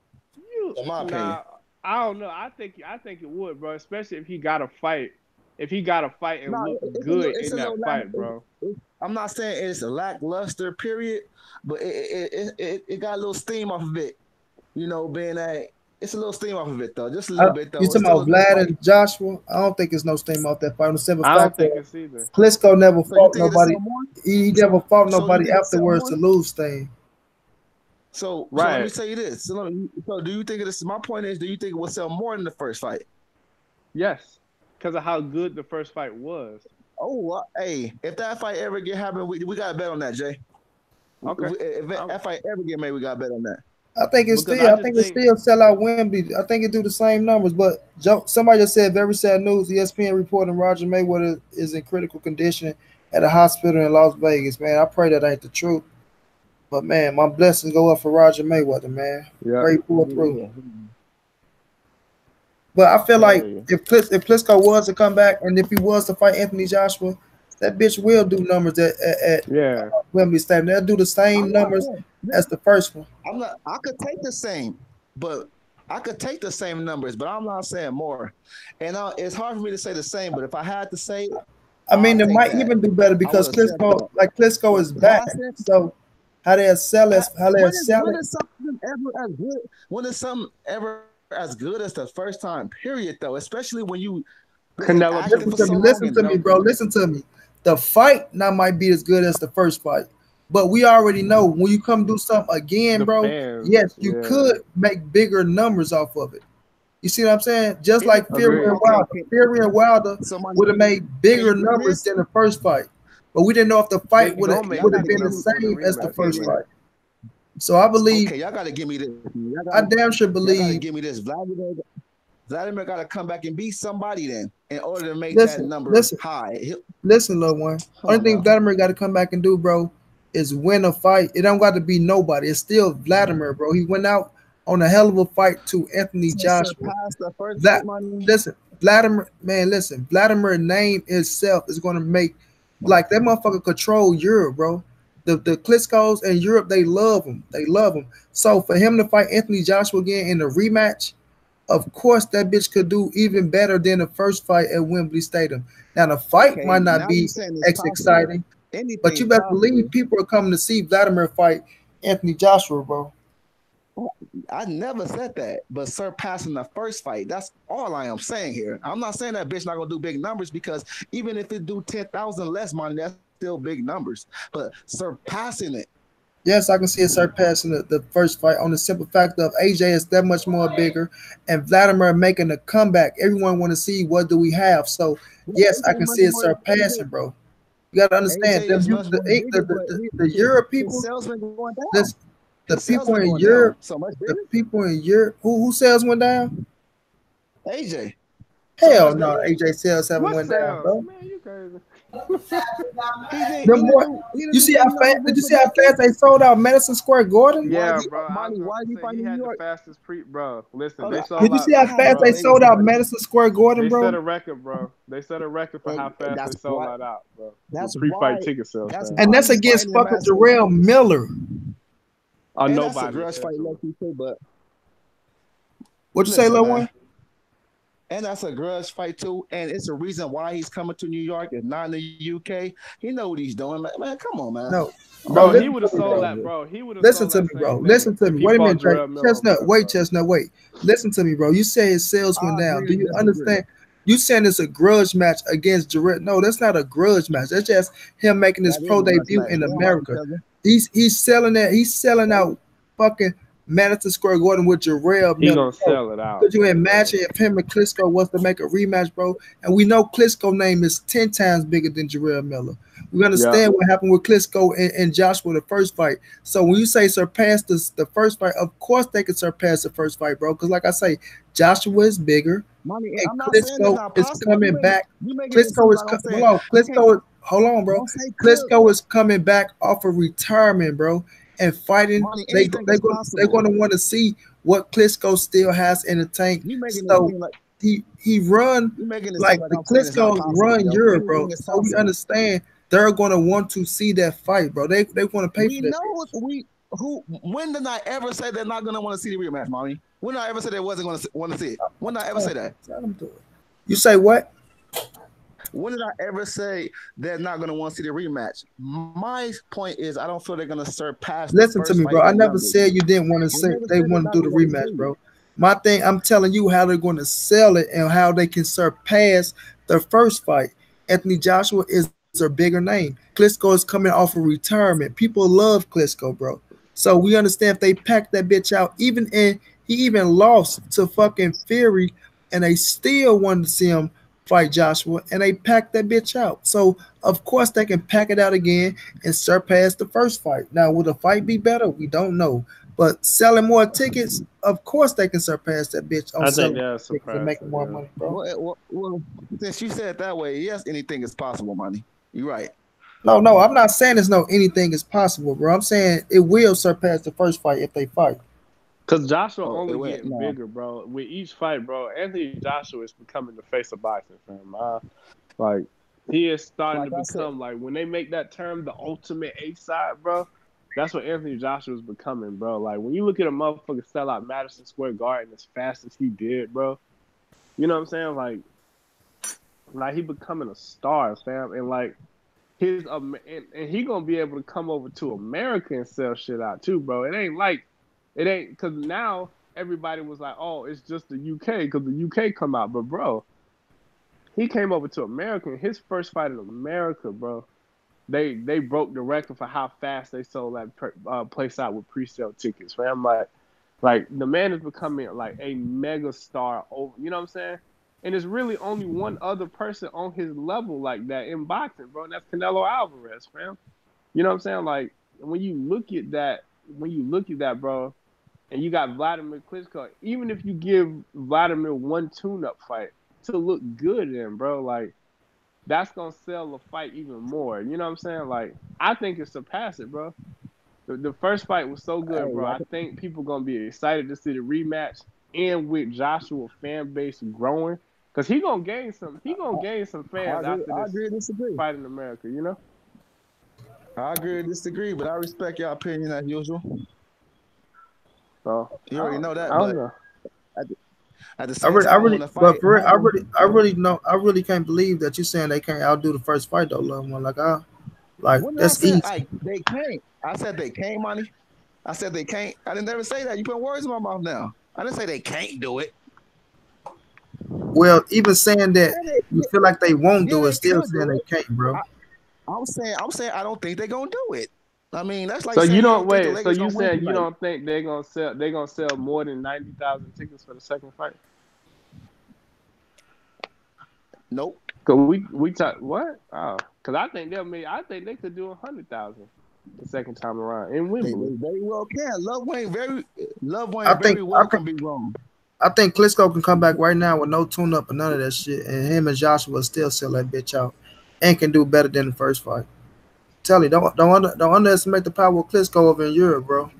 In my opinion, I don't know. I think it would, bro. Especially if he got a fight. If he got a fight and look good in that fight, bro. I'm not saying it's a lackluster period, but it got a little steam off of it. You know, being that it's a little steam off of it though, just a little bit though. You talking about Vlad and Joshua? I don't think it's no steam off that fight. I don't think it's either. Klitschko never fought nobody. He never fought nobody afterwards to lose steam. So let me tell you this. So do you think this? My point is, do you think it will sell more than the first fight? Yes, because of how good the first fight was. Oh, hey, if that fight ever get happen, we got to bet on that, Jay. Okay. If that fight ever get made, we got to bet on that. I think it still sell out Wembley. I think it do the same numbers, but somebody just said very sad news. ESPN reporting Roger Mayweather is in critical condition at a hospital in Las Vegas. Man, I pray that ain't the truth. But man, my blessings go up for Roger Mayweather, man. Yeah. Pray pull through. Yeah. But I feel like if Klitschko was to come back and if he was to fight Anthony Joshua, that bitch will do numbers at Wembley Stadium. They'll do the same numbers as the first one. I could take the same, but I could take the same numbers, but I'm not saying more. And it's hard for me to say the same, but if I had to say it, I mean, it might even do better because Klitschko is back. So how they sell it? When is something ever as good as the first time? Period. Though, especially when you listen to me, bro. Listen to me. The fight now might be as good as the first fight, but we already know when you come do something again, bro. Yes, you could make bigger numbers off of it. You see what I'm saying? Just like Fury and Wilder would have made bigger numbers than the first fight, but we didn't know if the fight would have been the same as the first fight. So I believe. Okay, y'all got to give me this. I damn sure believe. Give me this. Vladimir got to come back and beat somebody then in order to make that number high. Listen, little one. Only thing Vladimir got to come back and do, bro, is win a fight. It don't got to be nobody. It's still Vladimir, bro. He went out on a hell of a fight to Anthony Joshua. Listen, Vladimir, man, listen. Vladimir's name itself is going to make, like, that motherfucker control Europe, bro. The Klitschko's in Europe, they love him. They love him. So for him to fight Anthony Joshua again in a rematch, of course, that bitch could do even better than the first fight at Wembley Stadium. Now, the fight might not be as exciting, but you better believe people are coming to see Vladimir fight Anthony Joshua, bro. I never said that, but surpassing the first fight. That's all I am saying here. I'm not saying that bitch not gonna do big numbers because even if it do 10,000 less money, that's still big numbers. But surpassing it. Yes, I can see it surpassing the first fight on the simple fact of AJ is that much more bigger, and Vladimir making a comeback. Everyone want to see what do we have. So yes, I AJ can much see it more. surpassing, bro. You gotta understand AJ them. is much more bigger, but The Europe his people. sales been going down. This the His sales people been in going down Europe. so much The bigger. people in Europe who sales went down. AJ, so Hell much no, bigger. AJ sales haven't What went down, sales? bro. Man, you crazy. Them boy, He didn't you do see big how fast? numbers Did with you see how Povetkin. fast they sold out Madison Square Garden? Why is Yeah, he, bro. I was Monty? gonna Why is he say he fighting New had the York? fastest bro. Listen, Hold they on, sold Did you out. see how I have fast no they Bro, sold agency out money, Madison Square Garden, they set bro? a record, bro. They set a record for how and fast they that's sold why. that out, bro. That's With why. pre-fight ticket sales, That's fam. And why that's he's against fighting in fucking Madison. Jarrell Miller. Oh, And that's a nobody, grudge fight, essentially. lucky too. But What you say, listen, Lil man. One? And that's a grudge fight too. And it's a reason why he's coming to New York. It's not in the UK. He know what he's doing, man. Come on, man. No, bro. Bro, he Listen would to have me, sold bro. that, bro. He would have Listen sold to that me, bro. same day Listen to if me. he Wait a fought minute, Trey. Jarrell Miller over Chestnut, there, wait, bro. Chestnut, wait. Listen to me, bro. You say his sales went I down. agree Do to you disagree. understand? You saying it's a grudge match against Jarrell? No, that's not a grudge match. That's just him making his That is pro a grudge debut match. in They don't like each America. other. He's selling that. He's selling out fucking Madison Square Garden with Jarrell He Miller. gonna Bro, sell it out, could you bro. imagine if him and Klitschko was to make a rematch, bro? And we know Klitschko name is 10 times bigger than Jarrell Miller. We Yeah. understand what happened with Klitschko and Joshua the first fight. So when you say surpass the first fight, of course they could surpass the first fight, bro. Because like I say, Joshua is bigger, Money, and I'm not saying it's Klitschko not is possible. coming back. You making it seem Klitschko is like I'm saying hold on. you can't. Hold on, bro. Don't say could. Klitschko is coming back off of retirement, bro, and fighting. Money, anything is They're possible. going to want to see what Klitschko still has in the tank. You making it So seem like he run you making it seem like like the I'm saying it's not Klitschko's possible, run yo. Europe, Anything bro. is So we possible. understand they're going to want to see that fight, bro. They want to pay We for that. know who. When did I ever say they're not gonna want to see the rematch, mommy? When did I ever say they wasn't gonna want to see it? When did I ever say that? Tell them to it. You say what? When did I ever say they're not gonna want to see the rematch? My point is, I don't feel they're gonna surpass the Listen to first me, bro. fight I in never numbers. said you didn't want to I say never they said they're want to not do the gonna want to rematch, see bro. it. My thing, I'm telling you how they're going to sell it and how they can surpass the first fight. Anthony Joshua is a bigger name. Klitschko is coming off of retirement. People love Klitschko, bro. So we understand if they pack that bitch out, he even lost to fucking Fury, and they still wanted to see him fight Joshua, and they packed that bitch out. So of course they can pack it out again and surpass the first fight. Now, will the fight be better? We don't know. But selling more tickets, of course they can surpass that bitch on I think selling they'll tickets and surpass making it, more yeah. money, bro. Well, since you said it that way, yes, anything is possible, money. You're right. No, I'm not saying there's no anything is possible, bro. I'm saying it will surpass the first fight if they fight. Cause Joshua Oh, it only went getting no. bigger, bro. With each fight, bro, Anthony Joshua is becoming the face of boxing, fam. Like he is starting Like to I said, become like when they make that term the ultimate A side, bro. That's what Anthony Joshua is becoming, bro. Like when you look at a motherfucker sell out Madison Square Garden as fast as he did, bro. You know what I'm saying? Like he becoming a star, fam, and like his and he gonna be able to come over to America and sell shit out too, bro. It ain't because now everybody was like, oh, it's just the UK because the UK come out, but bro, he came over to America and his first fight in America, bro. They broke the record for how fast they sold that place out with pre-sale tickets, fam. Like the man is becoming like a mega star over, you know what I'm saying? And there's really only one other person on his level like that in boxing, bro, and that's Canelo Alvarez, fam. You know what I'm saying? Like when you look at that, bro, and you got Vladimir Klitschko, even if you give Vladimir one tune-up fight to look good in, bro, like that's gonna sell the fight even more. You know what I'm saying? Like I think it surpassed it, bro. The first fight was so good, bro. hey, I think people gonna be excited to see the rematch, and with Joshua fan base growing, cause he gonna gain some fans after I this agree to disagree. fight in America. You know? I agree to disagree, but I respect your opinion as usual. So You already know that, I don't but know. at the I same time, when the but fight for real, happened, I really know, I really can't believe that you're saying they can't outdo the first fight though, little one. Like when did I that's say easy. they came? I said they came, money. I said they can't. I didn't ever say that. You put words in my mouth now. I didn't say they can't do it. Well, even saying that you feel like they won't do it, still could saying do they it. can't, bro. I'm saying I don't think they're gonna do it. I mean, that's like So saying you you don't don't think the wait. So Lakers you gonna win saying you tonight. don't think they're gonna sell more than 90,000 tickets for the second fight? Nope. Cause we talk what? Oh, cause I think they could do 100,000 the second time around in They Wembley. very well can. Love Wayne I think very well can be wrong. I think Klitschko can come back right now with no tune up and none of that shit, and him and Joshua still sell that bitch out and can do better than the first fight. Tell you, don't underestimate the power of Klitschko over in Europe, bro.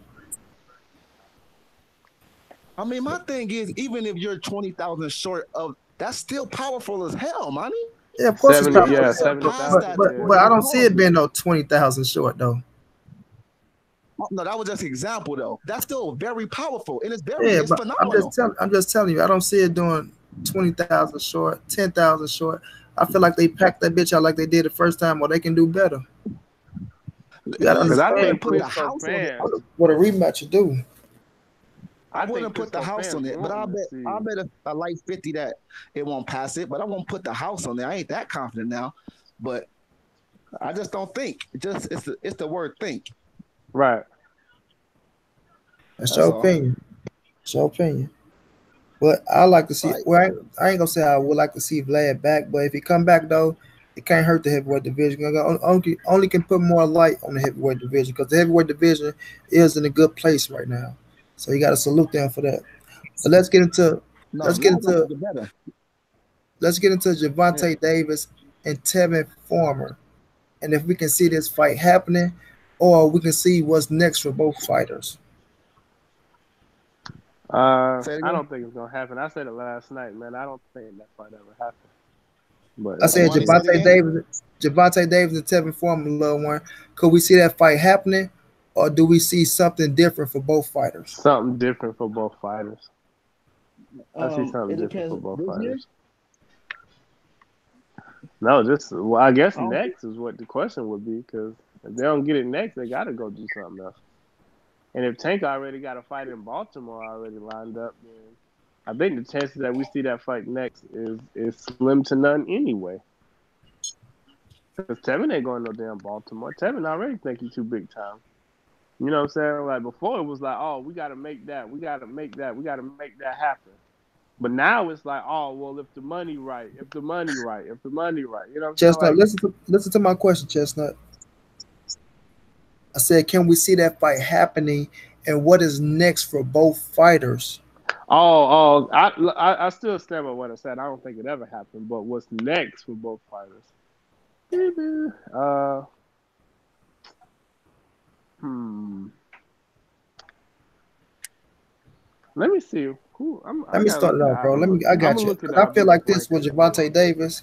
I mean, my thing is, even if you're 20,000 short of, that's still powerful as hell, money. Yeah, of course it's 70, powerful. yeah, Past 70,000. that, But I don't see it being no 20,000 short though. No, that was just an example though. That's still very powerful and it's Yeah, it's but phenomenal. I'm just telling you, I don't see it doing 20,000 short, 10,000 short. I feel like they packed that bitch out like they did the first time, or they can do better. You gotta Because I understand think Klitschko fans, what a rematch would do. I wouldn't put the house on it, but I bet a light 50 that it won't pass it, but I won't put the house on there. I ain't that confident now, but I just don't think. It's the word think. right? That's your opinion. It's your opinion. But I like to see. Right. Well, I ain't gonna say I would like to see Vlad back, but if he come back though, it can't hurt the heavyweight division. Only can put more light on the heavyweight division because the heavyweight division is in a good place right now. So you got to salute them for that. But let's get into Gervonta Davis and Tevin Farmer, and if we can see this fight happening, or we can see what's next for both fighters. I don't think it's gonna happen. I said it last night, man. I don't think that fight ever happened. But I said Gervonta Davis and Tevin Farmer, little one. Could we see that fight happening, or do we see something different for both fighters? Something different for both fighters. I see something different for both fighters. No, I guess next is what the question would be, because if they don't get it next, they got to go do something else. And if Tank already got a fight in Baltimore already lined up, then I think the chances that we see that fight next is slim to none anyway. Because Tevin ain't going no damn Baltimore. Tevin already think he's too big time. You know what I'm saying? Like before it was like, oh, we got to make that. We got to make that. We got to make that happen. But now it's like, oh, well, if the money right. You know what I'm Chestnut, saying? listen to my question, Chestnut. I said, can we see that fight happening, and what is next for both fighters? I still stand by what I said. I don't think it ever happened. But what's next for both fighters? Let me see. Let me start it off, bro. I got you. I feel like this with Gervonta Davis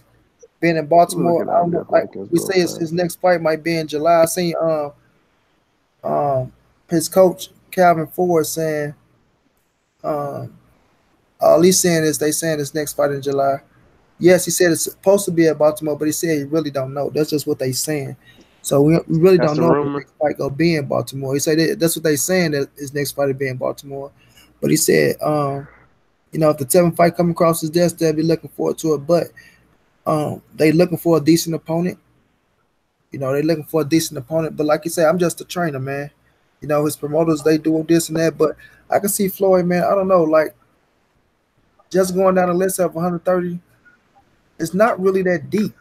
being in Baltimore. I don't know, like we say his next fight might be in July. I seen his coach Calvin Ford saying all he's saying is they saying his next fight in July. Yes, he said it's supposed to be at Baltimore, but he said he really don't know. That's just what they saying. So we really don't know if the next fight gonna be in Baltimore. He said that's what they saying, that his next fight will be in Baltimore. But he said, if the Tevin fight come across his desk, they'll be looking forward to it. But they looking for a decent opponent. They're looking for a decent opponent. But like you said, I'm just a trainer, man. His promoters, they do this and that. But I can see Floyd, man. I don't know, like just going down the list of 130, it's not really that deep.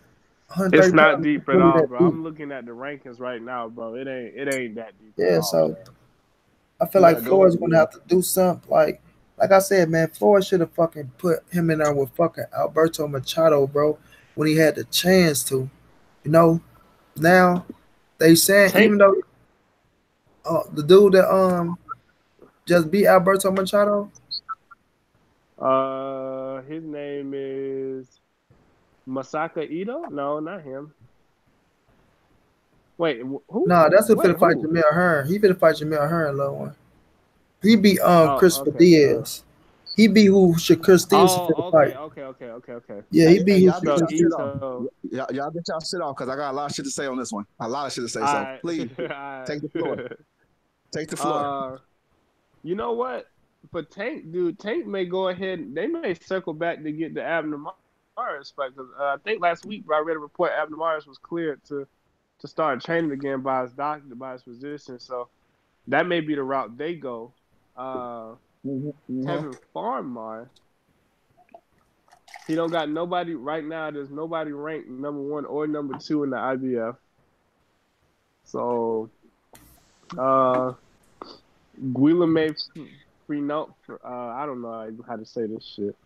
It's not deep at all, bro. I'm looking at the rankings right now, bro. It ain't that deep. Yeah, so I feel like Floyd's gonna have to do something. Like I said, man, Floyd should have fucking put him in there with fucking Alberto Machado, bro, when he had the chance to. Now they saying even though the dude that just beat Alberto Machado. His name is Masaka Ito? No, not him. Wait, who? No, that's who finna fight Jamel Hearn. He finna fight Jamel Hearn, little one. He beat Christopher Diaz. He beat who Shakur Stevenson finna fight. Okay. Yeah, he beat y'all get y'all shit off because I got a lot of shit to say on this one. A lot of shit to say. So please take the floor. Take the floor. You know what? For Tank, dude, Tank may go ahead. They may circle back to get the Abner Maris fight because I think last week I read a report Abner Maris was cleared to start training again by his doctor, by his physician. So that may be the route they go. Kevin Farmar, he don't got nobody right now. There's nobody ranked number 1 or number 2 in the IBF. So, Guilherme Frenault, I don't know how to say this shit.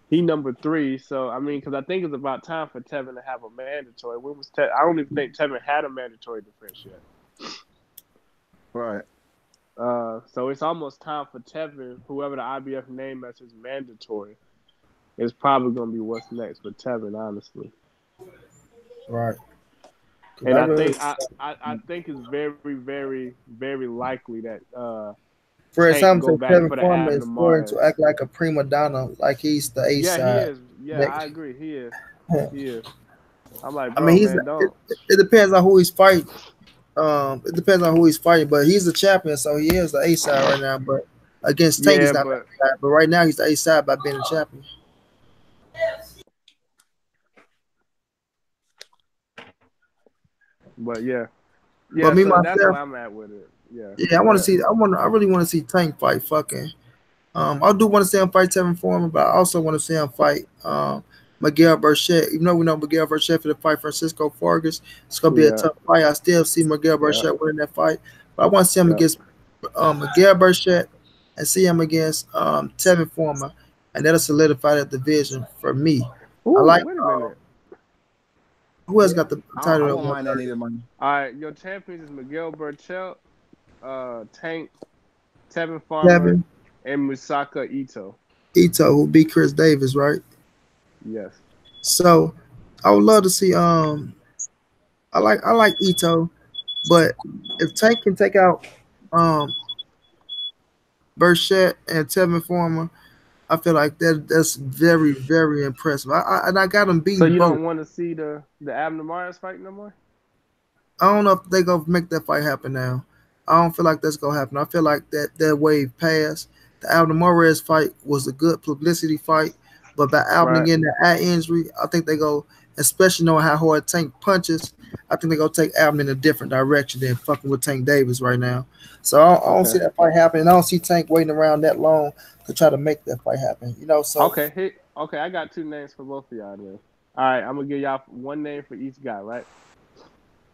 He number 3. So I mean, because I think it's about time for Tevin to have a mandatory. When was I don't even think Tevin had a mandatory defense yet. Right. So it's almost time for Tevin, whoever the IBF name as his mandatory, is probably going to be what's next for Tevin, honestly. Right. And I think it's very, very, very likely that for example, Kevin for Farmer is going to act like a prima donna, like he's the A side. Yeah, he is. Yeah, I agree. He is. He is. I'm like, bro, I mean, man, don't. It depends on who he's fighting. It depends on who he's fighting, but he's the champion, so he is the A side right now. But against Tank, he's not the A side. But right now, he's the A side by being the champion. But yeah, but me so myself, that's where I'm at with it. Yeah, I want to see. I really want to see Tank fight fucking. I do want to see him fight Tevin Foreman, but I also want to see him fight Miguel Burchett. Even though we know Miguel Burchett for the fight Francisco Vargas, it's gonna be a tough fight. I still see Miguel Burchett winning that fight, but I want to see him against Miguel Burchett and see him against Tevin Foreman, and that'll solidify that division for me. Ooh, I like. Wait a minute. Who else got the title? I don't mind that either, man. All right, your champions is Miguel Burchett, Tank, Tevin Farmer, and Musaka Ito. Ito, who beat Chris Davis, right? Yes. So I would love to see. I like Ito, but if Tank can take out Burchett and Tevin Farmer, I feel like that's very, very impressive. I got him beaten. So you don't want to see the Abner Maris fight no more? I don't know if they gonna make that fight happen now. I don't feel like that's gonna happen. I feel like that wave passed. The Abner Maris fight was a good publicity fight, but by Abner getting that eye injury, I think they go, especially knowing how hard Tank punches, I think they go take Abner in a different direction than fucking with Tank Davis right now. So I don't see that fight happening. I don't see Tank waiting around that long to try to make that fight happen. You know, so okay, I got 2 names for both of y'all then. All right, I'm gonna give y'all 1 name for each guy, right?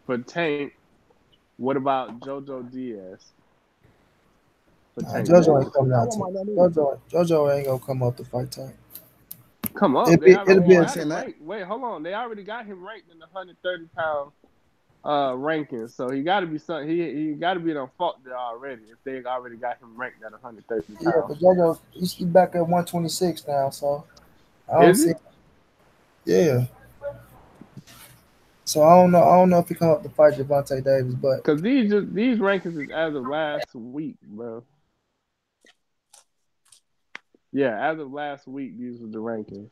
For Tank, what about JoJo Diaz? JoJo ain't coming out. JoJo ain't gonna come up to fight Tank. Come up. Wait, hold on. They already got him ranked in the 130-pound ranking, so he got to be something. He got to be on fault there already. If they already got him ranked at 130 pounds. Yeah, but JoJo, he's back at 126 now, so I don't see. Yeah. So I don't know if he come up to fight Gervonta Davis, but because these rankings is as of last week, bro. Yeah, as of last week, these were the rankings.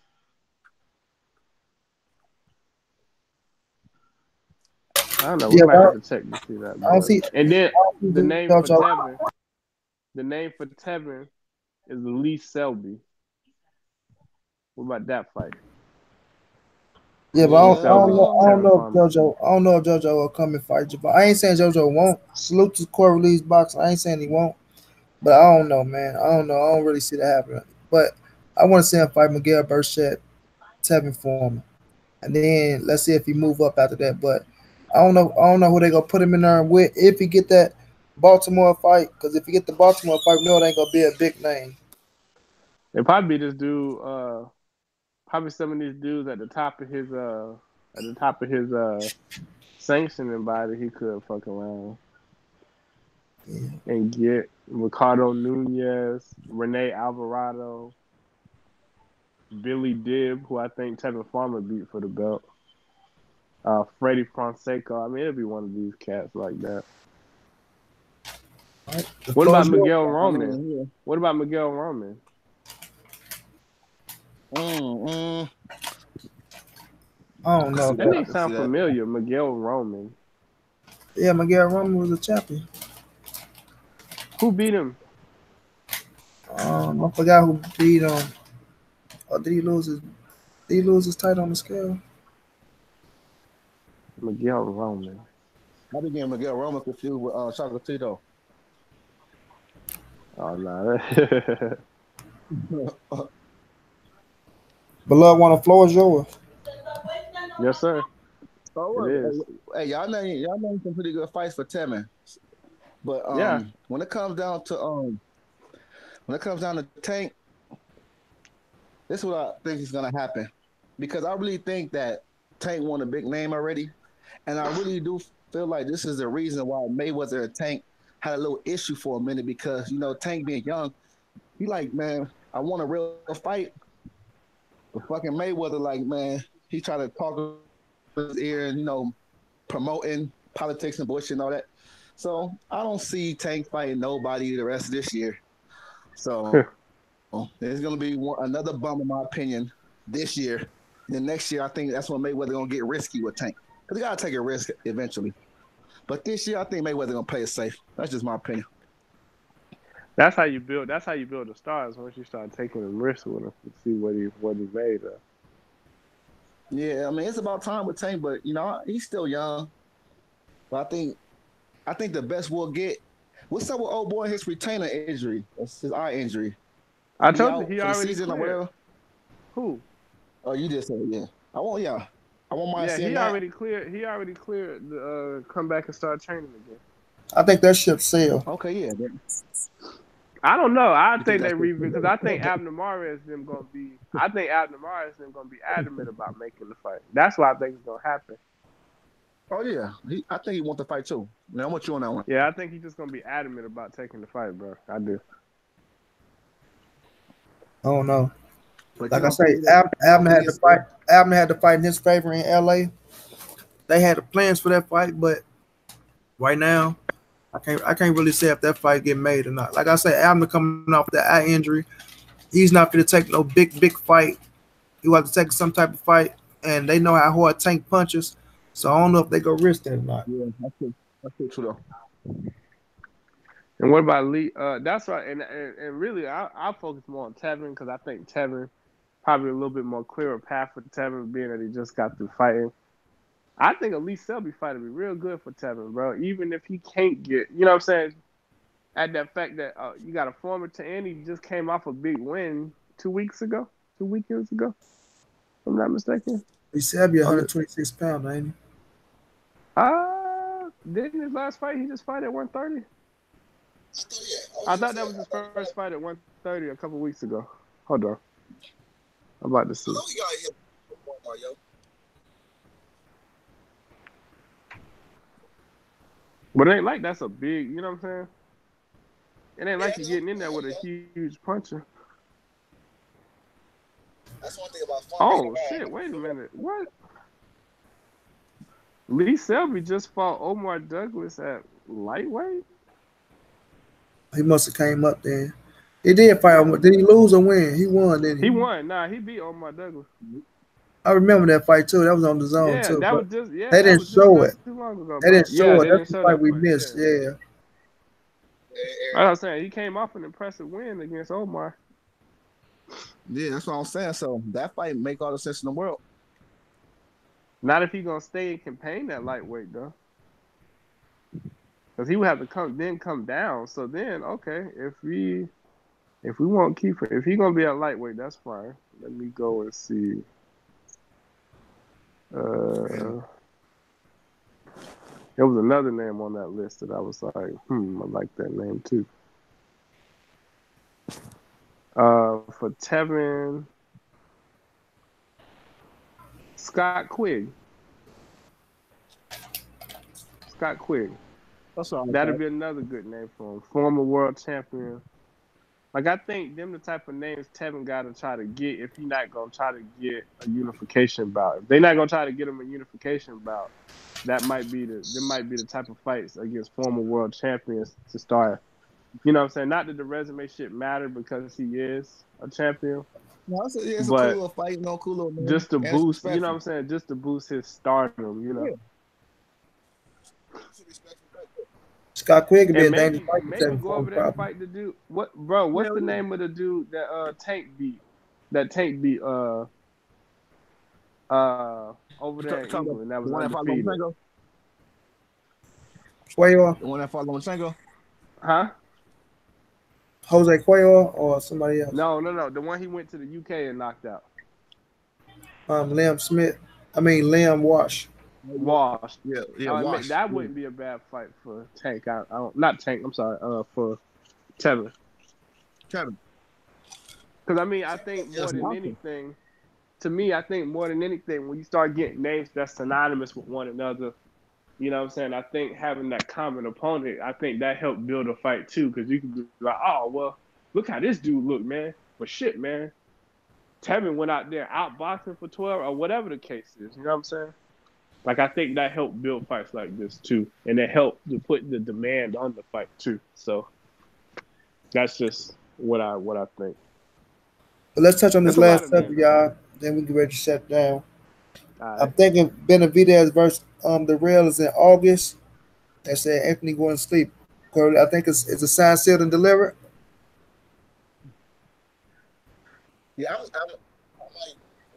I don't know. We might have to check to see that. I don't see. And then the name for Tevin. The name for Tevin is Lee Selby. What about that fight? Yeah, but I don't know if JoJo will come and fight Javon. I ain't saying JoJo won't. Salute to Corey Lee's boxing. I ain't saying he won't. But I don't know, man. I don't know. I don't really see that happening. But I want to see him fight Miguel Burchett, Tevin Foreman. And then let's see if he move up after that. But I don't know who they gonna put him in there with if he get that Baltimore fight. Because if he get the Baltimore fight, we know it ain't gonna be a big name. It probably be this dude, probably some of these dudes at the top of his sanctioning body he could fuck around. Yeah. And get Ricardo Nunez, Rene Alvarado, Billy Dibb, who I think Tevin Farmer beat for the belt, Freddie Fonseca. I mean, it'll be one of these cats like that. Right. What about Miguel Roman? What about Miguel Roman? I don't know. That name sound familiar. Miguel Roman. Yeah, Miguel Roman was a champion. Who beat him? I forgot who beat him. Or did he lose his? Did he lose his title on the scale? Miguel Roman. I be getting Miguel Roman confused with Chocolatito. Oh no. Beloved, one of the floor is yours. Yes, sir. So, It is. hey, y'all name some pretty good fights for Tevin. But Yeah. when it comes down to Tank, this is what I think is gonna happen. Because I really think that Tank won a big name already. And I really do feel like this is the reason why Mayweather and Tank had a little issue for a minute because, Tank being young, he like, man, I want a real fight. But fucking Mayweather, like, man, he tried to talk in his ear and, promoting politics and bullshit and all that. So I don't see Tank fighting nobody the rest of this year. So there's going to be another bum, in my opinion, this year. And then next year, I think that's when Mayweather going to get risky with Tank. Because he got to take a risk eventually. But this year, I think Mayweather going to play it safe. That's just my opinion. That's how you build the stars once you start taking them risks with him to see what he made of. Yeah, I mean, it's about time with Tank, but, he's still young. But I think the best we'll get. What's up with old boy? His retainer injury. That's his eye injury. I told you he already cleared. Who? Oh, you just said yeah. I won't mind seeing he that. He already cleared to come back and start training again. I think that ship sailed. Okay, yeah. I don't know. I think they revisit because I think Abner Mares them gonna be. I think Abner Mares them gonna be adamant about making the fight. That's what I think is gonna happen. Oh yeah, I think he wants to fight too. Now I'm with you on that one. Yeah, I think he's just gonna be adamant about taking the fight, bro. I do. I don't know. But like I say, Abner had to fight. Abner had to fight in his favor in LA. They had the plans for that fight, but right now, I can't really say if that fight get made or not. Like I said, Abner coming off that eye injury, he's not going to take no big fight. He will have to take some type of fight, and they know how hard Tank punches. So I don't know if they go risk that or not. Yeah, that's true though. And what about Lee? That's right. And really, I focus more on Tevin because I think Tevin probably a little bit more clearer path for Tevin, being that he just got through fighting. I think a Lee Selby fight would be real good for Tevin, bro. Even if he can't get, you know what I'm saying, at that fact that you got a former and he just came off a big win 2 weekends ago, if I'm not mistaken. Lee Selby 126 pounds, ain't he? Didn't his last fight he just fight at 130? I thought that was his first fight at 130 a couple weeks ago. Hold on. I'm about to see. But it ain't like that's a big, you know what I'm saying? It ain't like you're getting in there with a huge puncher. That's one thing about fun. Oh, shit. Wait a minute. What? Lee Selby just fought Omar Douglas at lightweight? He must have came up there. He did fight. Did he lose or win? He won, didn't he? He won. Nah, he beat Omar Douglas. I remember that fight too. That was on the zone too. That was just they didn't show it. Too long ago, they didn't show it. That's the fight we fight. missed. Yeah. I was saying he came off an impressive win against Omar. Yeah, that's what I'm saying. So that fight make all the sense in the world. Not if he gonna stay and campaign that lightweight though, because he would have to come down. So then, okay, if we won't keep it, if he gonna be at lightweight, that's fine. Let me go and see. There was another name on that list that I was like, I like that name too. For Tevin, Scott Quigg. That's all right. That'd be another good name for him. Former world champion. Like, I think them the type of names Tevin got to try to get if he's not going to try to get a unification bout. If they're not going to try to get him a unification bout, that might be the type of fights against former world champions to start. You know what I'm saying? Not that the resume shit matter because he is a champion. No, it's a cool little fight, no cool little name. Just to boost, you know what I'm saying? Just to boost his stardom, you know? Scott Quinn could be And a dangerous fight for maybe Tevin go Farmer, over there and probably. fight the dude. What, bro? What's the name of the dude that Tank beat? That Tank beat over there in England that was the one that fought undefeated. Lomachenko? Cuellar, The one that fought Lomachenko? Huh? Jose Cuellar, or somebody else. No. The one he went to the UK and knocked out. Liam Wash. Wash. Yeah, Wash. That wouldn't be a bad fight for Tank. I don't, not Tank. I'm sorry. For Tevin. Kevin. Because I think more than anything, to me, I think more than anything, when you start getting names that's synonymous with one another, you know what I'm saying? I think having that common opponent, I think that helped build a fight too. Because you can be like, oh well, look how this dude look, man. But shit, man, Tevin went out there outboxing for 12 or whatever the case is. You know what I'm saying? Like, I think that helped build fights like this too, and it helped to put the demand on the fight too. So that's just what I think. But let's touch on this last subject, y'all. Then we get ready to shut down. Right. I'm thinking Benavidez versus the Real is in August. They said Anthony going to sleep. I think it's a sign sealed and delivered. Yeah, I might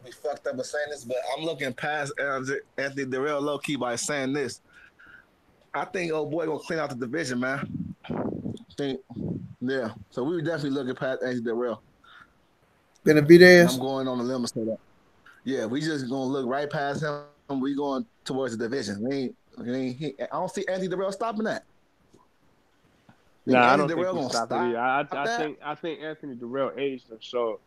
be fucked up with saying this, but I'm looking past Anthony the Real low key by saying this. I think old boy gonna clean out the division, man. Yeah. So we were definitely looking past Anthony the Real. Benavidez. I'm going on a limb to say that. Yeah, we just gonna look right past him. We going towards the division. I don't see Anthony the Real stopping that. I don't think he's stopping it. I think Anthony the Real aged and showed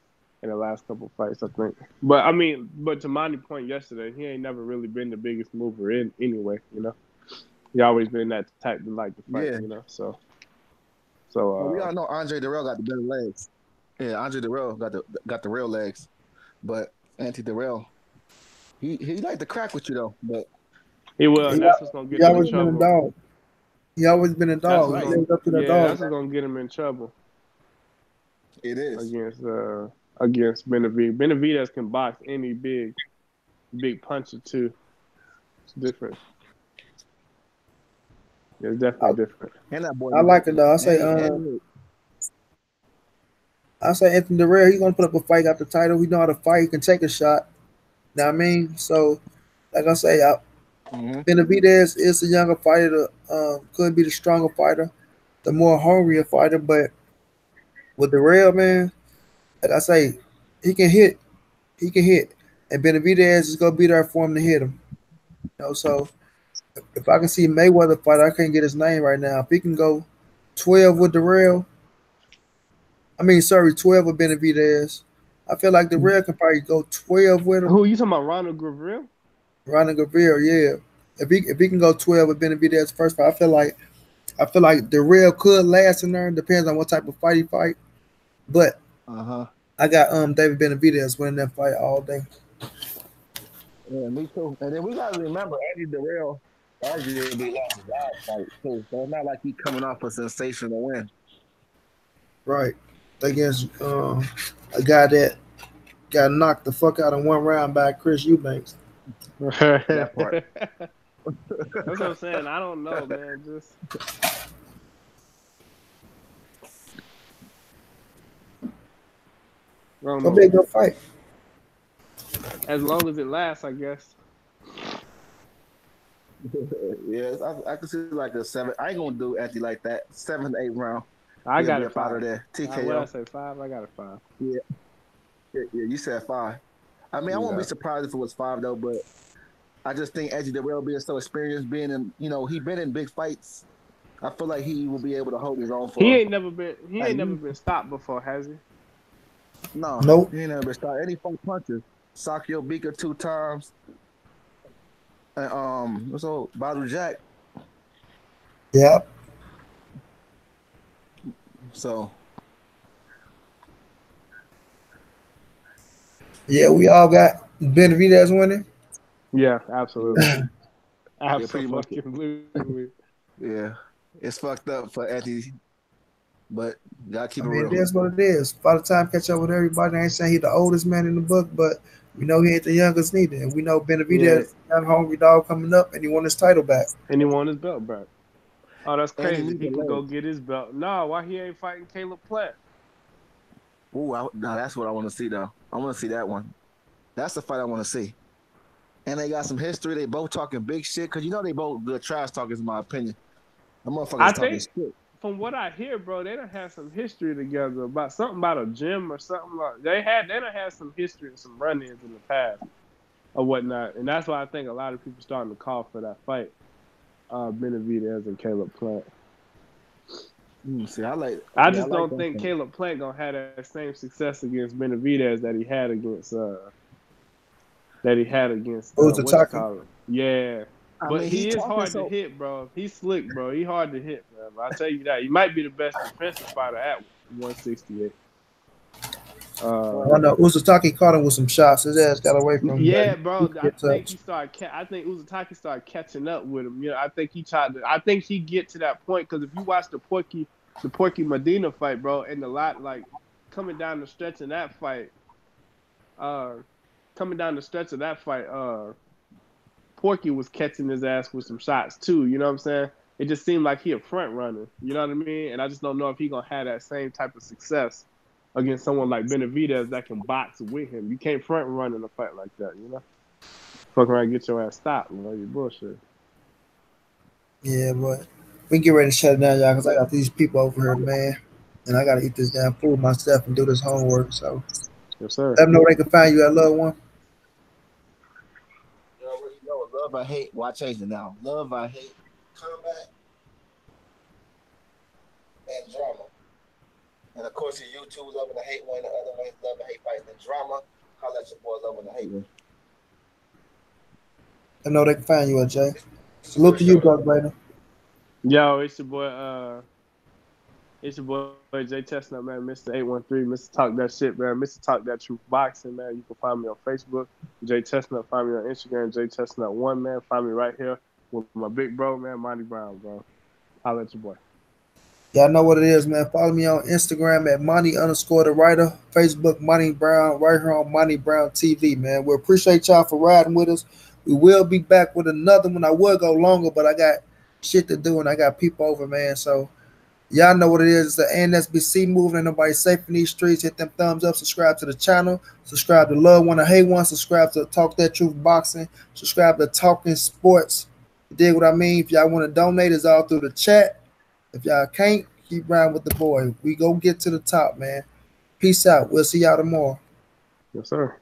in the last couple of fights, I think. But to Monty's point yesterday, he ain't never really been the biggest mover in anyway, you know. He always been that type to like to fight, you know. So well, we all know Andre Dirrell got the better legs. Yeah, Andre Dirrell got the real legs. But Anthony Dirrell, he like to crack with you though. But he will, and that's what's gonna get him in trouble. He always been a dog. That's what's gonna get him in trouble. It is against Benavidez. Benavidez can box any big puncher too. It's different. Yeah, it's definitely different. And that boy, I like it though. I say Anthony Dirrell, he's gonna put up a fight, got the title. He know how to fight. He can take a shot. You know what I mean? So, like I say, Benavidez is a younger fighter. Could be the stronger fighter, the more hungrier fighter. But with Dirrell, man, like I say, he can hit. And Benavidez is gonna be there for him to hit him. You know, so if I can see Mayweather fight, I can't get his name right now. If he can go 12 with Dirrell, 12 with Benavidez. I feel like Dirrell can probably go 12 with him. Who you talking about, Ronald Gavril? Ronald Gavril, yeah. If he can go 12 with Benavidez first fight, I feel like Dirrell could last in there. Depends on what type of fight he fight. But I got David Benavidez winning that fight all day. Yeah, me too. And then we gotta remember Anthony Dirrell arguably lost his last fight too. So it's not like he's coming off a sensational win. Right. Against a guy that got knocked the fuck out in one round by Chris Eubanks. That part. That's what I'm saying. I don't know, man. Just gonna be a good fight. As long as it lasts, I guess. Yes, I can see like a 7. I ain't gonna do Anthony like that. 7 to 8 round. I got it 5. Out of there. TKO. What I say 5? I got it 5. Yeah, you said 5. I won't be surprised if it was 5 though, but I just think Anthony Dirrell being so experienced, being in, he been in big fights. I feel like he will be able to hold his own. He ain't never been stopped before, has he? No, nope. He ain't never been stopped. Any 4 punches. Sakio Beaker 2 times. And so Badou Jack. Yep. So yeah, we all got Benavidez winning. Yeah, absolutely. Absolutely. Yeah, it's fucked up for Anthony, but you gotta keep it real. That's what it is. By the time catch up with everybody, I ain't saying he's the oldest man in the book, but we know he ain't the youngest neither. And we know Benavidez, young hungry dog coming up, and he won his title back. And he won his belt back. Oh, that's And he crazy. needs He a can go leg. get his belt. No, why he ain't fighting Caleb Plant? Ooh, now that's what I want to see though. I want to see that one. That's the fight I want to see. And they got some history. They both talking big shit because you know they both good trash talkers, in my opinion. The I motherfuckers talking think shit. from what I hear, bro, they done had some history together about something about a gym or something like they done had some history and some run-ins in the past or whatnot. And that's why I think a lot of people starting to call for that fight. Benavidez and Caleb Plant. See, I like. I Yeah, I just like don't that think fight. Caleb Plant gonna have that same success against Benavidez that he had against what you Uzataki. call it. Yeah. I But mean, he he is talking hard to so. hit, bro. He's slick, bro. He hard to hit, man. I'll tell you that. He might be the best defensive fighter at 168. I know Uzataki caught him with some shots. His ass got away from him. Yeah, He bro. could I get think touched. I think Uzataki started catching up with him. You know, I think he tried to. I think he get to that point because if you watch the Porky Medina fight, bro, and the lot like coming down the stretch in that fight, Porky was catching his ass with some shots too. You know what I'm saying? It just seemed like he a front runner. You know what I mean? And I just don't know if he gonna have that same type of success against someone like Benavidez that can box with him. You can't front run in a fight like that. You know? Fuck around and get your ass stopped, man. You bullshit. Yeah, but we get ready to shut it down, y'all, because I got these people over here, man. And I got to eat this damn food myself and do this homework. So Yes, sir. let them know where they can find you at, loved one. You already know. Love, I hate. Well, I changed it now. Love, I hate. Combat and drama. And of course, your YouTube Love and Hate one. The other one is Love and Hate Fighting and Drama. Holla at your boy Love and Hate one. Let them know where they can find you at, Jay. For Salute to you, sure. brother Brandon. Yo, it's your boy Jay Chestnut, man. Mr. 813, Mr. Talk That Shit, man. Mr. Talk That Truth Boxing, man. You can find me on Facebook, Jay Chestnut. Find me on Instagram, Jay Chestnut1, man. Find me right here with my big bro, man, Monty Brown, bro. Holla at your boy. Y'all know what it is, man. Follow me on Instagram at Monty_the writer. Facebook Monty Brown, right here on Monty Brown TV, man. We appreciate y'all for riding with us. We will be back with another one. I would go longer, but I got shit to do and I got people over, man. So y'all know what it is. It's the NSBC movement. Ain't nobody safe in these streets. Hit them thumbs up. Subscribe to the channel. Subscribe to Love One and Hate One. Subscribe to Talk That Truth Boxing. Subscribe to Talking Sports. You dig what I mean? If y'all want to donate, it's all through the chat. If y'all can't, keep riding with the boy. We go get to the top, man. Peace out. We'll see y'all tomorrow. Yes, sir.